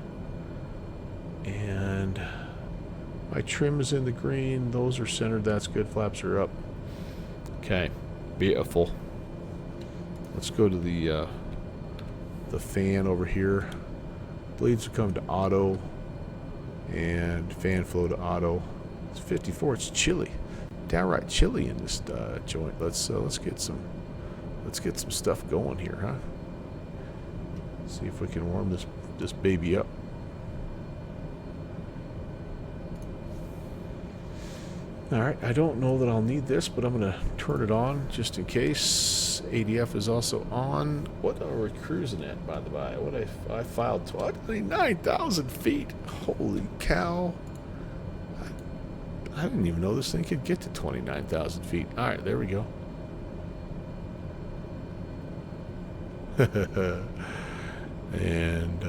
And my trim is in the green. Those are centered. That's good. Flaps are up. Okay. Beautiful. Let's go to the fan over here. Bleeds will come to auto. And fan flow to auto. It's 54. It's chilly. Downright chilly in this joint. Let's get some stuff going here, huh? See if we can warm this baby up. Alright, I don't know that I'll need this, but I'm going to turn it on just in case. ADF is also on. What are we cruising at, by the by? What I filed 29,000 feet. Holy cow. I didn't even know this thing could get to 29,000 feet. Alright, there we go. And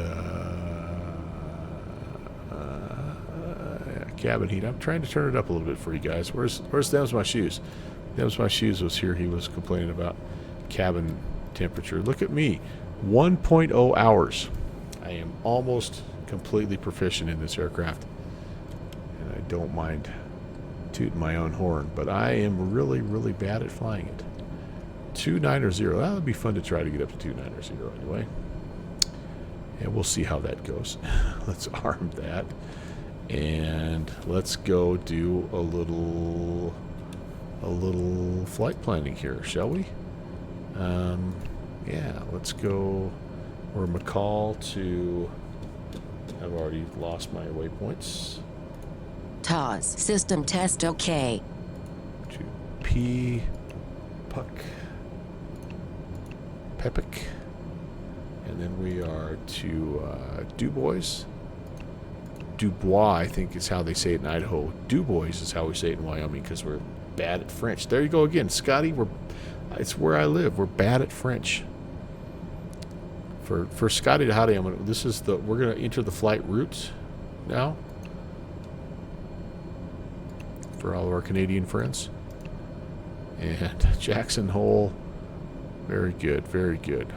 cabin heat. I'm trying to turn it up a little bit for you guys. Where's Them's My Shoes? Them's My Shoes was here. He was complaining about cabin temperature. Look at me. 1.0 hours. I am almost completely proficient in this aircraft. And I don't mind tooting my own horn, but I am really, really bad at flying it. 290. That would be fun to try to get up to 290 anyway. And we'll see how that goes. Let's arm that. And let's go do a little flight planning here, shall we? Yeah, let's go. We're McCall to. I've already lost my waypoints. TOS system test okay. To P. Puck. Pepic. And then we are to Dubois. Dubois, I think is how they say it in Idaho. Dubois is how we say it in Wyoming because we're bad at French. There you go again, Scotty. It's where I live. We're bad at French. For Scotty to Howdy, we're gonna enter the flight routes now for all of our Canadian friends. And Jackson Hole, very good, very good.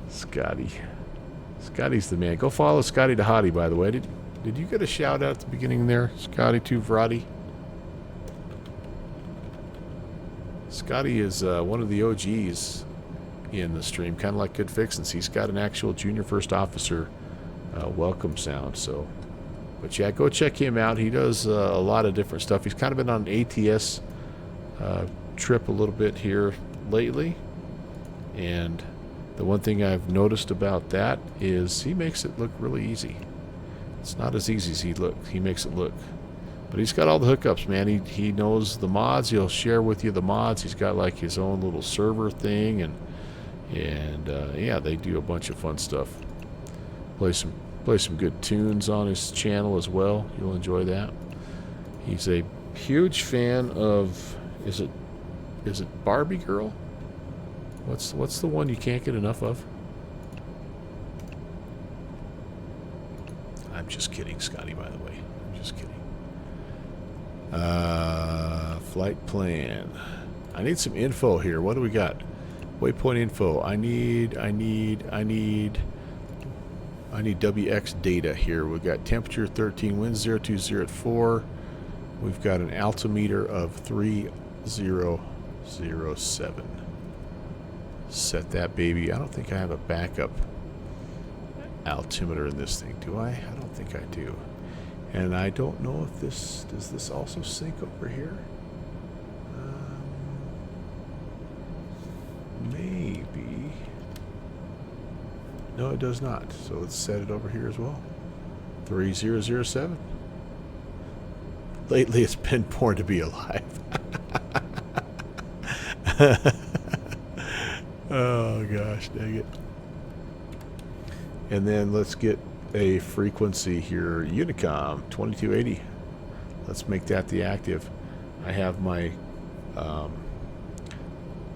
Scotty's the man. Go follow Scotty Dahati, by the way. Did you get a shout out at the beginning there, Scotty Tuvrati? Scotty is one of the OGs in the stream, kind of like Good Fixins. He's got an actual junior first officer welcome sound. So, but yeah, go check him out. He does a lot of different stuff. He's kind of been on an ATS trip a little bit here lately, and the one thing I've noticed about that is he makes it look really easy. It's not as easy as he makes it look. But he's got all the hookups, man. He knows the mods. He'll share with you the mods. He's got like his own little server thing, and yeah, they do a bunch of fun stuff. Play some good tunes on his channel as well. You'll enjoy that. He's a huge fan of is it Barbie Girl? What's the one you can't get enough of? I'm just kidding, Scotty, by the way. I'm just kidding. Flight plan. I need some info here. What do we got? Waypoint info. I need WX data here. We've got temperature 13, wind 020 at 4. We've got an altimeter of 3007. Set that baby. I don't think I have a backup altimeter in this thing, do I? I don't think I do. And I don't know if this, does this also sync over here? Maybe. No, it does not. So let's set it over here as well. 3007. Lately it's been born to be alive. Oh gosh, dang it. And then let's get a frequency here. Unicom 2280. Let's make that the active. I have my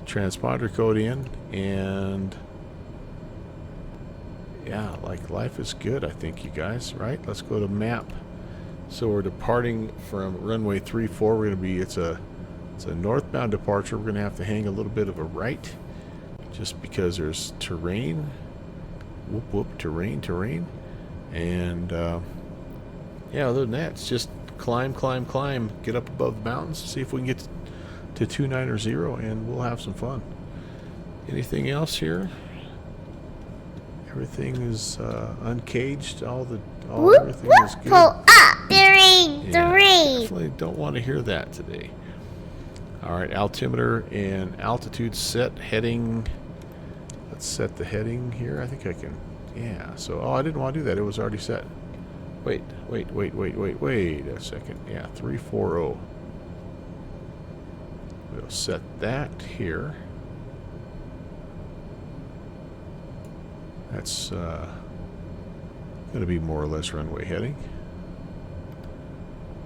transponder code in, and yeah, like life is good, I think, you guys, right? Let's go to map. So we're departing from runway 34. We're going to be, it's a northbound departure. We're going to have to hang a little bit of a right just because there's terrain. Whoop whoop, terrain. And yeah, other than that, it's just climb, get up above the mountains, see if we can get to 290, and we'll have some fun. Anything else here? Everything is uncaged. Everything is good. Pull up, three. Definitely don't want to hear that today. All right, altimeter and altitude set. Heading. Let's set the heading here. I think I can. Yeah. So, oh, I didn't want to do that. It was already set. Wait a second. Yeah, 340. We'll set that here. That's going to be more or less runway heading.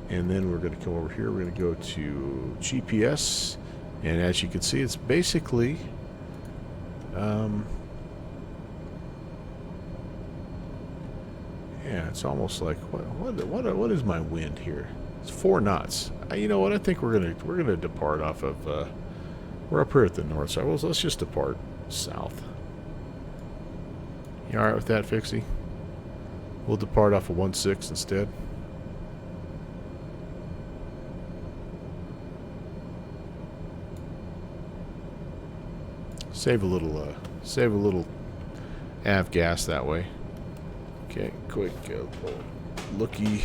And then we're going to come over here. We're going to go to GPS. And as you can see, it's basically yeah, it's almost like what is my wind here? It's 4 knots. You know what? I think we're gonna depart off of. We're up here at the north side. Well, let's just depart south. You all right with that, Fixie? We'll depart off of 16 instead. Save a little av gas that way. Okay, quick looky.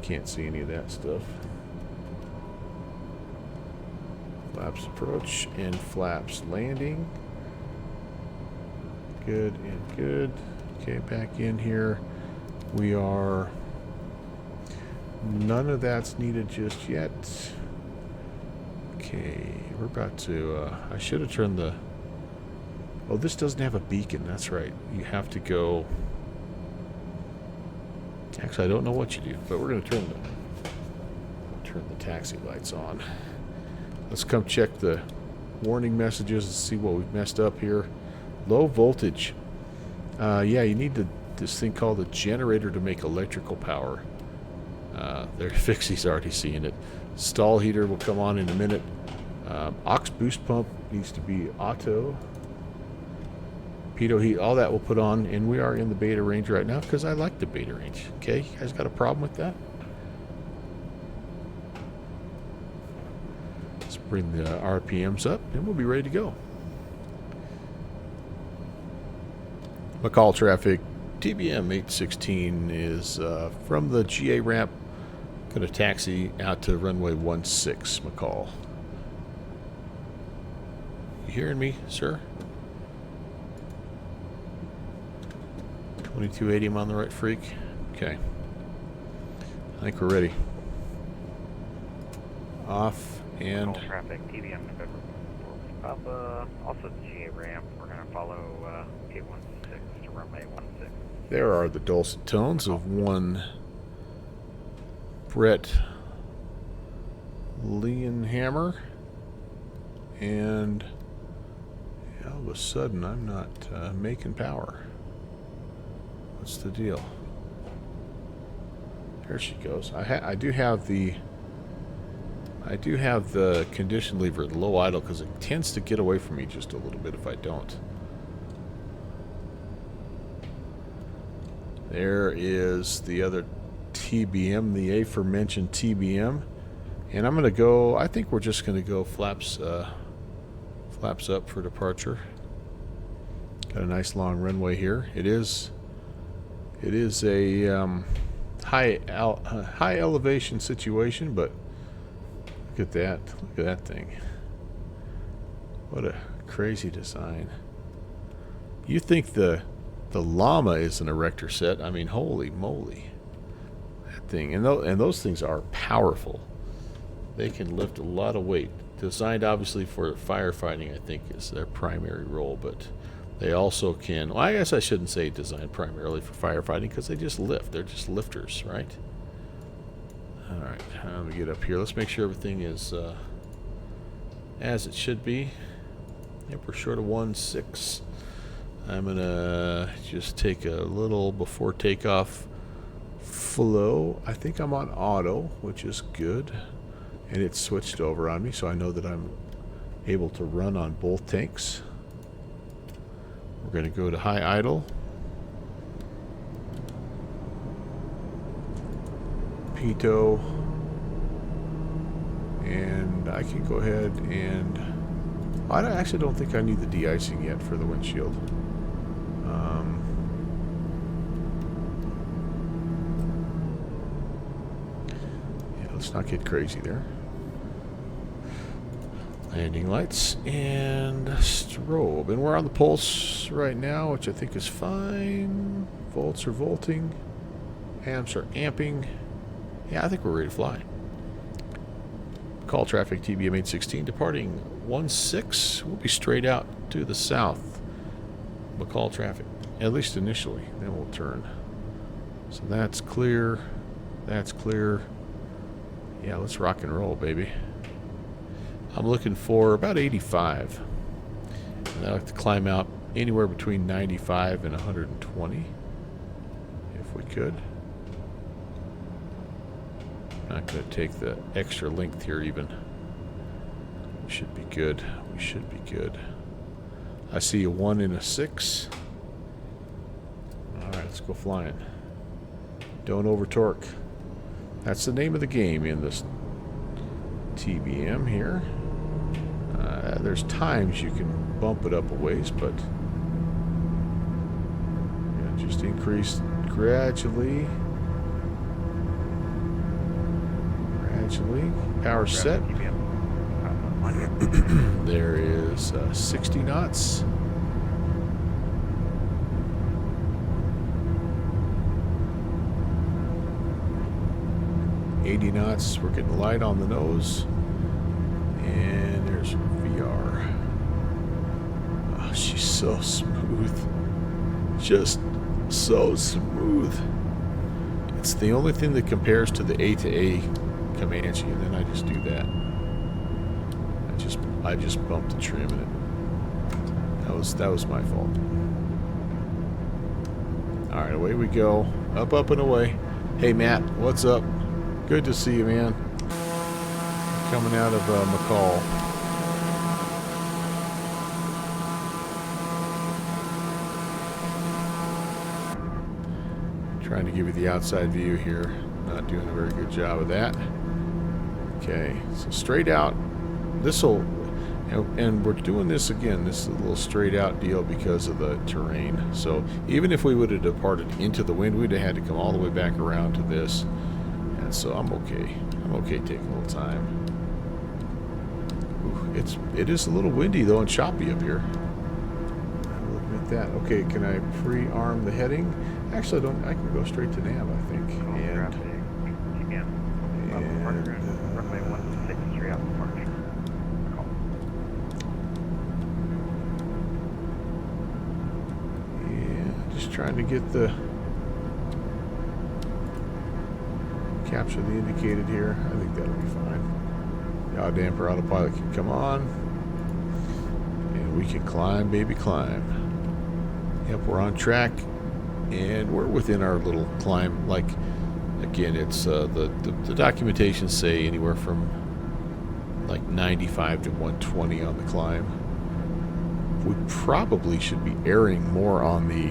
Can't see any of that stuff. Flaps approach and flaps landing. Good and good. Okay, back in here. We are. None of that's needed just yet. Okay, we're about to. I should have turned the. Oh, this doesn't have a beacon. That's right. You have to go. Actually, I don't know what you do, but we're going to turn the taxi lights on. Let's come check the warning messages and see what we've messed up here. Low voltage. Yeah, you need this thing called a generator to make electrical power. There, Fixie's already seeing it. Stall heater will come on in a minute. Aux boost pump needs to be auto. Pitot heat, all that we'll put on, and we are in the beta range right now because I like the beta range. Okay, you guys got a problem with that? Let's bring the RPMs up, and we'll be ready to go. McCall traffic, TBM 816 is from the GA ramp. Going to taxi out to runway 16, McCall. You hearing me, sir? 2280, I'm on the right freak. Okay. I think we're ready. Off and. Traffic, TBM November. Papa, also the GA ramp. We're going to follow 816 to runway 16. There are the dulcet tones of one Brett Leonhammer. And all of a sudden, I'm not making power. What's the deal? There she goes. I do have the condition lever at low idle because it tends to get away from me just a little bit if I don't. There is the other TBM, the aforementioned TBM, and I'm going to go. I think we're just going to go flaps up for departure. Got a nice long runway here. It is a high elevation situation, but look at that. Look at that thing. What a crazy design. You think the llama is an erector set? I mean, holy moly. That thing. And those things are powerful. They can lift a lot of weight. Designed obviously for firefighting, I think, is their primary role, but they also can, well, I guess I shouldn't say designed primarily for firefighting because they just lift. They're just lifters, right? Alright, let me get up here. Let's make sure everything is as it should be. Yep, we're short of 1.6. I'm going to just take a little before takeoff flow. I think I'm on auto, which is good. And it's switched over on me, so I know that I'm able to run on both tanks. We're going to go to high idle. Pitot. And I can go ahead and... I actually don't think I need the de-icing yet for the windshield. Yeah, let's not get crazy there. Landing lights and strobe. And we're on the pulse right now, which I think is fine. Volts are volting. Amps are amping. Yeah, I think we're ready to fly. Call traffic TBM 816 departing 16. We'll be straight out to the south. McCall traffic, at least initially. Then we'll turn. So that's clear. That's clear. Yeah, let's rock and roll, baby. I'm looking for about 85. And I like to climb out anywhere between 95 and 120, if we could. Not going to take the extra length here even. We should be good. We should be good. I see a 1 and a 6. Alright, let's go flying. Don't over torque. That's the name of the game in this TBM here. There's times you can bump it up a ways, but yeah, just increase gradually. Power set. There is 60 knots. $80 knots. We're getting light on the nose. And there's VR. Oh, she's so smooth. Just so smooth. It's the only thing that compares to the A to A Comanche, and then I just do that. I just bumped the trim in it. That was my fault. Alright, away we go. Up, up, and away. Hey Matt, what's up? Good to see you, man. Coming out of McCall. Trying to give you the outside view here. Not doing a very good job of that. Okay, so straight out. This'll, and we're doing this again. This is a little straight out deal because of the terrain. So even if we would have departed into the wind, we'd have had to come all the way back around to this. And so I'm okay. I'm okay taking a little time. Ooh, it is a little windy though and choppy up here. I will admit that. Okay, can I pre-arm the heading? Actually, I can go straight to nav, I think. Runway 16 straight out departure. Yeah, just trying to get the capture the indicated here. I think that'll be fine. Yaw damper autopilot can come on. And we can climb, baby, climb. Yep, we're on track. And we're within our little climb. Like, again, it's the documentations say anywhere from like 95 to 120 on the climb. We probably should be erring more on the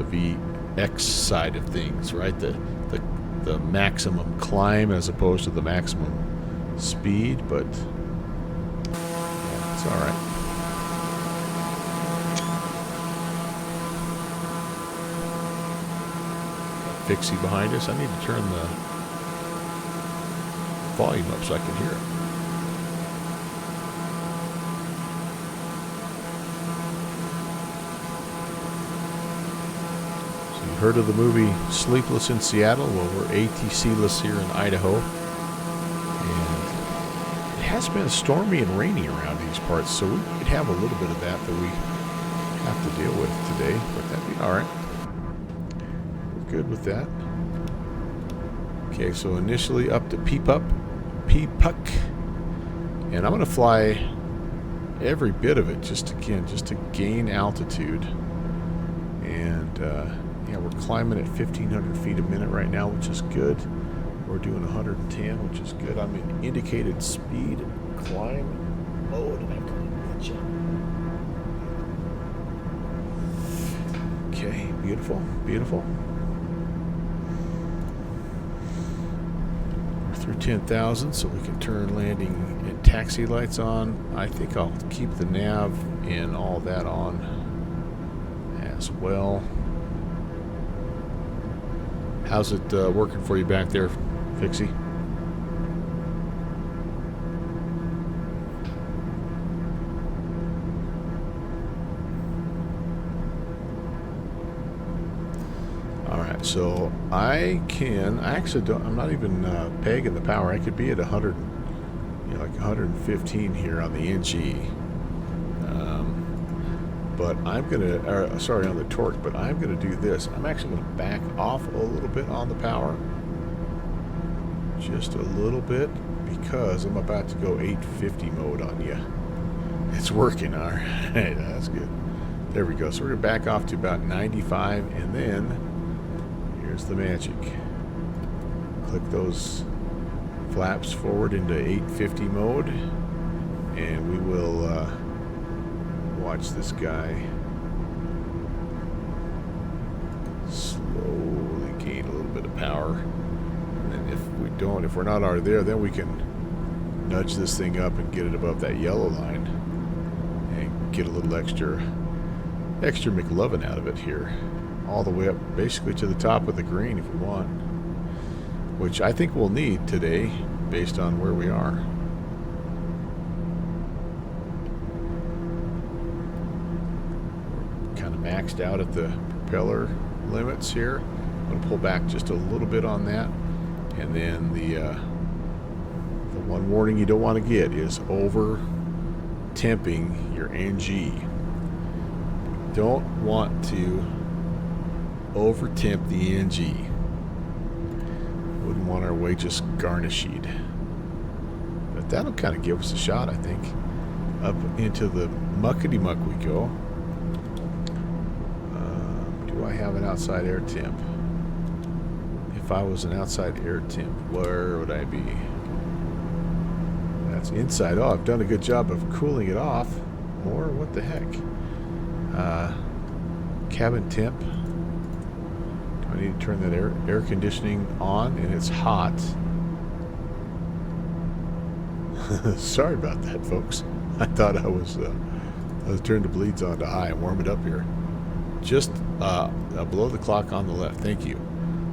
VX side of things, right? The maximum climb as opposed to the maximum speed, but yeah, it's all right. Fixie behind us. I need to turn the volume up so I can hear it. So you heard of the movie Sleepless in Seattle? Well, we're ATC-less here in Idaho. And it has been stormy and rainy around these parts, so we could have a little bit of that we have to deal with today, but that'd be alright. We're good with that. Okay, so initially up to P-Puck, and I'm going to fly every bit of it just to gain altitude. And yeah, we're climbing at 1,500 feet a minute right now, which is good. We're doing 110, which is good. I'm in indicated speed climb mode. Okay, beautiful, beautiful. We're through 10,000, so we can turn landing and taxi lights on. I think I'll keep the nav and all that on as well. How's it working for you back there, Fixie? So I actually don't, I'm not even pegging the power. I could be at 100, like 115 here on the NG. But I'm gonna, sorry, on the torque, but I'm gonna do this. I'm actually gonna back off a little bit on the power. Just a little bit, because I'm about to go 850 mode on you. It's working, all right. That's good. There we go. So we're gonna back off to about 95, and then here's the magic. Click those flaps forward into 850 mode, and we will watch this guy slowly gain a little bit of power. And then if we're not already there, then we can nudge this thing up and get it above that yellow line and get a little extra McLovin out of it here. All the way up basically to the top of the green if we want, which I think we'll need today based on where we are. We're kind of maxed out at the propeller limits here. I'm going to pull back just a little bit on that, and then the one warning you don't want to get is over temping your NG. Don't want to over temp the NG. Wouldn't want our way just garnished. But that'll kind of give us a shot, I think. Up into the muckety muck we go. Do I have an outside air temp? If I was an outside air temp, where would I be? That's inside. Oh, I've done a good job of cooling it off. Or what the heck? Cabin temp. I need to turn that air conditioning on, and it's hot. Sorry about that, folks. I thought I was turned the bleeds on to high and warm it up here. Just below the clock on the left. Thank you.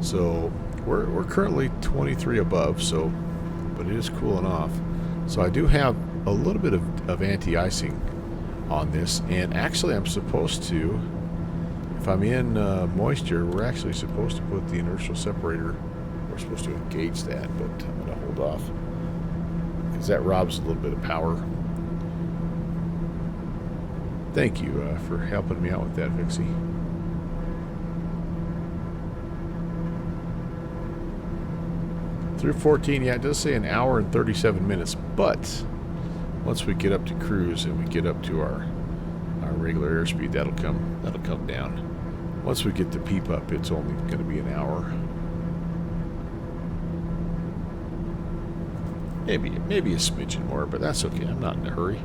So we're currently 23 above. So, but it is cooling off. So I do have a little bit of anti-icing on this, and actually I'm supposed to. If I'm in moisture, we're actually supposed to put the inertial separator, we're supposed to engage that, but I'm going to hold off because that robs a little bit of power. Thank you for helping me out with that, Vixie. Through 14, yeah, it does say an hour and 37 minutes, but once we get up to cruise and we get up to our regular airspeed, that'll come down. Once we get to peep up, it's only going to be an hour. Maybe a smidgen more, but that's okay. I'm not in a hurry.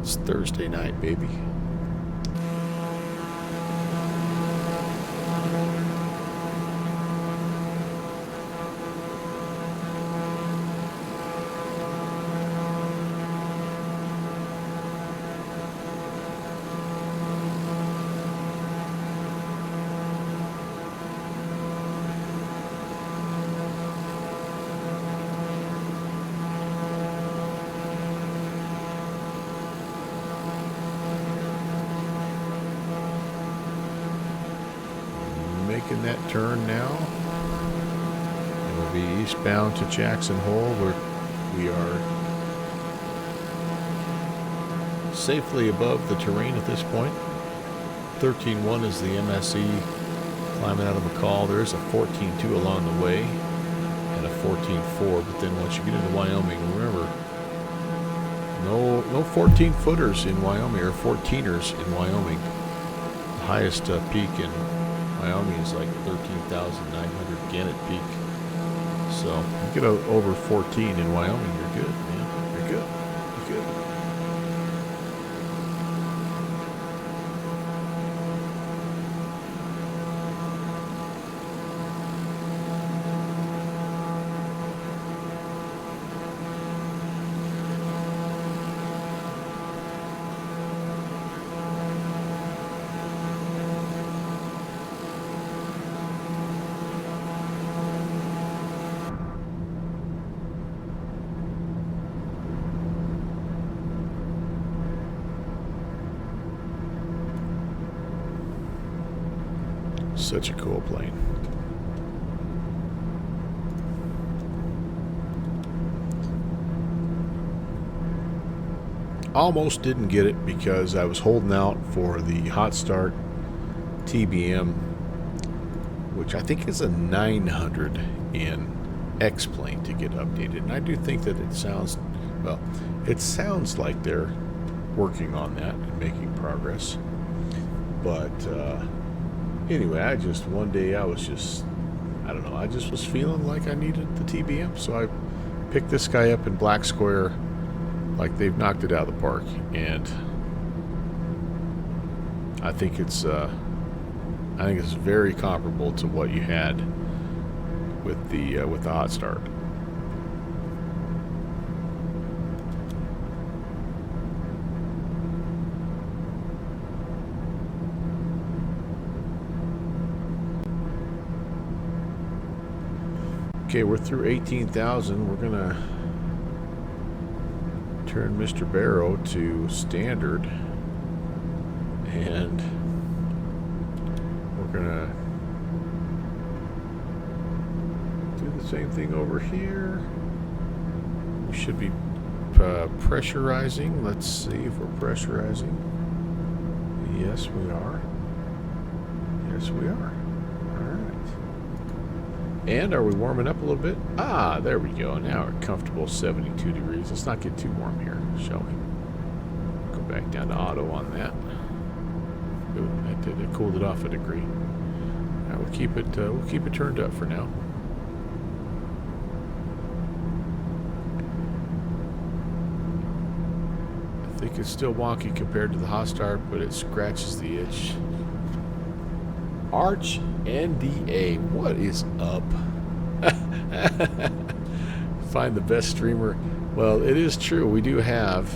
It's Thursday night, baby. making that turn now. And we'll be eastbound to Jackson Hole, where we are safely above the terrain at this point. 13.1 is the MSE climbing out of McCall. There is a 14.2 along the way and a 14.4, but then once you get into Wyoming, remember, no 14-footers in Wyoming, or 14ers in Wyoming. The highest peak in Wyoming is like 13,900 Gannett Peak. So you get over 14 in Wyoming, you're good, man. You're good. You're good. Such a cool plane. Almost didn't get it because I was holding out for the hot start TBM, which I think is a 900 in X-plane, to get updated. And I do think that it sounds, well, it sounds like they're working on that and making progress. But anyway, one day I was just, I don't know, I just was feeling like I needed the TBM, so I picked this guy up in Black Square, like they've knocked it out of the park, and I think it's very comparable to what you had with the hot start. Okay, we're through 18,000. We're gonna turn Mr. Barrow to standard, and we're gonna do the same thing over here. We should be pressurizing. Let's see if we're pressurizing. Yes, we are. Yes, we are. And are we warming up a little bit? Ah, there we go. Now we're comfortable 72 degrees. Let's not get too warm here, shall we? Go back down to auto on that. Ooh, that did it. Cooled it off a degree. Now we'll keep it turned up for now. I think it's still wonky compared to the hot start, but it scratches the itch. Arch NDA, what is up? Find the best streamer. Well, it is true. We do have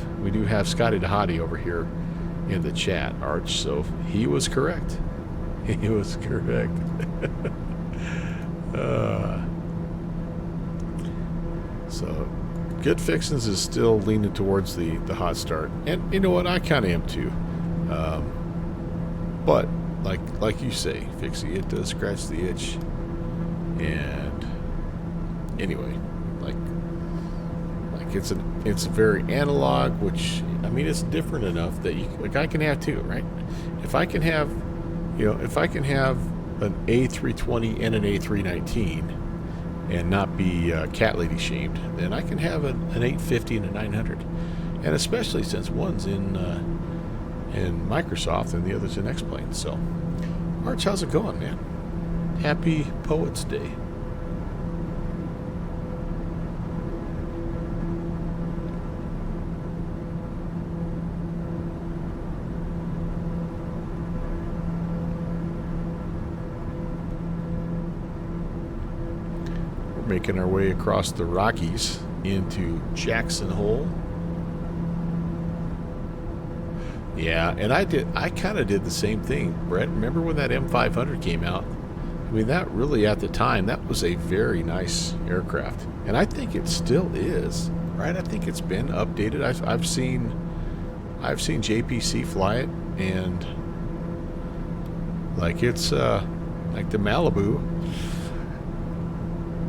Scotty DeHottie over here in the chat, Arch. So he was correct. He was correct. So Good Fixins is still leaning towards the hot start, and you know what? I kind of am too. But like you say, Fixie, it does scratch the itch. And anyway, like it's very analog, which I mean it's different enough that I can have two, right? If I can have an A320 and an A319 and not be cat lady shamed, then I can have an 850 and a 900, and especially since one's in Microsoft and the other's in X-Plane. So, Arch, how's it going, man? Happy Poets Day. We're making our way across the Rockies into Jackson Hole. Yeah, and I kind of did the same thing, Brett. Remember when that M500 came out? I mean, that really, at the time, that was a very nice aircraft. And I think it still is, right? I think it's been updated. I've seen JPC fly it, and like it's like the Malibu.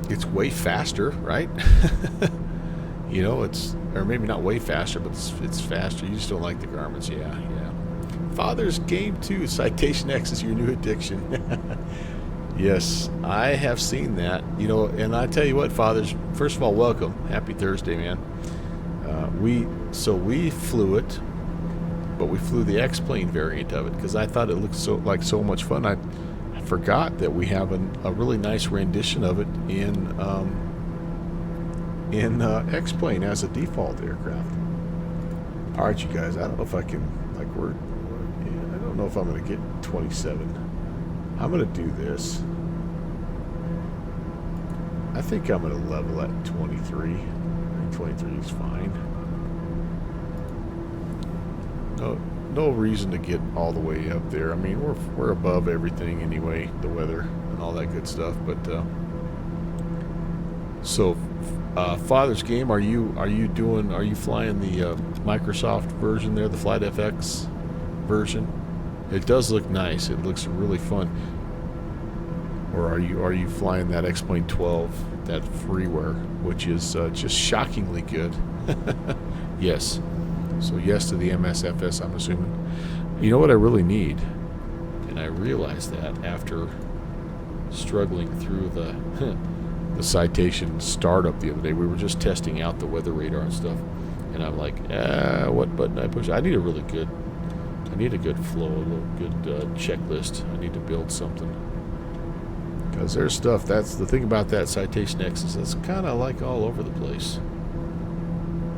It's way faster, right? You know, it's, or maybe not way faster, but it's faster. You just don't like the Garments. Yeah. Father's Game 2, Citation X is your new addiction. Yes, I have seen that. You know, and I tell you what, Fathers, first of all, welcome. Happy Thursday, man. We flew it, but we flew the X-Plane variant of it because I thought it looked so much fun. I forgot that we have a really nice rendition of it in X-Plane as a default aircraft. All right, you guys. I don't know if I can, like, I don't know if I'm going to get 27. I'm going to do this. I think I'm going to level at 23. I think 23 is fine. No reason to get all the way up there. I mean, we're above everything anyway, the weather and all that good stuff. But so, Father's Game, are you flying the Microsoft version there, the Flight FX version? It does look nice. It looks really fun. Or are you flying that X-Plane 12, that freeware, which is just shockingly good? Yes. So yes to the MSFS, I'm assuming. You know what I really need, and I realized that after struggling through the Citation startup the other day. We were just testing out the weather radar and stuff, and I'm like, what button I push? I need a good flow, a little good checklist. I need to build something. Because there's stuff, that's the thing about that Citation X is it's kind of like all over the place.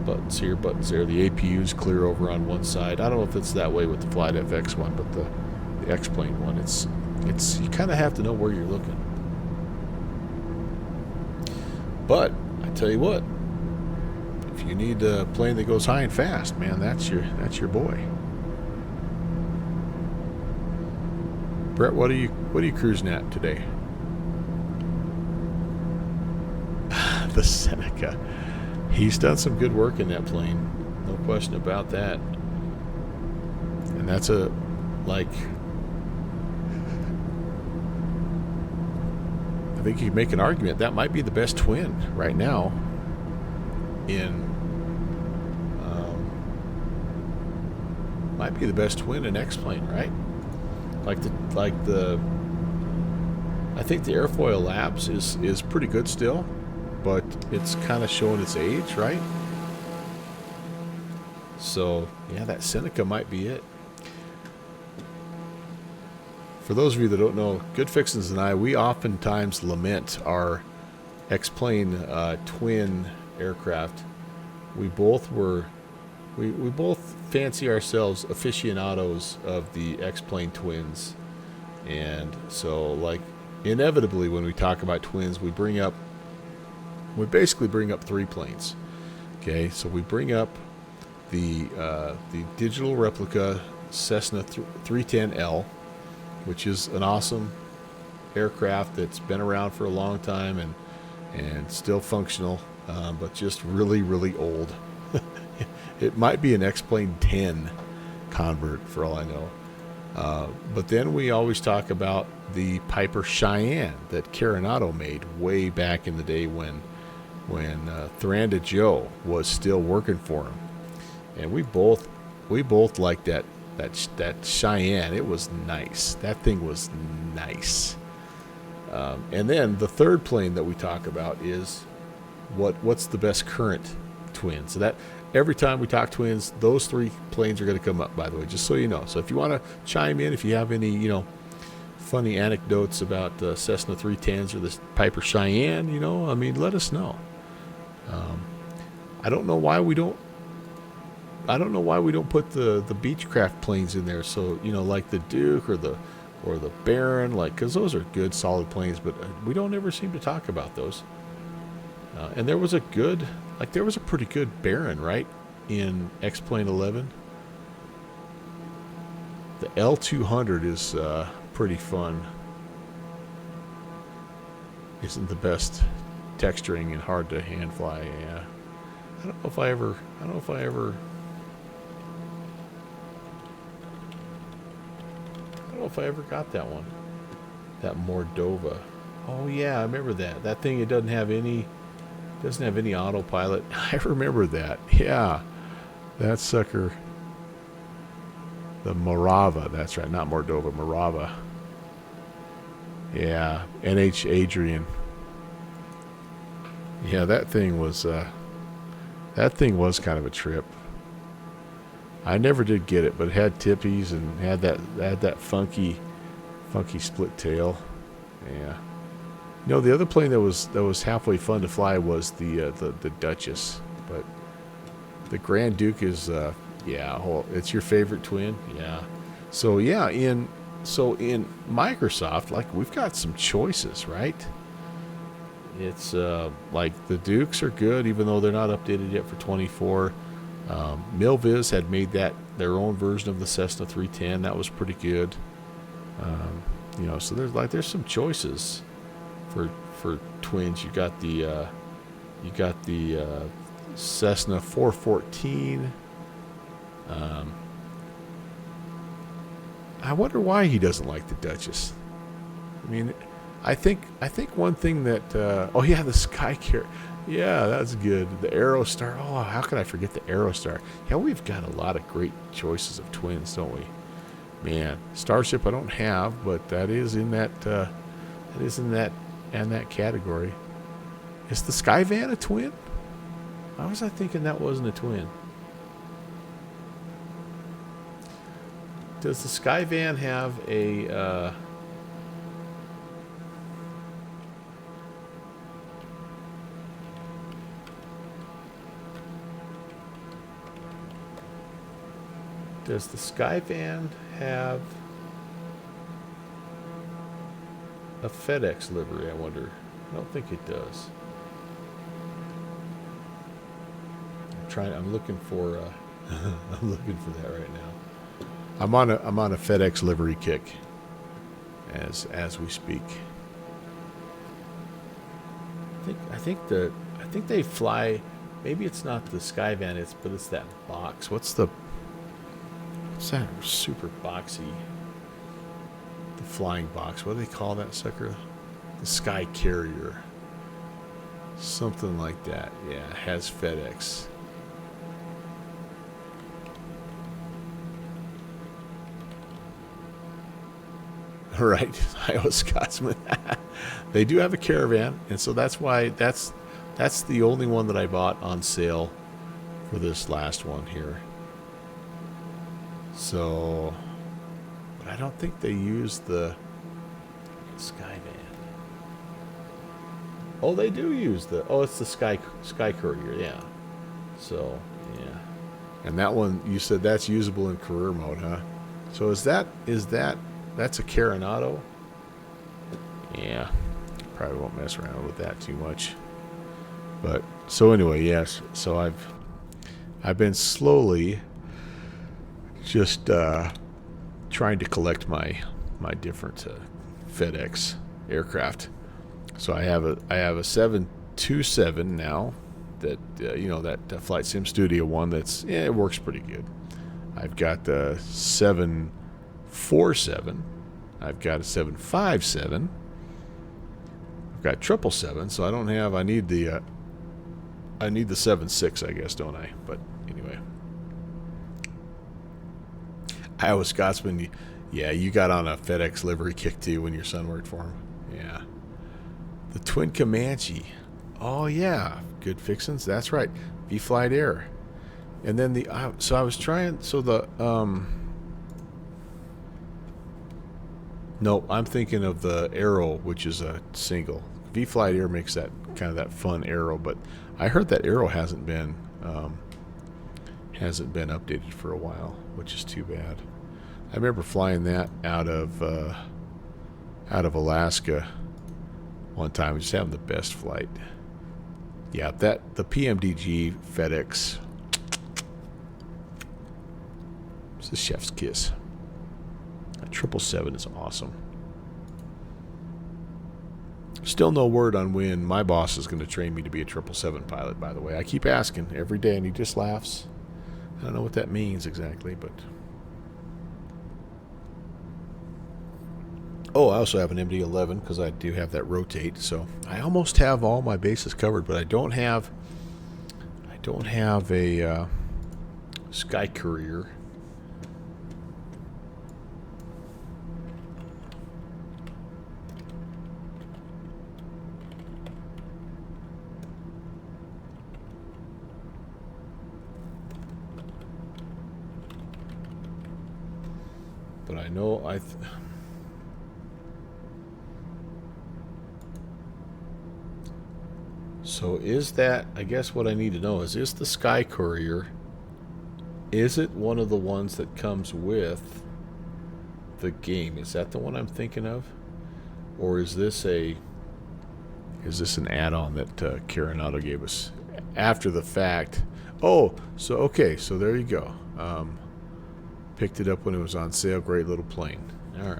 Buttons here, buttons there. The APU's clear over on one side. I don't know if it's that way with the Flight FX one, but the X-Plane one, it's you kind of have to know where you're looking. But I tell you what, if you need a plane that goes high and fast, man, that's your boy. Brett, what are you cruising at today? The Seneca. He's done some good work in that plane, no question about that. And that's I think you can make an argument that might be the best twin right now might be the best twin in X-Plane, right? I think the Airfoil Labs is pretty good still, but it's kind of showing its age, right? So yeah, that Seneca might be it. For those of you that don't know, Good Fixins and I, we oftentimes lament our X-Plane twin aircraft. We both fancy ourselves aficionados of the X-Plane twins. And so, like, inevitably when we talk about twins, we basically bring up three planes. Okay, so we bring up the digital replica Cessna 310L, which is an awesome aircraft that's been around for a long time and still functional, but just really, really old. It might be an X-Plane 10 convert for all I know. But then we always talk about the Piper Cheyenne that Carenado made way back in the day when Thuranda Joe was still working for him. And we both liked that Cheyenne. It was nice. That thing was nice. And then the third plane that we talk about is what's the best current twin. So that every time we talk twins, those three planes are going to come up, by the way, just so you know. So if you want to chime in, if you have any, funny anecdotes about the Cessna 310s or the Piper Cheyenne, I mean, let us know. I don't know why we don't put the Beechcraft planes in there. So, like the Duke or the Baron, because those are good, solid planes, but we don't ever seem to talk about those. And there was a pretty good Baron, right, in X-Plane 11. The L200 is pretty fun. Isn't the best texturing and hard to hand fly. Yeah, I don't know if I ever got that one. That Mordova. Oh yeah, I remember that. That thing, it doesn't have any autopilot. I remember that. Yeah. That sucker. The Morava, that's right, not Mordova, Morava. Yeah, NH Adrian. Yeah, that thing was kind of a trip. I never did get it, but it had tippies and had that funky split tail. Yeah. You know, the other plane that was halfway fun to fly was the Duchess, but the Grand Duke is it's your favorite twin. Yeah. So yeah, in Microsoft, like, we've got some choices, right? It's like the Dukes are good, even though they're not updated yet for 24. Milviz had made that their own version of the Cessna 310. That was pretty good. You know, so there's some choices for twins. You got the Cessna 414. I wonder why he doesn't like the Duchess. I mean, I think one thing that the Sky Carrier. Yeah, that's good. The Aerostar. Oh, how could I forget the Aerostar? Yeah, we've got a lot of great choices of twins, don't we? Man, Starship I don't have, but that is in that category. Is the Skyvan a twin? How was I thinking that wasn't a twin? Does the Skyvan have a does the Skyvan have a FedEx livery, I wonder? I don't think it does. I'm looking for I'm looking for that right now. I'm on a FedEx livery kick as we speak. I think they fly. Maybe it's not the Skyvan, but it's that box. What's that super boxy? The flying box. What do they call that sucker? The Sky Carrier. Something like that. Yeah, it has FedEx. Right, Iowa Scotsman. They do have a Caravan, and so that's why that's the only one that I bought on sale for this last one here. So, but I don't think they use the Skyvan. Oh, they do use it's the Sky Courier, yeah. So, yeah. And that one, you said that's usable in career mode, huh? So is that's a Carenado? Yeah. Probably won't mess around with that too much. But so anyway, yes. So I've been slowly just trying to collect my different FedEx aircraft. So I have a 727 now that that Flight Sim Studio one it works pretty good. I've got the 747. I've got a 757. I've got 777. So I need the 76, I guess, don't I? But anyway, Iowa Scotsman. Yeah, you got on a FedEx livery kick too when your son worked for him. Yeah. The Twin Comanche. Oh yeah, good fixins. That's right. V-Flight Air. And then I was trying. So the no, I'm thinking of the Arrow, which is a single. V-Flight Air makes that kind of that fun Arrow, but I heard that Arrow hasn't been updated for a while, which is too bad. I remember flying that out of Alaska one time, just having the best flight. Yeah, the PMDG FedEx. It's a chef's kiss. That 777 is awesome. Still no word on when my boss is going to train me to be a 777 pilot, by the way. I keep asking every day, and he just laughs. I don't know what that means exactly, but... Oh, I also have an MD-11 because I do have that rotate. So I almost have all my bases covered, but I don't have a Sky Courier. But I know so is that, I guess what I need to know is the Sky Courier, is it one of the ones that comes with the game? Is that the one I'm thinking of? Or is this an add-on that Carinado gave us after the fact? Oh, so okay, so there you go. Picked it up when it was on sale. Great little plane. All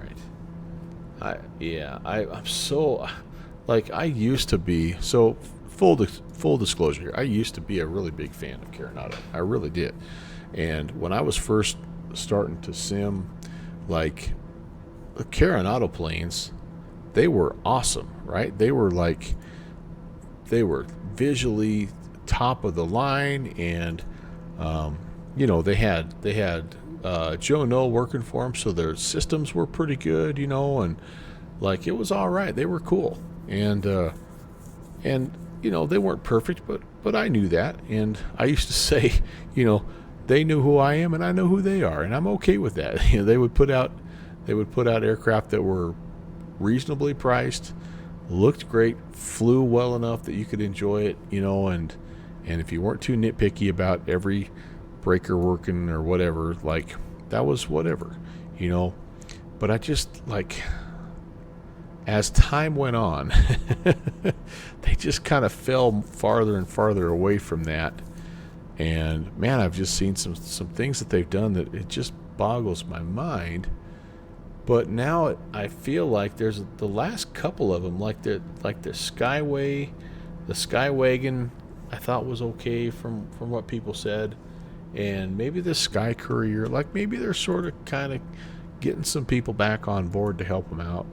right. I'm so, like, I used to be, so full disclosure here, I used to be a really big fan of Carinado. I really did. And when I was first starting to sim, like, the Carinado planes, they were awesome, right? They were visually top of the line, and you know, they had Joe Noel working for them, so their systems were pretty good, you know, and like, it was all right. They were cool, and you know, they weren't perfect, but I knew that, and I used to say, you know, they knew who I am, and I know who they are, and I'm okay with that. You know, they would put out aircraft that were reasonably priced, looked great, flew well enough that you could enjoy it, you know, and if you weren't too nitpicky about every breaker working or whatever, like, that was whatever, you know. But I just, like, as time went on, they just kind of fell farther and farther away from that. And man, I've just seen some things that they've done that it just boggles my mind. But now I feel like there's the last couple of them, like the Skyway, the Skywagon, I thought was okay from what people said, and maybe the Sky Courier, like, maybe they're sort of kind of getting some people back on board to help them out.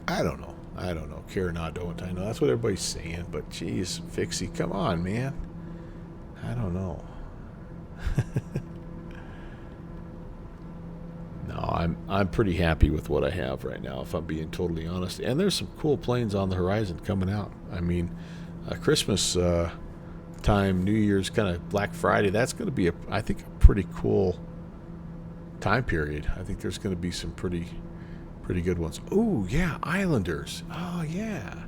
I don't know. Carinado, I know that's what everybody's saying, but geez, Fixie, come on, man. I don't know. No, I'm pretty happy with what I have right now, if I'm being totally honest. And there's some cool planes on the horizon coming out. I mean, Christmas time, New Year's, kind of Black Friday, that's going to be, I think, a pretty cool time period. I think there's going to be some pretty good ones. Oh, yeah, Islanders. Oh, yeah.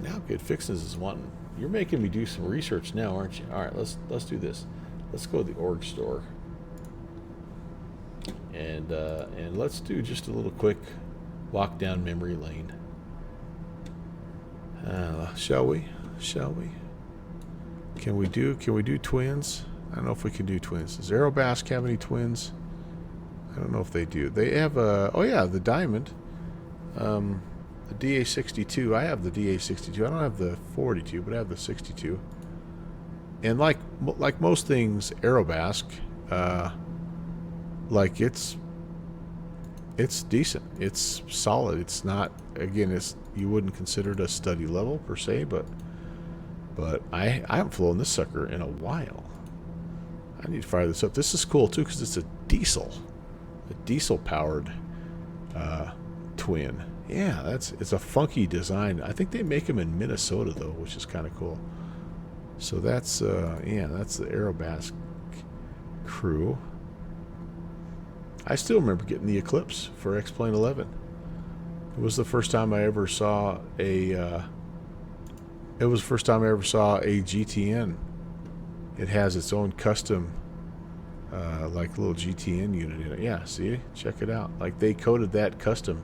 Now Good Fixes is wanting. You're making me do some research now, aren't you? All right, let's do this. Let's go to the org store. And let's do just a little quick walk down memory lane. Shall we? Can we do twins? I don't know if we can do twins. Does Aerobask have any twins? I don't know if they do. They have the Diamond, the DA62. I have the DA62. I don't have the 42, but I have the 62. And like most things Aerobask, like, it's decent. It's solid. It's not, again, you wouldn't consider it a study level per se, but I haven't flown this sucker in a while. I need to fire this up. This is cool too because it's a diesel powered twin. Yeah, it's a funky design. I think they make them in Minnesota though, which is kind of cool. So that's that's the Aerobask crew. I still remember getting the Eclipse for X-Plane 11. It was the first time I ever saw a GTN. It has its own custom like little GTN unit in it. Yeah, see? Check it out. Like, they coded that custom.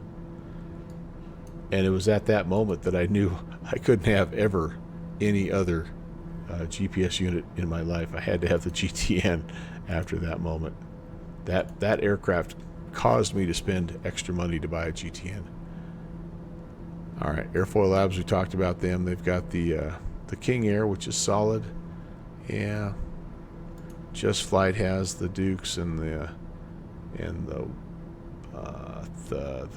And it was at that moment that I knew I couldn't have ever any other GPS unit in my life. I had to have the GTN after that moment. That aircraft caused me to spend extra money to buy a GTN. All right, Airfoil Labs, we talked about them. They've got the King Air, which is solid. Yeah. Just Flight has the Dukes and the the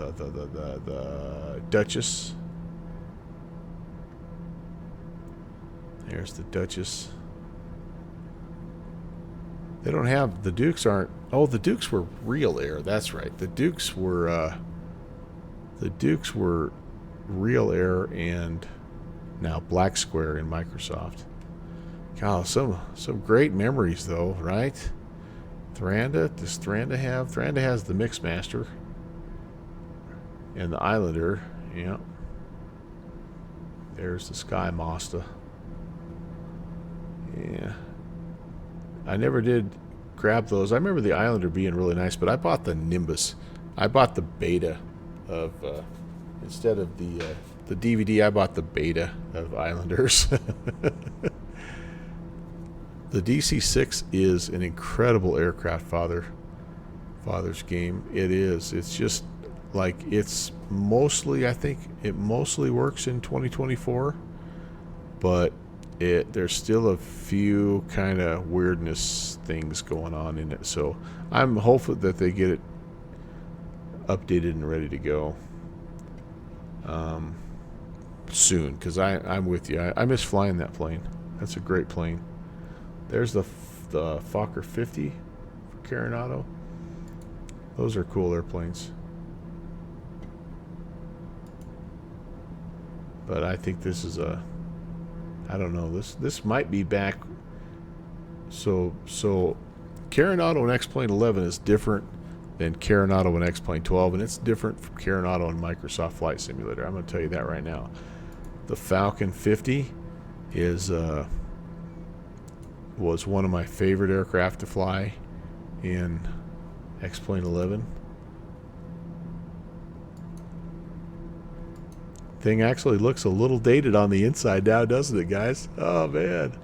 Duchess. There's the Duchess. They don't have, the Dukes aren't, oh, the Dukes were real air, that's right. The Dukes were real air and now Black Square in Microsoft. God, some great memories though, right? Thuranda, does Thuranda have, Thuranda has the Mixmaster and the Islander, yeah. There's the Sky Mosta. Yeah. I never did grab those. I remember the Islander being really nice, but I bought the Nimbus. I bought the beta of, instead of the DVD, I bought the beta of Islanders. The DC-6 is an incredible aircraft, father's game. It is. It's just like, it's mostly, I think it mostly works in 2024, but there's still a few kind of weirdness things going on in it. So I'm hopeful that they get it updated and ready to go soon, because I'm with you. I miss flying that plane. That's a great plane. There's the Fokker 50 for Coronado. Those are cool airplanes. But I think this is a, I don't know, this might be back. So Coronado and X-Plane 11 is different than Coronado and X-Plane 12, and it's different from Coronado and Microsoft Flight Simulator. I'm going to tell you that right now. The Falcon 50 is was one of my favorite aircraft to fly in X-Plane 11. Thing actually looks a little dated on the inside now, doesn't it, guys? Oh man,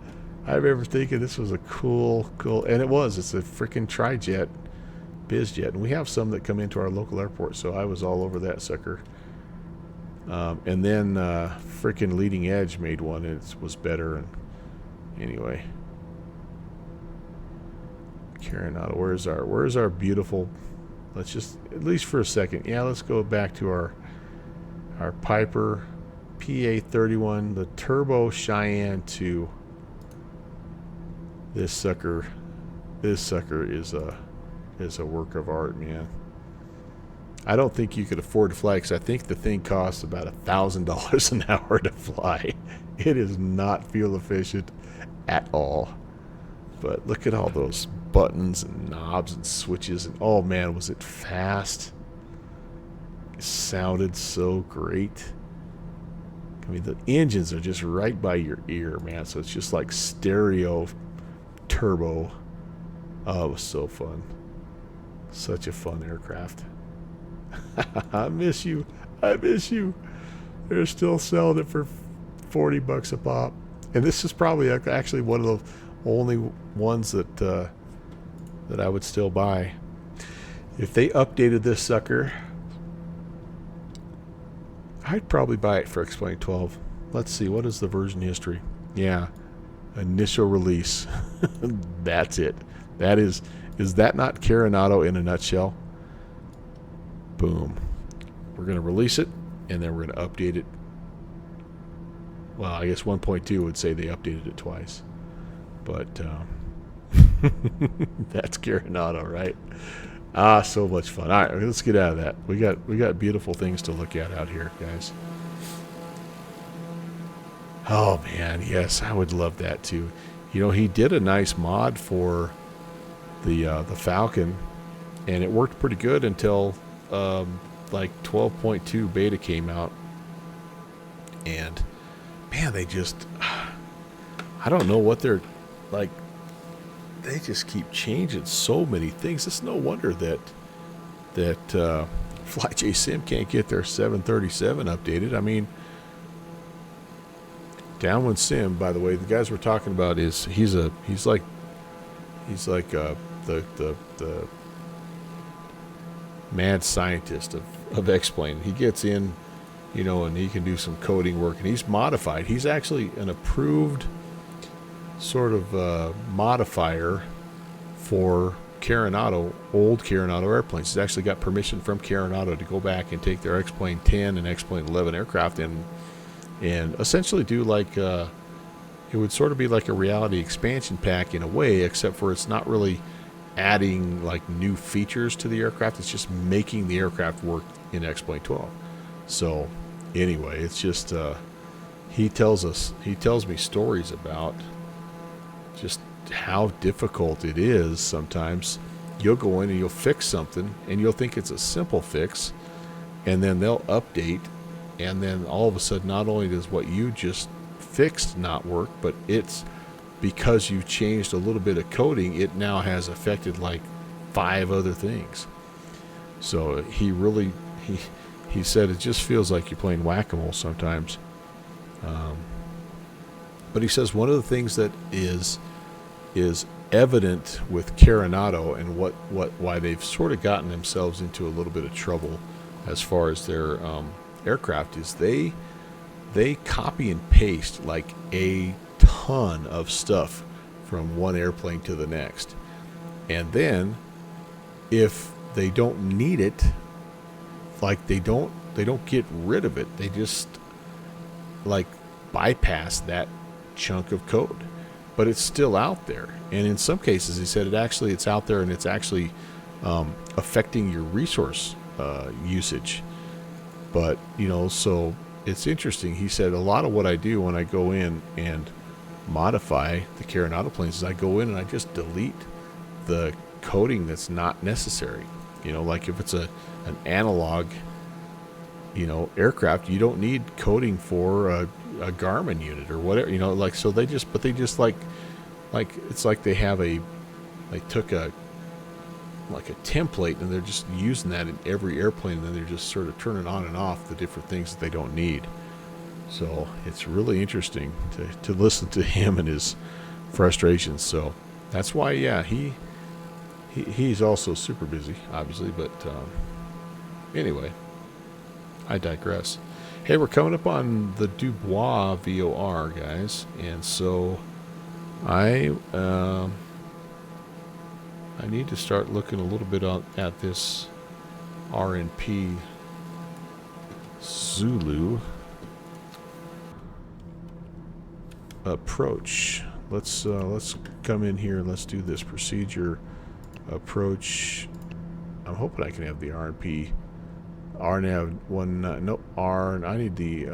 I remember thinking this was a cool, and it was. It's a freaking tri-jet, bizjet, and we have some that come into our local airport, so I was all over that sucker. And then freaking Leading Edge made one, and it was better. And anyway, Coronado, where's our beautiful? Let's just, at least for a second, yeah, let's go back to our Piper PA-31, the Turbo Cheyenne 2. This sucker is a work of art, man. I don't think you could afford to fly, because I think the thing costs about $1,000 an hour to fly. It is not fuel efficient at all. But look at all those buttons and knobs and switches, and oh man, was it fast. It sounded so great. I mean, the engines are just right by your ear, man, so it's just like stereo turbo. Oh, it was so fun. Such a fun aircraft. I miss you. They're still selling it for $40 a pop, and this is probably actually one of the only ones that I would still buy. If they updated this sucker, I'd probably buy it for X-Plane 12. Let's see, what is the version history? Yeah, initial release. That's it. That is that not Coronado in a nutshell? Boom. We're going to release it, and then we're going to update it. Well, I guess 1.2 would say they updated it twice. But that's Coronado, right? Ah, so much fun. All right, let's get out of that. We got beautiful things to look at out here, guys. Oh man, yes, I would love that too. You know, he did a nice mod for the Falcon, and it worked pretty good until like 12.2 beta came out, and man, they just, I don't know what they're like. They just keep changing so many things. It's no wonder that FlyJSim can't get their 737 updated. I mean, Downwind Sim, by the way, the guys we're talking about is he's like the mad scientist of X-Plane. He gets in, you know, and he can do some coding work, and he's modified. He's actually an approved sort of modifier for Coronado, old Coronado airplanes. He's actually got permission from Coronado to go back and take their X-Plane 10 and X-Plane 11 aircraft and essentially do like it would sort of be like a reality expansion pack in a way, except for it's not really adding like new features to the aircraft. It's just making the aircraft work in X-Plane 12. So anyway, it's just he tells me stories about just how difficult it is. Sometimes you'll go in and you'll fix something and you'll think it's a simple fix, and then they'll update, and then all of a sudden not only does what you just fixed not work, but it's because you changed a little bit of coding, it now has affected like 5 other things. So he said it just feels like you're playing whack-a-mole sometimes. But he says one of the things that is evident with Coronado and why they've sort of gotten themselves into a little bit of trouble as far as their aircraft is they copy and paste like a ton of stuff from one airplane to the next, and then if they don't need it, like they don't get rid of it, they just like bypass that chunk of code, but it's still out there. And in some cases, he said it's out there and it's actually affecting your resource usage. But so it's interesting. He said a lot of what I do when I go in and modify the Coronado planes is I go in and I just delete the coding that's not necessary. Like if it's an analog aircraft, you don't need coding for a Garmin unit or whatever, like, so they just like it's like they took a template and they're just using that in every airplane, and then they're just sort of turning on and off the different things that they don't need. So it's really interesting to listen to him and his frustrations. So that's why, yeah, he's also super busy, obviously, but anyway, I digress. Hey, we're coming up on the Dubois VOR, guys, and so I need to start looking a little bit at this RNP Zulu approach. Let's come in here and let's do this procedure approach. I'm hoping I can have the RNP. RNAV 1, nope, R, I need the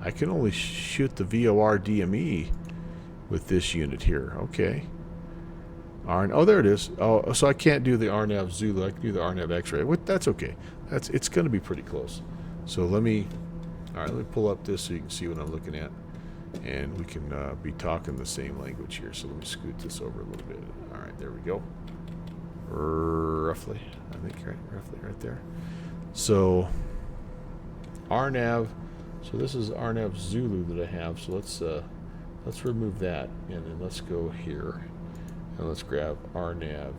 I can only shoot the VOR DME with this unit here. Okay. Oh, there it is. Oh, so I can't do the RNAV Zulu. I can do the RNAV X-ray. That's okay. It's going to be pretty close. So let me pull up this so you can see what I'm looking at, and we can be talking the same language here. So let me scoot this over a little bit. All right, there we go. Roughly, I think, roughly right there. So RNAV. So this is RNAV Zulu that I have. So let's remove that, and then let's go here and let's grab RNAV.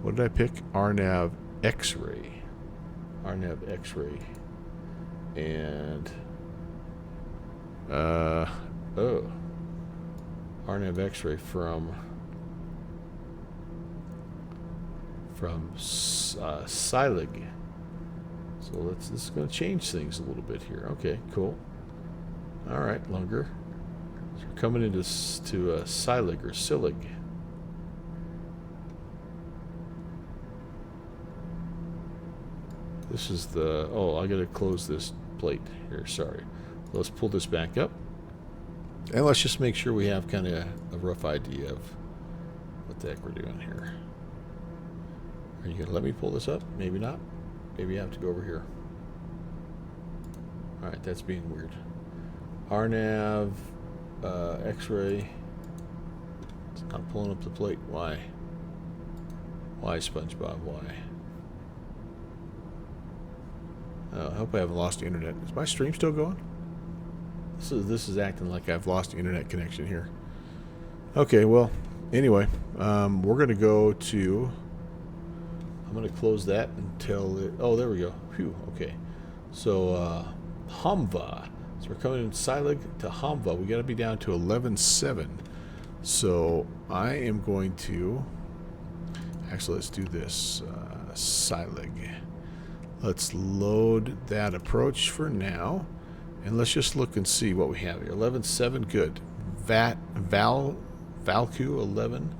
What did I pick? RNAV X-ray. RNAV X-ray. And RNAV X-ray from Silig. So this is going to change things a little bit here. Okay, cool. All right, Lunger. So we're coming into Silig or Silig. This is the, I got to close this plate here. Sorry. Let's pull this back up. And let's just make sure we have kind of a rough idea of what the heck we're doing here. Are you going to let me pull this up? Maybe not. Maybe I have to go over here. Alright, that's being weird. RNAV, X-ray. It's not pulling up the plate. Why? Why, SpongeBob? Why? I hope I haven't lost the internet. Is my stream still going? This is acting like I've lost the internet connection here. Okay, well, anyway, we're going to go to... I'm going to close that until it... Oh, there we go. Phew, okay. So, Humva. So we're coming in Silig to Hamva. We got to be down to 11.7. So I am going to... Actually, let's do this. Silig. Let's load that approach for now. And let's just look and see what we have here. 11.7, good. Valku 11.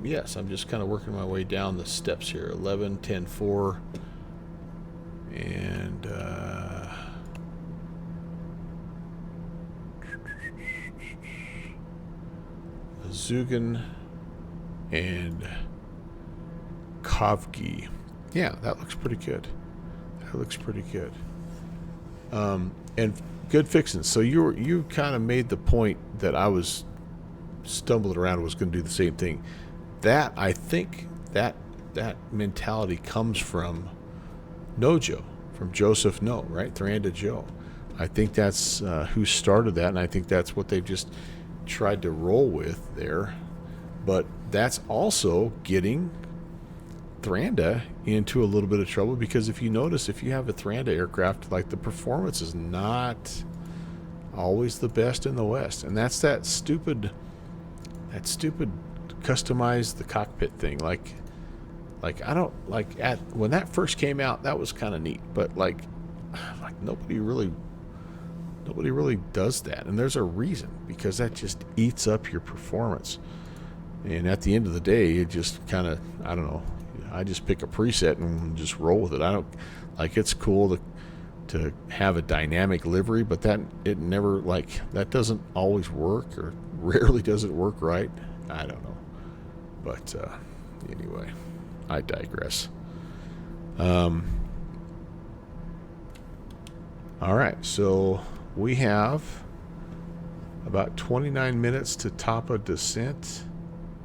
Yes, I'm just kind of working my way down the steps here. 11, 10, 4. And Zugan and Kavgi. Yeah, that looks pretty good. That looks pretty good. And good fixings. So you kind of made the point that I was stumbling around, was going to do the same thing. That, I think that mentality comes from Nojo, from Joseph No, right? Thuranda Joe. I think that's who started that, and I think that's what they've just tried to roll with there. But that's also getting Thuranda into a little bit of trouble, because if you notice, if you have a Thuranda aircraft, like, the performance is not always the best in the West, and that's that stupid customize the cockpit thing. Like I don't like, when that first came out, that was kind of neat, but like nobody really does that, and there's a reason, because that just eats up your performance. And at the end of the day, it just kind of, I don't know, I just pick a preset and just roll with it. I don't, like, it's cool to have a dynamic livery, but that doesn't always work, or rarely does it work right. I don't know. But anyway, I digress. All right, so we have about 29 minutes to Tapa descent.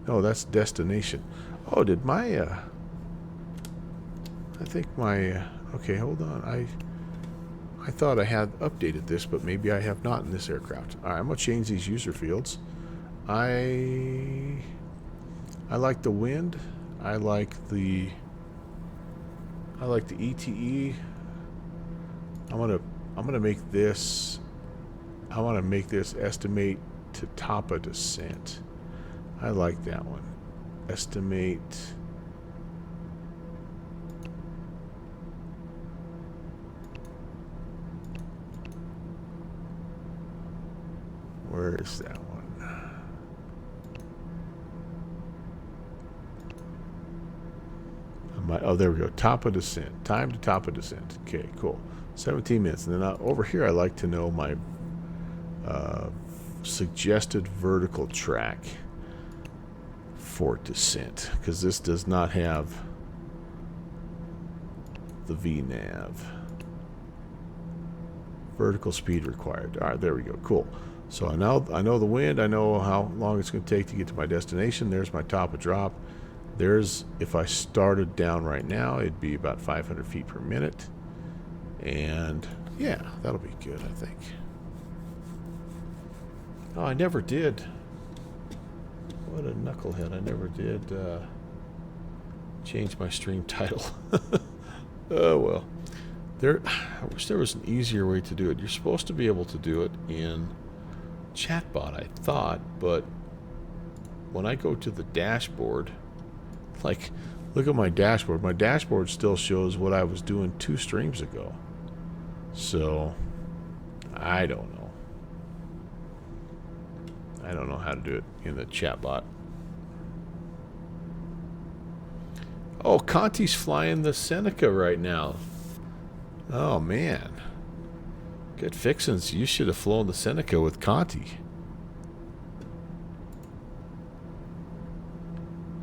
No, that's destination. Oh, did my I think my okay, hold on. I thought I had updated this, but maybe I have not in this aircraft. All right, I'm gonna change these user fields. I like the wind. I like the ETE. I'm gonna make this. I want to make this estimate to Tapa descent. I like that one. Estimate. Where is that one? Oh, there we go. Tapa descent. Time to Tapa descent. Okay, cool. 17 minutes. And then over here, I like to know my suggested vertical track for descent, because this does not have the VNAV. Vertical speed required. All right, there we go. Cool. So I know the wind. I know how long it's going to take to get to my destination. There's my Tapa drop. There's, if I started down right now, it'd be about 500 feet per minute. And yeah, that'll be good, I think. Oh, I never did. What a knucklehead. I never did change my stream title. Oh, well. I wish there was an easier way to do it. You're supposed to be able to do it in Chatbot, I thought, but when I go to the dashboard, like, look at my dashboard. My dashboard still shows what I was doing 2 streams ago. So, I don't know. I don't know how to do it in the chatbot. Oh, Conti's flying the Seneca right now. Oh, man. Good fixins. You should have flown the Seneca with Conti.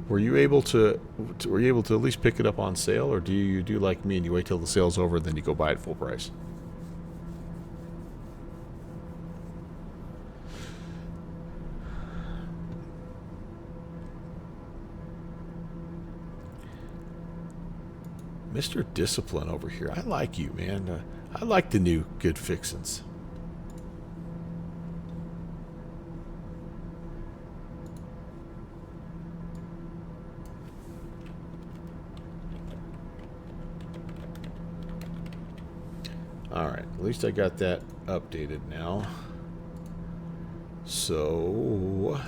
Were you able to at least pick it up on sale, or do you do like me and you wait till the sale's over and then you go buy it full price? Mr. Discipline over here. I like you, man. I like the new good fixins. Alright, at least I got that updated now. So...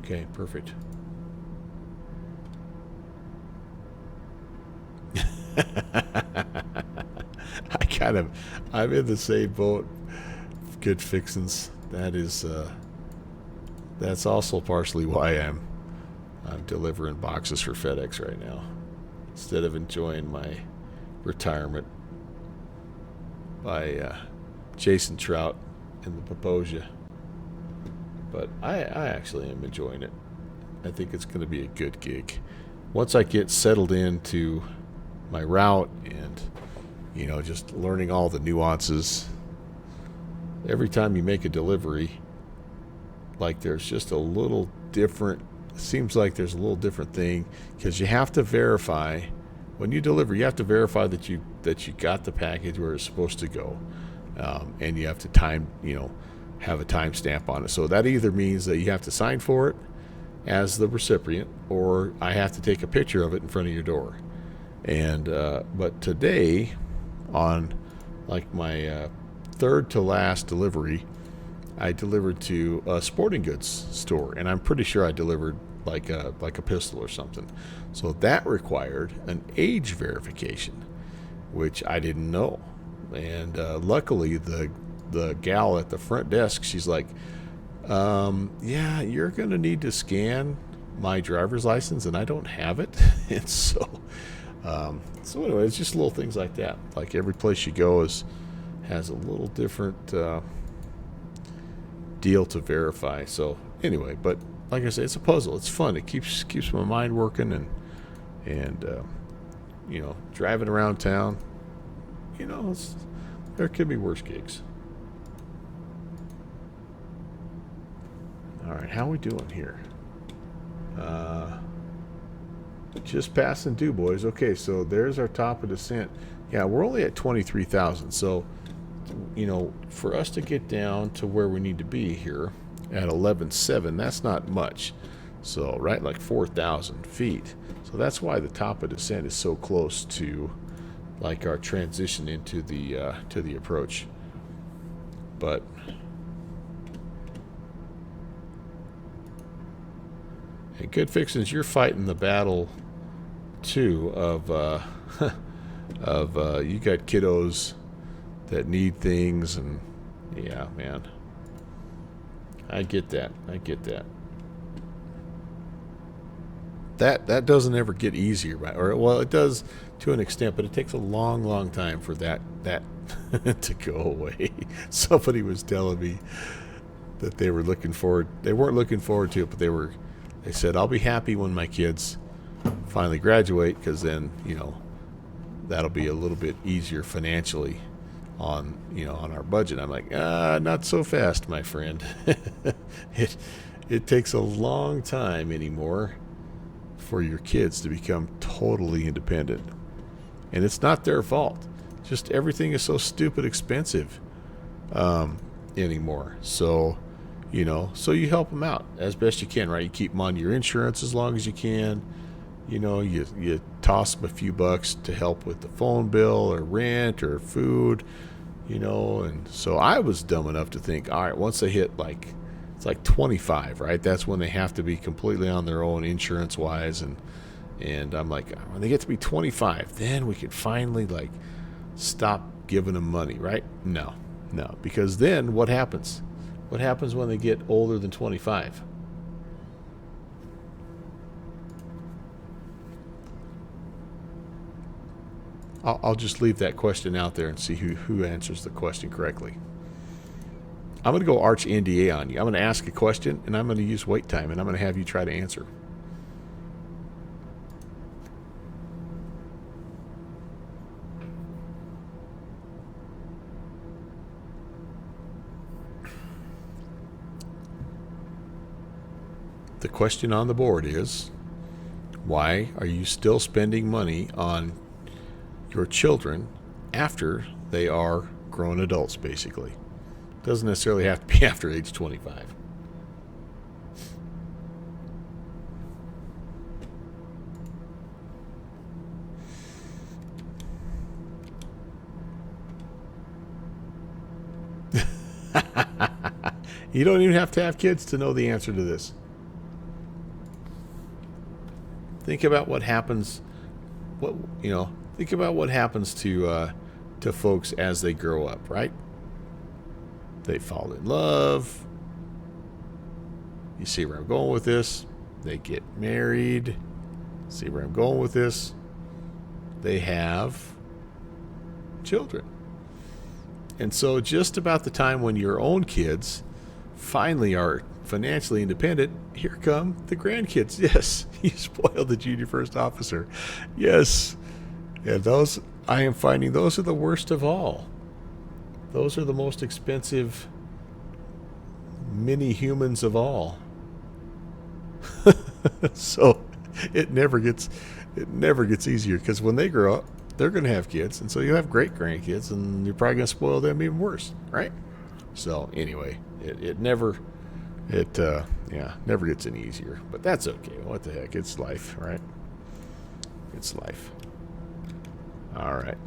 okay, perfect. I'm in the same boat. Good fixins. That is, that's also partially why I'm delivering boxes for FedEx right now, instead of enjoying my retirement by chasing trout in the Paposia. But I actually am enjoying it. I think it's going to be a good gig. Once I get settled into my route and, you know, just learning all the nuances. Every time you make a delivery, like there's just a little different, it seems like there's a little different thing, because you have to verify, when you deliver, you have to verify that you got the package where it's supposed to go. And you have to have a timestamp on it. So that either means that you have to sign for it as the recipient, or I have to take a picture of it in front of your door. And but today, on like my third to last delivery, I delivered to a sporting goods store, and I'm pretty sure I delivered like a pistol or something. So that required an age verification, which I didn't know. And luckily, the gal at the front desk, she's like, yeah, you're going to need to scan my driver's license, and I don't have it. And so anyway, it's just little things like that. Like every place you go has a little different deal to verify. So anyway, but like I said, it's a puzzle. It's fun. It keeps my mind working, and you know, driving around town. You know, there could be worse gigs. All right, how we doing here? Just passing due, boys. Okay, so there's our top of descent. Yeah, we're only at 23,000. So, you know, for us to get down to where we need to be here at 11.7, that's not much. So, right, like 4,000 feet. So that's why the top of descent is so close to, like, our transition into the to the approach. But hey, good fixins, you're fighting the battle too of you got kiddos that need things, and yeah, man, I get that. That doesn't ever get easier, right? Or well, it does to an extent, but it takes a long time for that to go away. Somebody was telling me that they weren't looking forward to it, but they said, I'll be happy when my kids finally graduate, because then, you know, that'll be a little bit easier financially on our budget. I'm like, not so fast, my friend. It takes a long time anymore for your kids to become totally independent. And it's not their fault. Just everything is so stupid expensive anymore. So, you know, so you help them out as best you can, right? You keep them on your insurance as long as you can. You know, you toss them a few bucks to help with the phone bill or rent or food, you know. And so I was dumb enough to think, all right, once they hit it's like 25, right? That's when they have to be completely on their own insurance-wise. And I'm like, when they get to be 25, then we could finally, like, stop giving them money, right? No. Because then what happens? What happens when they get older than 25? I'll just leave that question out there and see who answers the question correctly. I'm going to go arch NDA on you. I'm going to ask a question, and I'm going to use wait time, and I'm going to have you try to answer. The question on the board is, why are you still spending money on your children after they are grown adults, basically? Doesn't necessarily have to be after age 25. You don't even have to have kids to know the answer to this. Think about what happens. Think about what happens to folks as they grow up, right? They fall in love. You see where I'm going with this? They get married. See where I'm going with this? They have children. And so just about the time when your own kids finally are financially independent, here come the grandkids. Yes, you spoiled the junior first officer. Yes. And those, I am finding those are the worst of all. Those are the most expensive mini humans of all. So it never gets easier, because when they grow up, they're going to have kids, and so you have great grandkids, and you're probably going to spoil them even worse, right? So anyway, it never gets any easier, but that's okay. What the heck? It's life, right? It's life. All right.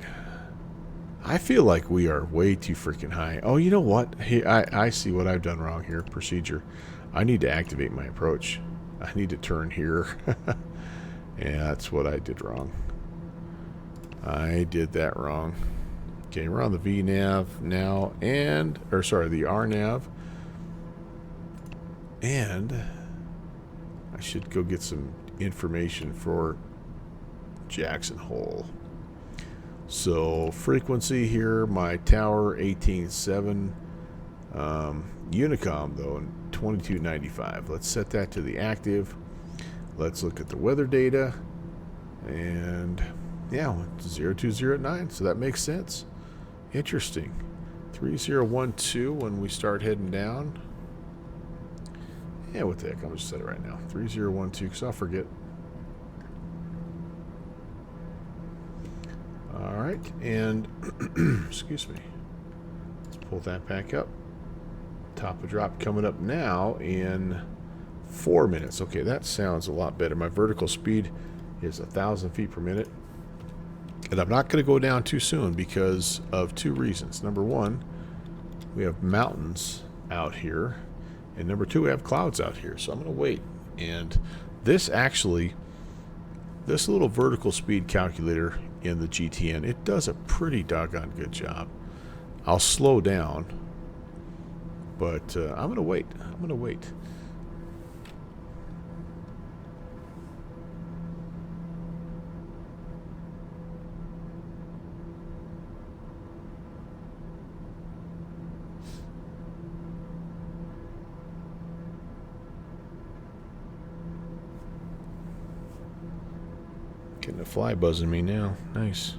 I feel like we are way too freaking high. Oh, you know what? Hey, I see what I've done wrong here. Procedure. I need to activate my approach. I need to turn here. Yeah, that's what I did wrong. I did that wrong. Okay, we're on the VNav now, the RNav. And I should go get some information for Jackson Hole. So frequency here, my tower 18.7, Unicom though 2295. Let's set that to the active. Let's look at the weather data, and yeah, 0209. So that makes sense. Interesting. 3012 when we start heading down. Yeah, what the heck? I'll just set it right now. 3012, because I'll forget. All right, and excuse me. Let's pull that back up. Top of drop coming up now in 4 minutes. Okay, that sounds a lot better. My vertical speed is 1,000 feet per minute. And I'm not going to go down too soon because of two reasons. Number one, we have mountains out here. And number two, we have clouds out here. So I'm going to wait. And this little vertical speed calculator in the GTN, it does a pretty doggone good job. I'll slow down, but I'm going to wait. I'm going to wait. Getting a fly buzzing me now. Nice.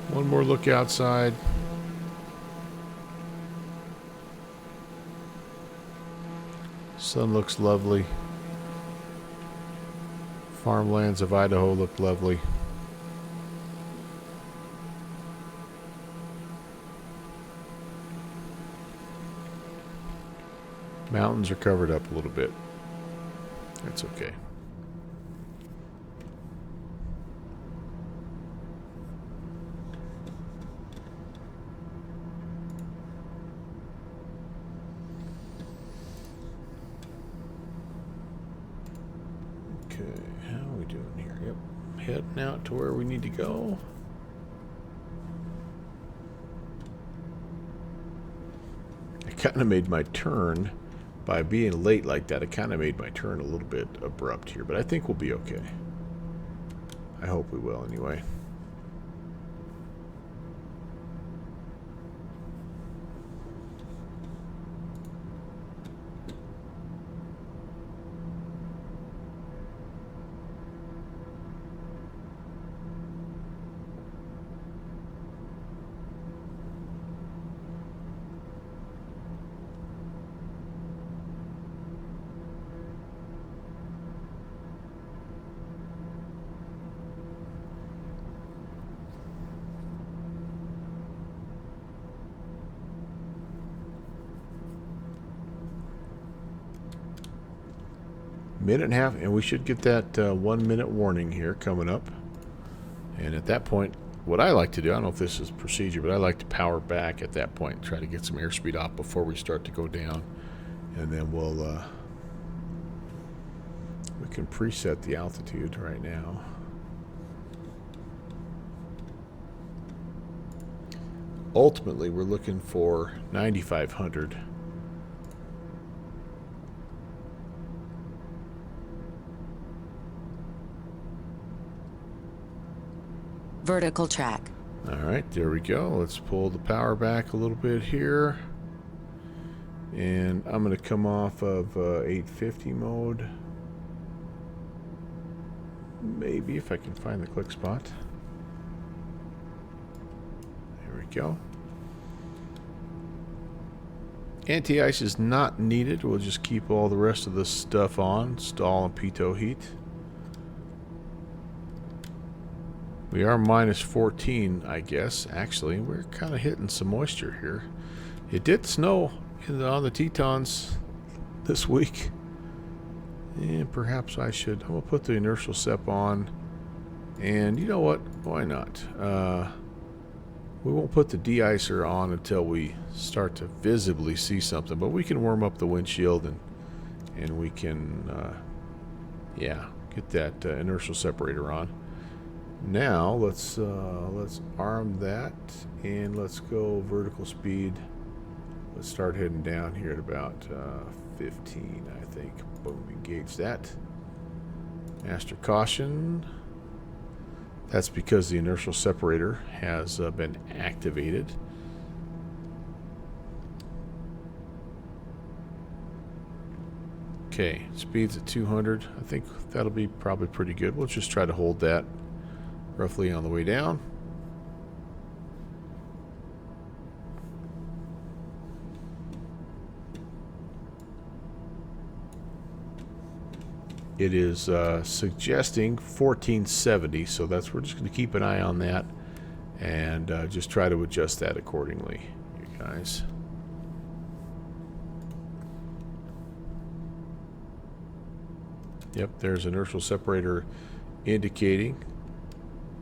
One more look outside. Sun looks lovely. Farmlands of Idaho look lovely. Mountains are covered up a little bit. That's okay. Heading out to where we need to go. I kind of made my turn by being late like that. I kind of made my turn a little bit abrupt here, but I think we'll be okay. I hope we will anyway. Minute and a half, and we should get that 1 minute warning here coming up. And at that point, what I like to do, I don't know if this is procedure, but I like to power back at that point and try to get some airspeed off before we start to go down. And then we can preset the altitude right now. Ultimately, we're looking for 9,500. Vertical track. All right, there we go. Let's pull the power back a little bit here. And I'm going to come off of 850 mode. Maybe if I can find the click spot. There we go. Anti-ice is not needed. We'll just keep all the rest of the stuff on. Stall and pitot heat. We are minus 14, I guess. Actually, we're kind of hitting some moisture here. It did snow on the Tetons this week. And perhaps I should. I'm going to put the inertial sep on. And you know what? Why not? We won't put the de-icer on until we start to visibly see something. But we can warm up the windshield and we can, yeah, get that inertial separator on. Now let's arm that and let's go vertical speed. Let's start heading down here at about 15, I think. Boom, engage that. Master caution. That's because the inertial separator has been activated. Okay, speed's at 200. I think that'll be probably pretty good. We'll just try to hold that roughly on the way down. It is suggesting 1470, so we're just going to keep an eye on that and just try to adjust that accordingly, you guys. Yep, there's inertial separator indicating,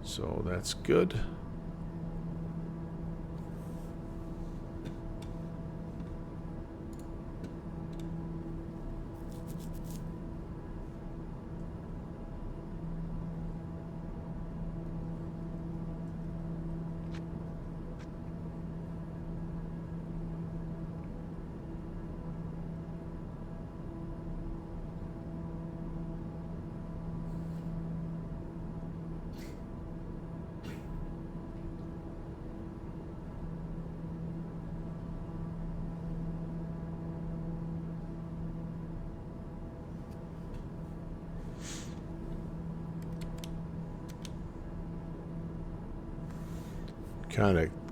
so that's good.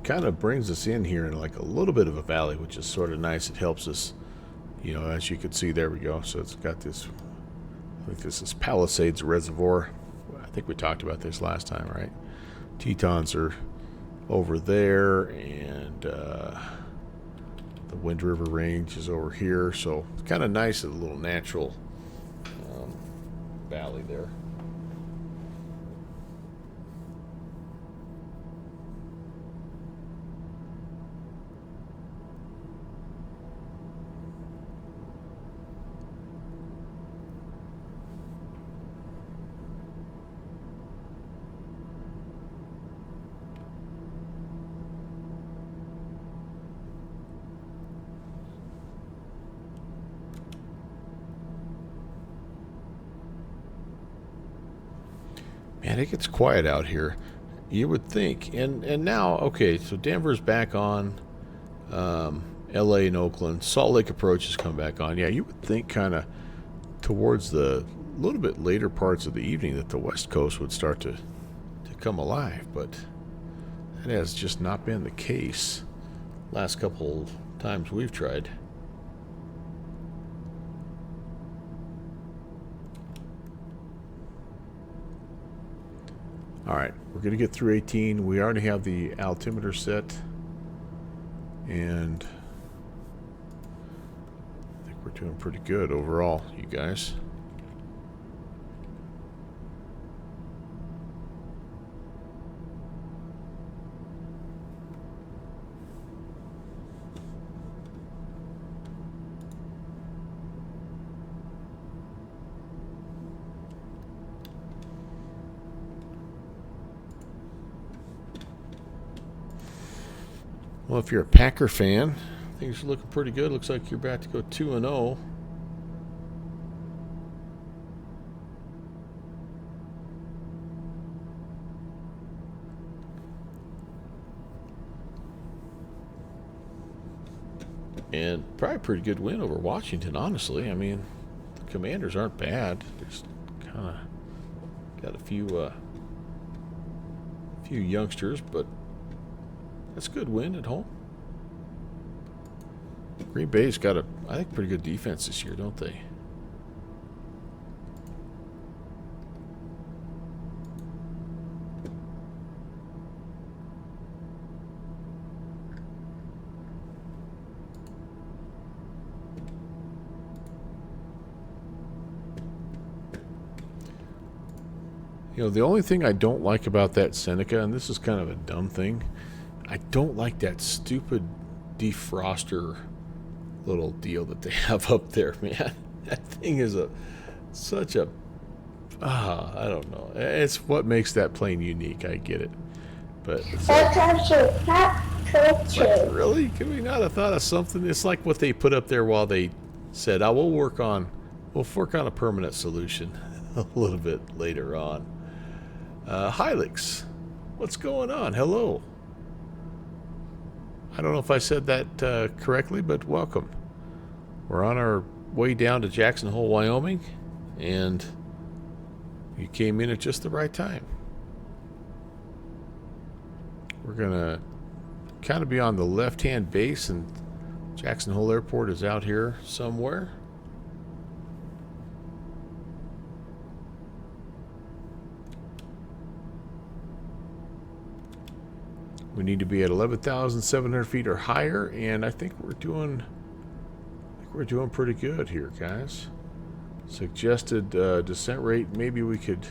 Kind of brings us in here in like a little bit of a valley, which is sort of nice. It helps us, you know, as you can see, there we go. So it's got this, I think this is Palisades Reservoir. I think we talked about this last time, right? Tetons are over there, and the Wind River Range is over here. So it's kind of nice, a little natural valley there. Man, it gets quiet out here. You would think, and now, okay, so Denver's back on, LA and Oakland, Salt Lake approach has come back on. Yeah, you would think kind of towards the little bit later parts of the evening that the West Coast would start to come alive, but that has just not been the case last couple times we've tried. Alright, we're going to get through 18. We already have the altimeter set. And I think we're doing pretty good overall, you guys. Well, if you're a Packer fan, things are looking pretty good. Looks like you're about to go 2-0. And probably a pretty good win over Washington, honestly. I mean, the Commanders aren't bad. They're just kind of got a few youngsters, but that's a good win at home. Green Bay's got a, I think, pretty good defense this year, don't they? You know, the only thing I don't like about that Seneca, and this is kind of a dumb thing, I don't like that stupid defroster little deal that they have up there, man. That thing is such a, I don't know. It's what makes that plane unique. I get it. But it's like, really? Could we not have thought of something? It's like what they put up there while they said, "Oh, we'll work on a permanent solution a little bit later on." Hilux, what's going on? Hello. I don't know if I said that correctly, but welcome. We're on our way down to Jackson Hole, Wyoming, and you came in at just the right time. We're going to kind of be on the left-hand base, and Jackson Hole Airport is out here somewhere. We need to be at 11,700 feet or higher, and I think we're doing pretty good here, guys. Suggested descent rate, maybe we could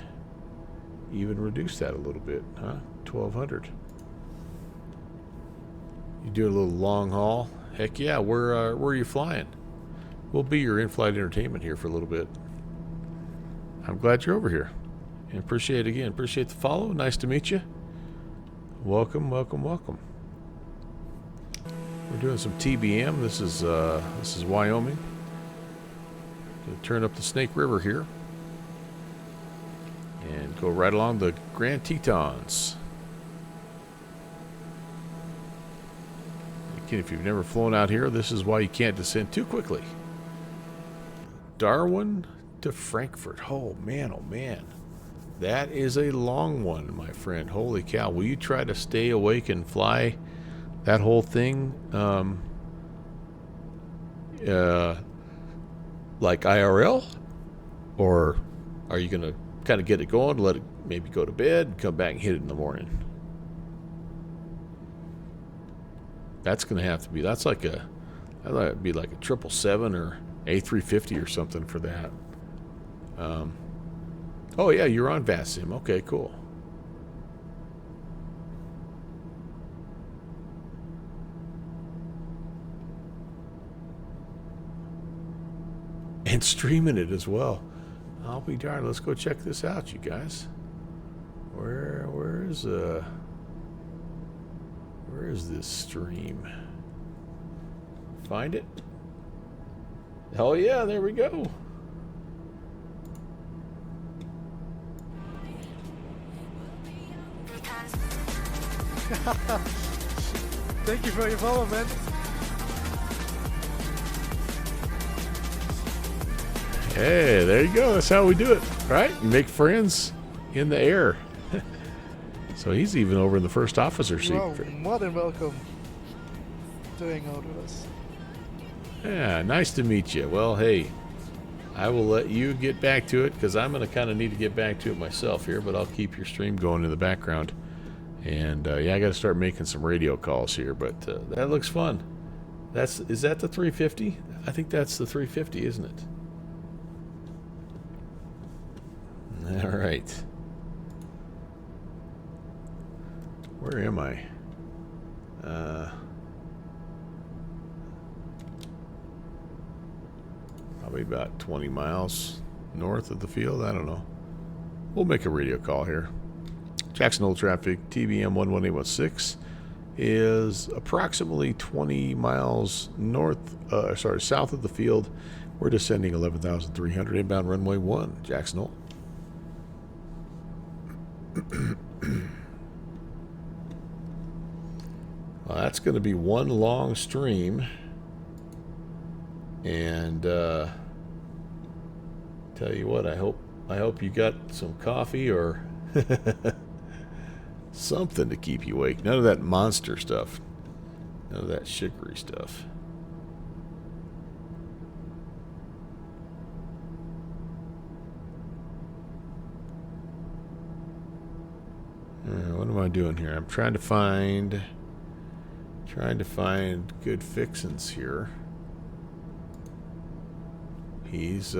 even reduce that a little bit, huh? 1,200. You do a little long haul? Heck yeah. Where are you flying? We'll be your in-flight entertainment here for a little bit. I'm glad you're over here, and appreciate the follow. Nice to meet you. Welcome, welcome, welcome. We're doing some TBM. This is Wyoming. Gonna turn up the Snake River here and go right along the Grand Tetons. Again, if you've never flown out here, this is why you can't descend too quickly. Darwin to Frankfurt. Oh man, oh man. That is a long one, my friend. Holy cow. Will you try to stay awake and fly that whole thing like IRL? Or are you going to kind of get it going, let it maybe go to bed, and come back and hit it in the morning? That's going to have to be, that'd be like a 777 or A350 or something for that. Oh yeah, you're on VATSIM. Okay, cool. And streaming it as well. I'll be darned. Let's go check this out, you guys. Where is this stream? Find it? Oh yeah, there we go. Thank you for your follow, man. Hey, there you go. That's how we do it, right? You make friends in the air. So he's even over in the first officer seat. Wow, more than welcome to hang out with us. Yeah, nice to meet you. Well, hey, I will let you get back to it because I'm going to kind of need to get back to it myself here, but I'll keep your stream going in the background. And yeah, I got to start making some radio calls here, but that looks fun. Is that the 350? I think that's the 350, isn't it? All right. Where am I? Probably about 20 miles north of the field. I don't know. We'll make a radio call here. Jackson Hole traffic, TBM 11816. is approximately 20 miles south of the field. We're descending 11,300 inbound runway 1, Jackson Hole. Well, that's going to be one long stream. And tell you what, I hope you got some coffee or something to keep you awake. None of that monster stuff. None of that sugary stuff. What am I doing here? I'm trying to find good fixins here. He's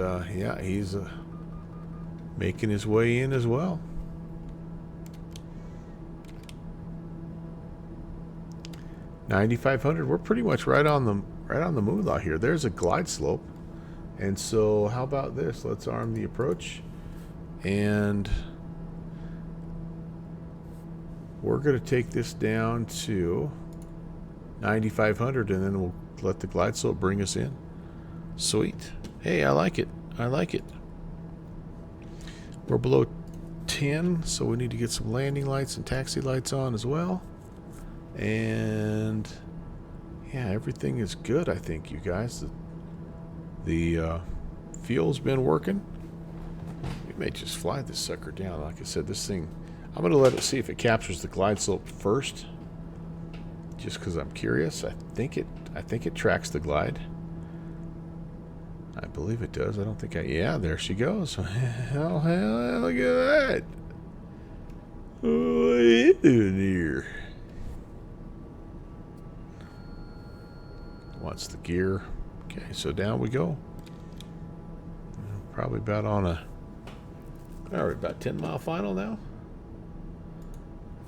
making his way in as well. $9,500. We're pretty much right on the moolah here. There's a glide slope, and so how about this? Let's arm the approach, and we're going to take this down to 9,500, and then we'll let the glide slope bring us in. Sweet. Hey, I like it. I like it. We're below 10, so we need to get some landing lights and taxi lights on as well. And yeah, everything is good, I think, you guys. The fuel's been working. We may just fly this sucker down. Like I said, this thing, I'm going to let it see if it captures the glide slope first, just because I'm curious. I think it tracks the glide. I believe it does. I don't think yeah, there she goes. Hell, look at that. What are you doing here? Wants the gear. Okay, so down we go. Probably about on a... Alright, about 10-mile final now.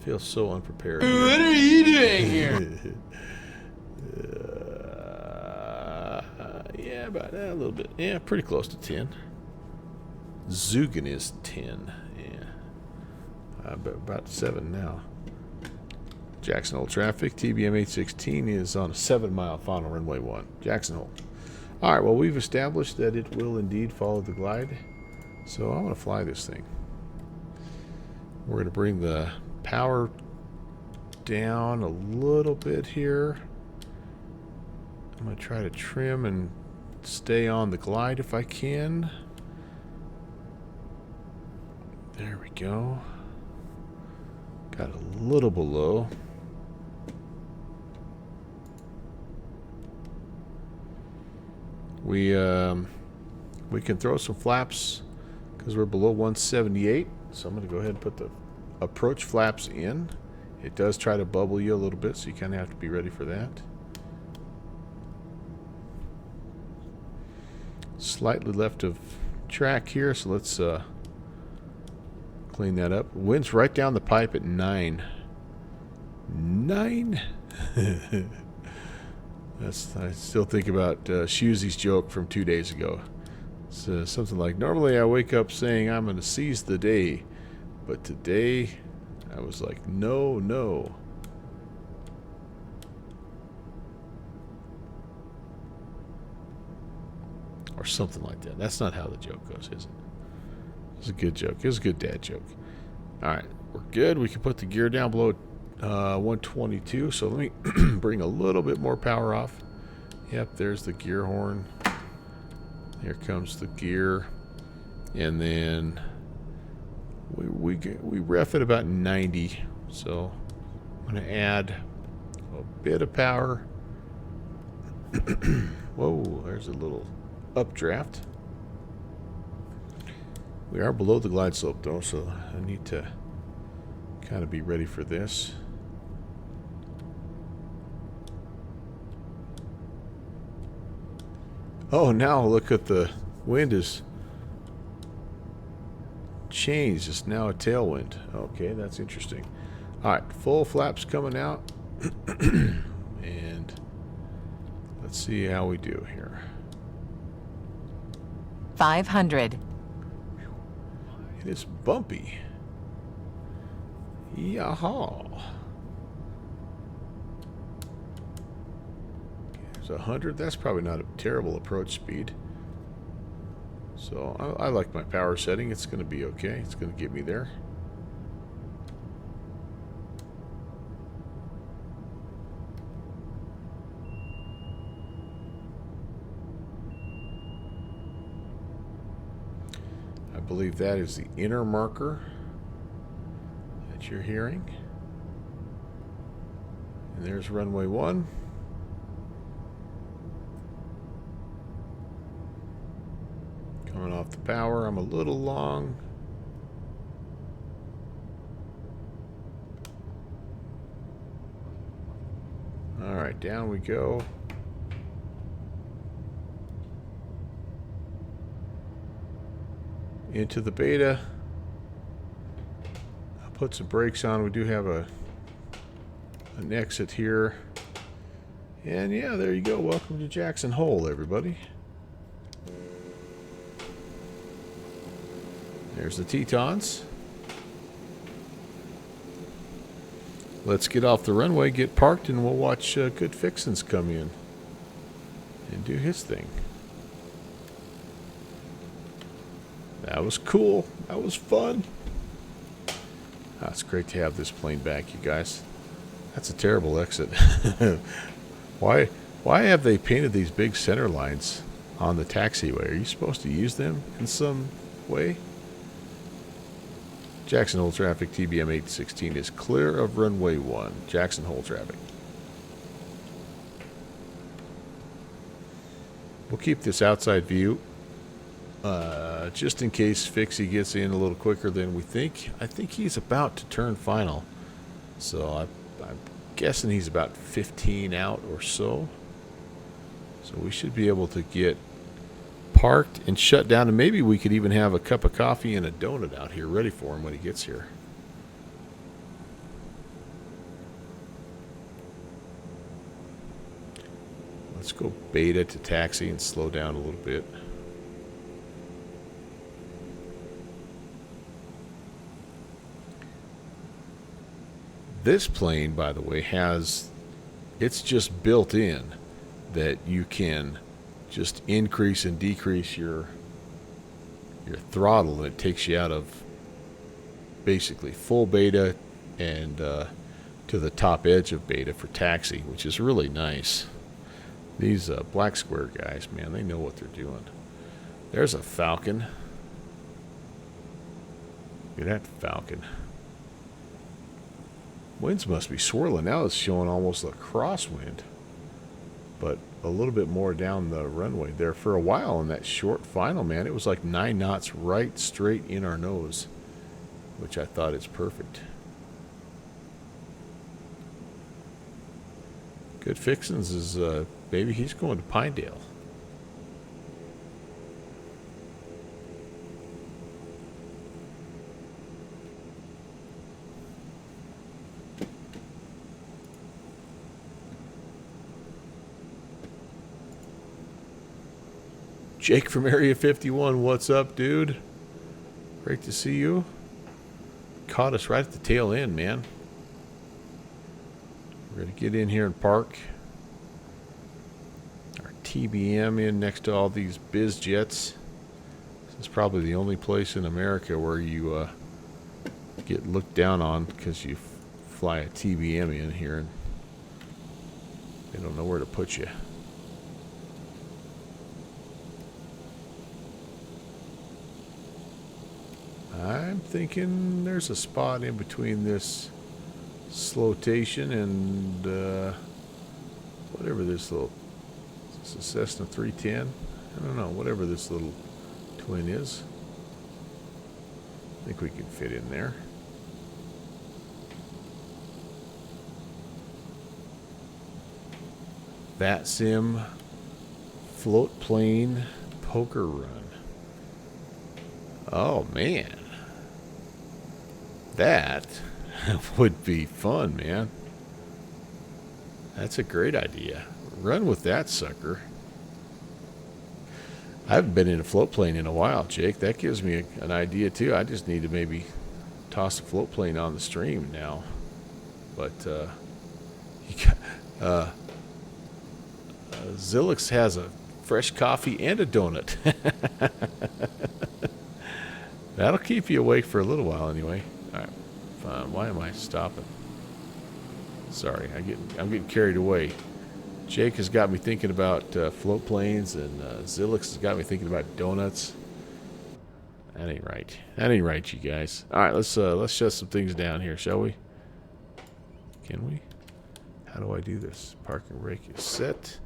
Feels so unprepared. What are you doing here? Yeah, about a little bit. Yeah, pretty close to 10. Zugen is 10. Yeah. About 7 now. Jackson Hole traffic. TBM 816 is on a 7-mile final runway 1. Jackson Hole. Alright, well, we've established that it will indeed follow the glide. So I'm going to fly this thing. We're going to bring the power down a little bit here. I'm going to try to trim and stay on the glide if I can. There we go. Got a little below. We can throw some flaps because we're below 178. So I'm going to go ahead and put the approach flaps in. It does try to bubble you a little bit, so you kind of have to be ready for that. Slightly left of track here, so let's clean that up. Wind's right down the pipe at 9. 9? I still think about Shusey's joke from 2 days ago. It's something like, normally I wake up saying I'm going to seize the day, but today I was like, no. Or something like that. That's not how the joke goes, is it? It was a good joke. It was a good dad joke. Alright, we're good. We can put the gear down below 122. So let me bring a little bit more power off. Yep, there's the gear horn. Here comes the gear. And then we ref at about 90. So I'm going to add a bit of power. Whoa, there's a little updraft. We are below the glide slope though, so I need to kind of be ready for this. Oh, now look at the wind is changed. It's now a tailwind. Okay, that's interesting. Alright, full flaps coming out. And let's see how we do here. 500. It is bumpy. Yahaw. to 100. That's probably not a terrible approach speed. So I like my power setting. It's going to be okay. It's going to get me there. I believe that is the inner marker that you're hearing. And there's runway 1. Coming off the power, I'm a little long. All right, down we go. Into the beta. I'll put some brakes on. We do have an exit here. And yeah, there you go. Welcome to Jackson Hole, everybody. There's the Tetons. Let's get off the runway, get parked, and we'll watch Good Fixins come in and do his thing. That was cool. That was fun. Oh, it's great to have this plane back, you guys. That's a terrible exit. Why have they painted these big center lines on the taxiway? Are you supposed to use them in some way? Jackson Hole traffic, TBM 816 is clear of runway 1. Jackson Hole traffic. We'll keep this outside view just in case Fixie gets in a little quicker than we think. I think he's about to turn final. So I'm guessing he's about 15 out or so. So we should be able to get parked and shut down, and maybe we could even have a cup of coffee and a donut out here ready for him when he gets here. Let's go beta to taxi and slow down a little bit. This plane, by the way, it's just built in that you can just increase and decrease your throttle, and it takes you out of basically full beta and to the top edge of beta for taxi, which is really nice. These Black Square guys, man, they know what they're doing. There's a Falcon. Look at that Falcon. Winds must be swirling. Now it's showing almost a crosswind, but a little bit more down the runway there. For a while in that short final, man, it was like 9 knots right straight in our nose, which I thought is perfect. Good Fixins is, baby, he's going to Pinedale. Jake from Area 51, what's up, dude? Great to see you. Caught us right at the tail end, man. We're going to get in here and park our TBM in next to all these biz jets. This is probably the only place in America where you get looked down on because you fly a TBM in here and they don't know where to put you. I'm thinking there's a spot in between this slotation and whatever this little, is this a Cessna 310? I don't know, whatever this little twin is. I think we can fit in there. VATSIM float plane poker run. Oh man. That would be fun, man. That's a great idea. Run with that sucker. I haven't been in a float plane in a while, Jake. That gives me an idea, too. I just need to maybe toss a float plane on the stream now. But Zilix has a fresh coffee and a donut. That'll keep you awake for a little while anyway. All right, fine. Why am I stopping? Sorry, I'm getting carried away. Jake has got me thinking about float planes, and Zilix has got me thinking about donuts. That ain't right. That ain't right, you guys. All right, let's shut some things down here, shall we? Can we? How do I do this? Parking brake is set,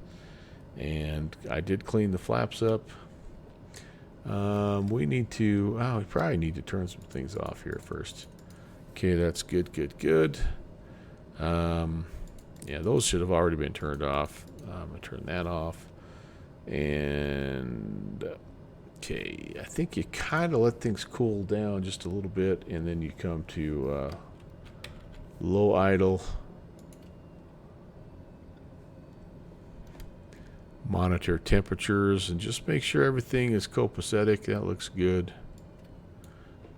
and I did clean the flaps up. We need to. Oh, we probably need to turn some things off here first. Okay, that's good. Good. Yeah, those should have already been turned off. I'm gonna turn that off, and. Okay, I think you kind of let things cool down just a little bit, and then you come to low idle. Monitor temperatures, and just make sure everything is copacetic. That looks good.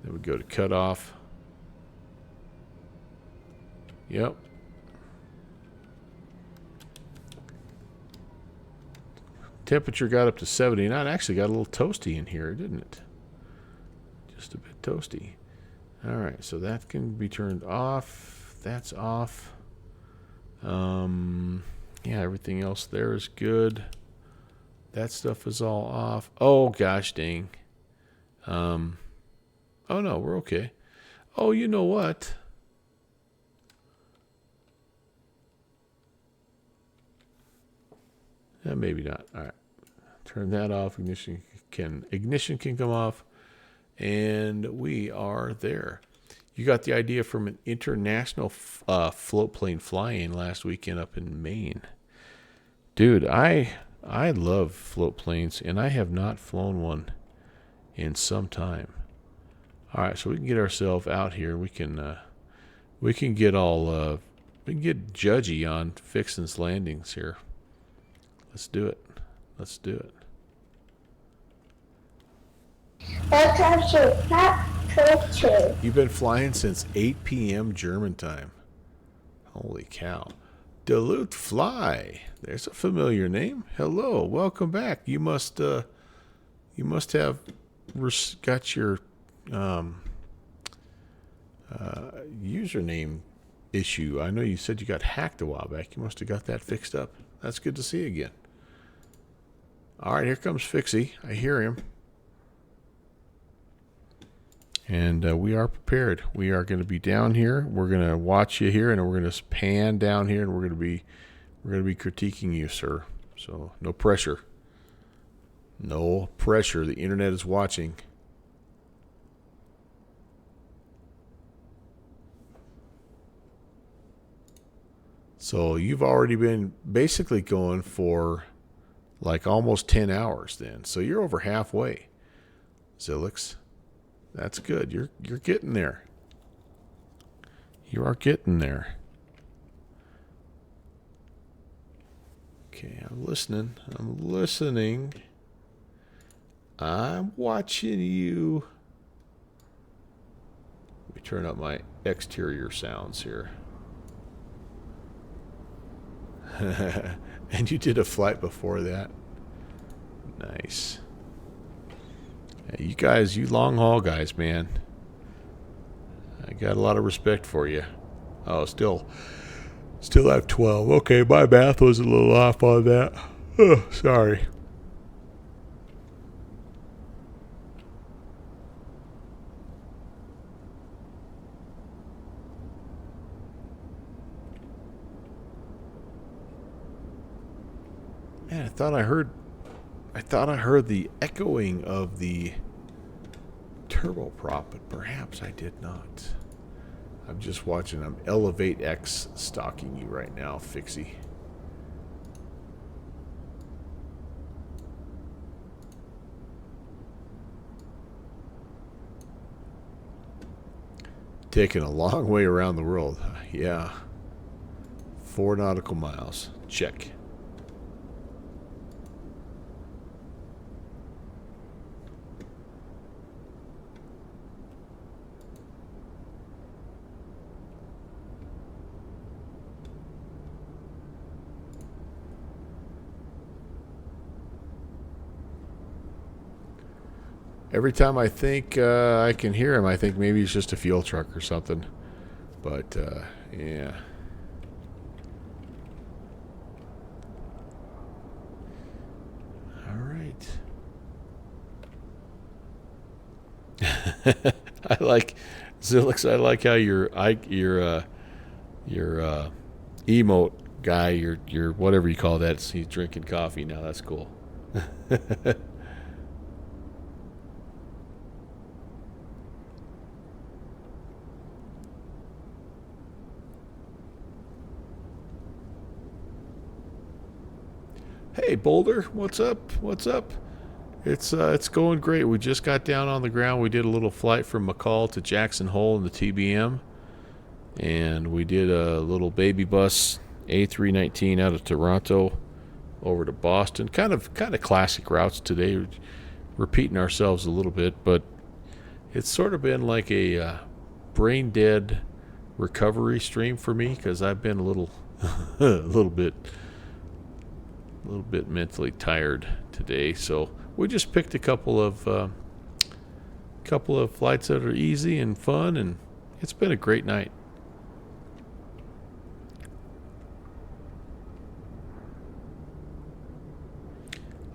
Then we go to cutoff. Yep. Temperature got up to 79. Actually got a little toasty in here, didn't it? Just a bit toasty. All right, so that can be turned off. That's off. Yeah, everything else there is good. That stuff is all off. Oh, gosh dang. Oh, no, we're okay. Oh, you know what? Maybe not. All right. Turn that off. Ignition can come off. And we are there. You got the idea from an international float plane flying last weekend up in Maine. Dude, I love float planes, and I have not flown one in some time. All right, so we can get ourselves out here. We can get all we can get judgy on fixing landings here. Let's do it. Let's do it. You've been flying since 8 p.m. German time. Holy cow. Dilute Fly. There's a familiar name. Hello, welcome back. You must have got your username issue. I know you said you got hacked a while back. You must have got that fixed up. That's good to see you again. All right, here comes Fixie. I hear him. And we are prepared. We are going to be down here. We're going to watch you here, and we're going to pan down here, and we're going to be critiquing you, sir. So no pressure. No pressure. The internet is watching. So you've already been basically going for like almost 10 hours then. So you're over halfway, Zilix. That's good. You're getting there. You are getting there. Okay, I'm listening. I'm listening. I'm watching you. Let me turn up my exterior sounds here. And you did a flight before that. Nice. Hey, you guys, you long haul guys, man. I got a lot of respect for you. Oh, still have 12. Okay, my math was a little off on that. Oh, sorry. Man, I thought I heard the echoing of the turboprop, but perhaps I did not. I'm just watching. I'm Elevate X stalking you right now, Fixie. Taking a long way around the world. Yeah. 4 nautical miles. Check. every time I think I can hear him, I think maybe it's just a fuel truck or something. But, yeah. All right. I like, Zilix, I like how your emote guy, your whatever you call that, he's drinking coffee now. That's cool. Hey Boulder, what's up? What's up? It's going great. We just got down on the ground. We did a little flight from McCall to Jackson Hole in the TBM, and we did a little baby bus A319 out of Toronto over to Boston. Kind of classic routes today. We're repeating ourselves a little bit, but it's sort of been like a brain dead recovery stream for me because I've been a little bit mentally tired today. So we just picked a couple of flights that are easy and fun, and it's been a great night.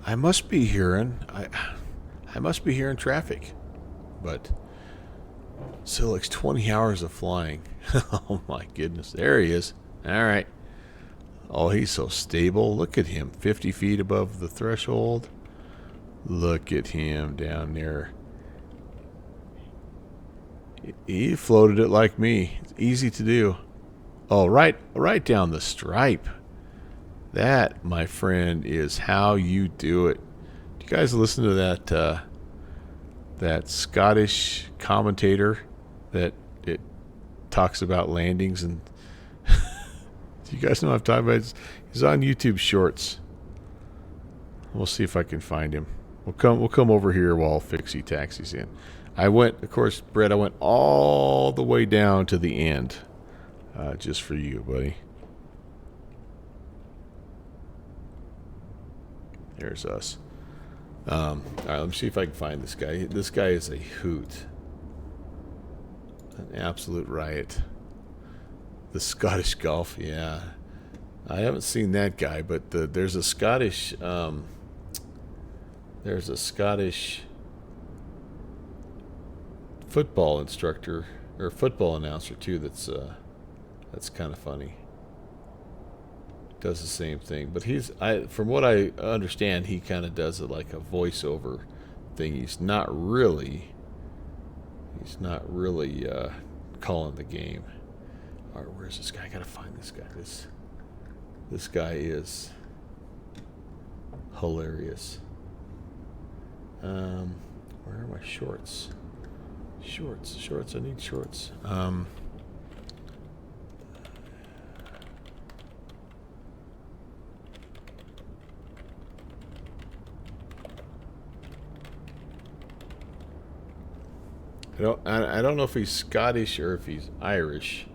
I must be hearing traffic, but Silix, 20 hours of flying. Oh my goodness, there he is. All right. Oh, he's so stable. Look at him, 50 feet above the threshold. Look at him down there. He floated it like me. It's easy to do. Oh, right down the stripe. That, my friend, is how you do it. Do you guys listen to that Scottish commentator that it talks about landings? And do you guys know what I'm talking about? He's on YouTube Shorts. We'll see if I can find him. We'll come over here while Fixie taxis in. I went, of course, Brett, I went all the way down to the end, just for you, buddy. There's us. All right, let me see if I can find this guy. This guy is a hoot. An absolute riot. The Scottish Golf, yeah. I haven't seen that guy, but there's a Scottish football instructor or football announcer too. That's kind of funny. Does the same thing, but from what I understand, he kind of does it like a voiceover thing. He's not really calling the game. All right, where's this guy? I gotta find this guy. This guy is hilarious. Where are my shorts? Shorts. I need shorts. I don't know if he's Scottish or if he's Irish.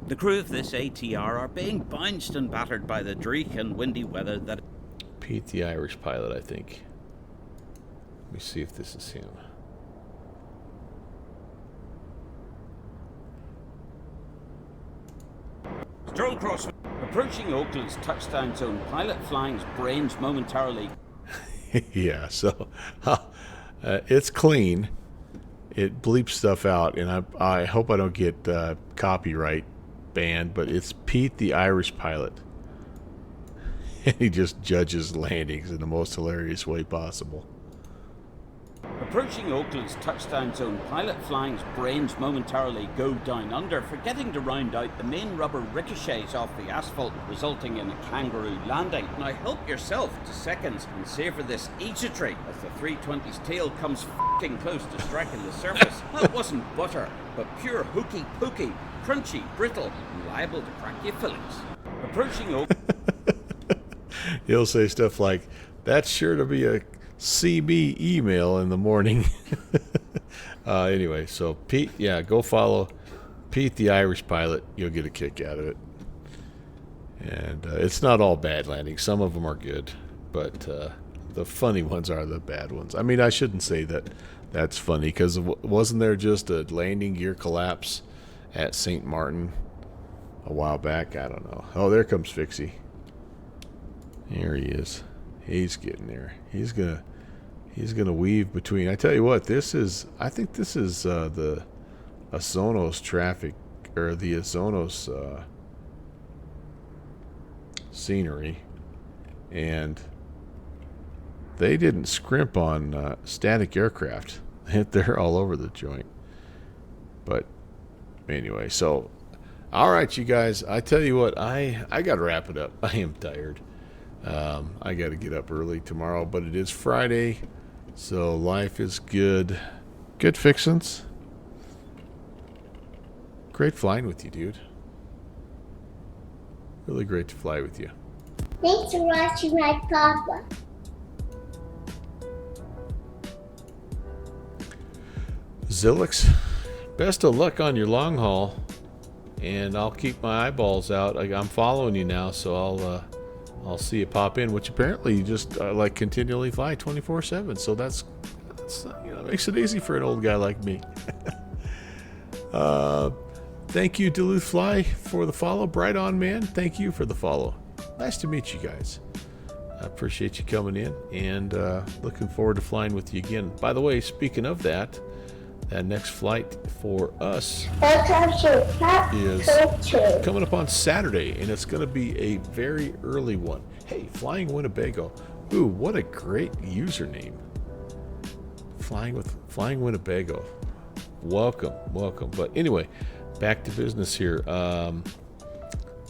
The crew of this ATR are being bounced and battered by the dreek and windy weather that... Pete, the Irish pilot, I think. Let me see if this is him. Stroll cross. Approaching Oakland's touchdown zone, pilot flying's brains momentarily... Yeah, so it's clean. It bleeps stuff out, and I hope I don't get copyright banned, but it's Pete the Irish pilot. And he just judges landings in the most hilarious way possible. Approaching Oakland's touchdown zone, pilot flying's brains momentarily go down under, forgetting to round out the main rubber ricochets off the asphalt, resulting in a kangaroo landing. Now help yourself to seconds and savour this easy-tree as the 320's tail comes f***ing close to striking the surface. That wasn't butter, but pure hooky-pooky, crunchy, brittle, and liable to crack your fillings. Approaching Oakland... He'll say stuff like, that's sure to be a CB email in the morning. Anyway, so Pete, yeah, go follow Pete, the Irish pilot, you'll get a kick out of it. And it's not all bad landings. Some of them are good, but the funny ones are the bad ones. I mean, I shouldn't say that that's funny, because wasn't there just a landing gear collapse at St. Martin a while back? I don't know. Oh, there comes Fixie. There he is. He's getting there. He's gonna weave between. I tell you what, I think this is the Azonos traffic, or the Azonos scenery, and they didn't scrimp on static aircraft. They're all over the joint. But anyway, so all right, you guys, I tell you what, I gotta wrap it up. I am tired. I gotta get up early tomorrow, but it is Friday, so life is good. Good fixins. Great flying with you, dude. Really great to fly with you. Thanks for watching my papa. Zilix, best of luck on your long haul, and I'll keep my eyeballs out. I'm following you now, so I'll see you pop in. Which apparently you just like continually fly 24/7. So that's makes it easy for an old guy like me. Thank you, Duluth Fly, for the follow. Bright on, man. Thank you for the follow. Nice to meet you guys. I appreciate you coming in, and looking forward to flying with you again. By the way, speaking of that next flight for us is coming up on Saturday, and it's going to be a very early one. Hey, Flying Winnebago. Ooh, what a great username. Flying Winnebago. Welcome. But anyway, back to business here.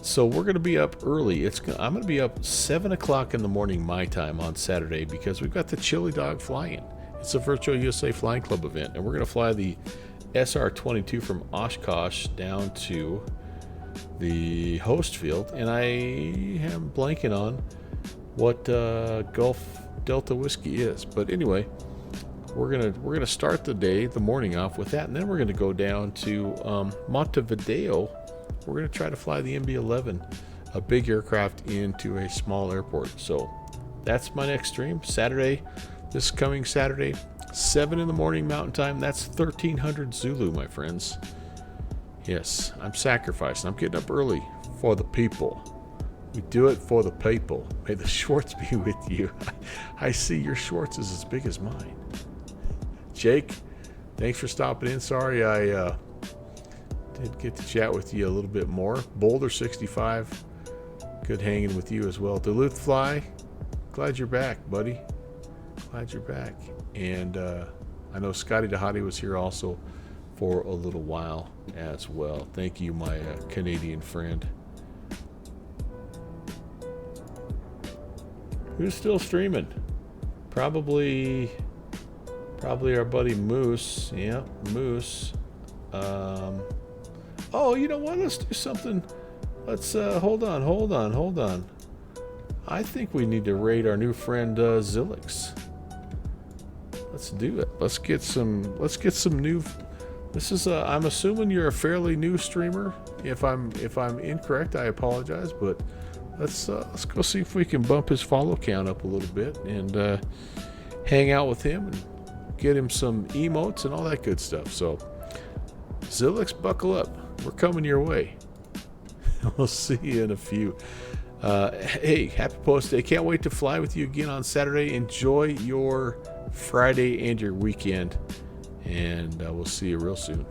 So we're going to be up early. I'm going to be up 7 o'clock in the morning my time on Saturday, because we've got the Chili Dog flying. It's a Virtual USA Flying Club event, and we're going to fly the SR-22 from Oshkosh down to the host field, and I am blanking on what Gulf Delta Whiskey is. But anyway, we're gonna start the morning off with that, and then we're gonna go down to Montevideo. We're gonna try to fly the MB-11, a big aircraft, into a small airport. So that's my next stream, Saturday. This coming Saturday, 7 in the morning Mountain Time. That's 1300 Zulu, my friends. Yes, I'm sacrificing. I'm getting up early for the people. We do it for the people. May the Schwartz be with you. I see your Schwartz is as big as mine. Jake, thanks for stopping in. Sorry I did get to chat with you a little bit more. Boulder 65, good hanging with you as well. Duluth Fly, glad you're back, buddy. Glad you're back. And I know Scotty DeHati was here also for a little while as well. Thank you, my Canadian friend. Who's still streaming? Probably our buddy Moose. Yeah, Moose. Oh, you know what? Let's do something. Let's hold on. I think we need to raid our new friend Zilix. Let's do it. Let's get some new. This is I'm assuming you're a fairly new streamer. If I'm incorrect, I apologize, but let's go see if we can bump his follow count up a little bit and hang out with him and get him some emotes and all that good stuff. So Zilix, buckle up. We're coming your way. We'll see you in a few. Hey, happy post day. Can't wait to fly with you again on Saturday. Enjoy your Friday and your weekend, and we'll see you real soon.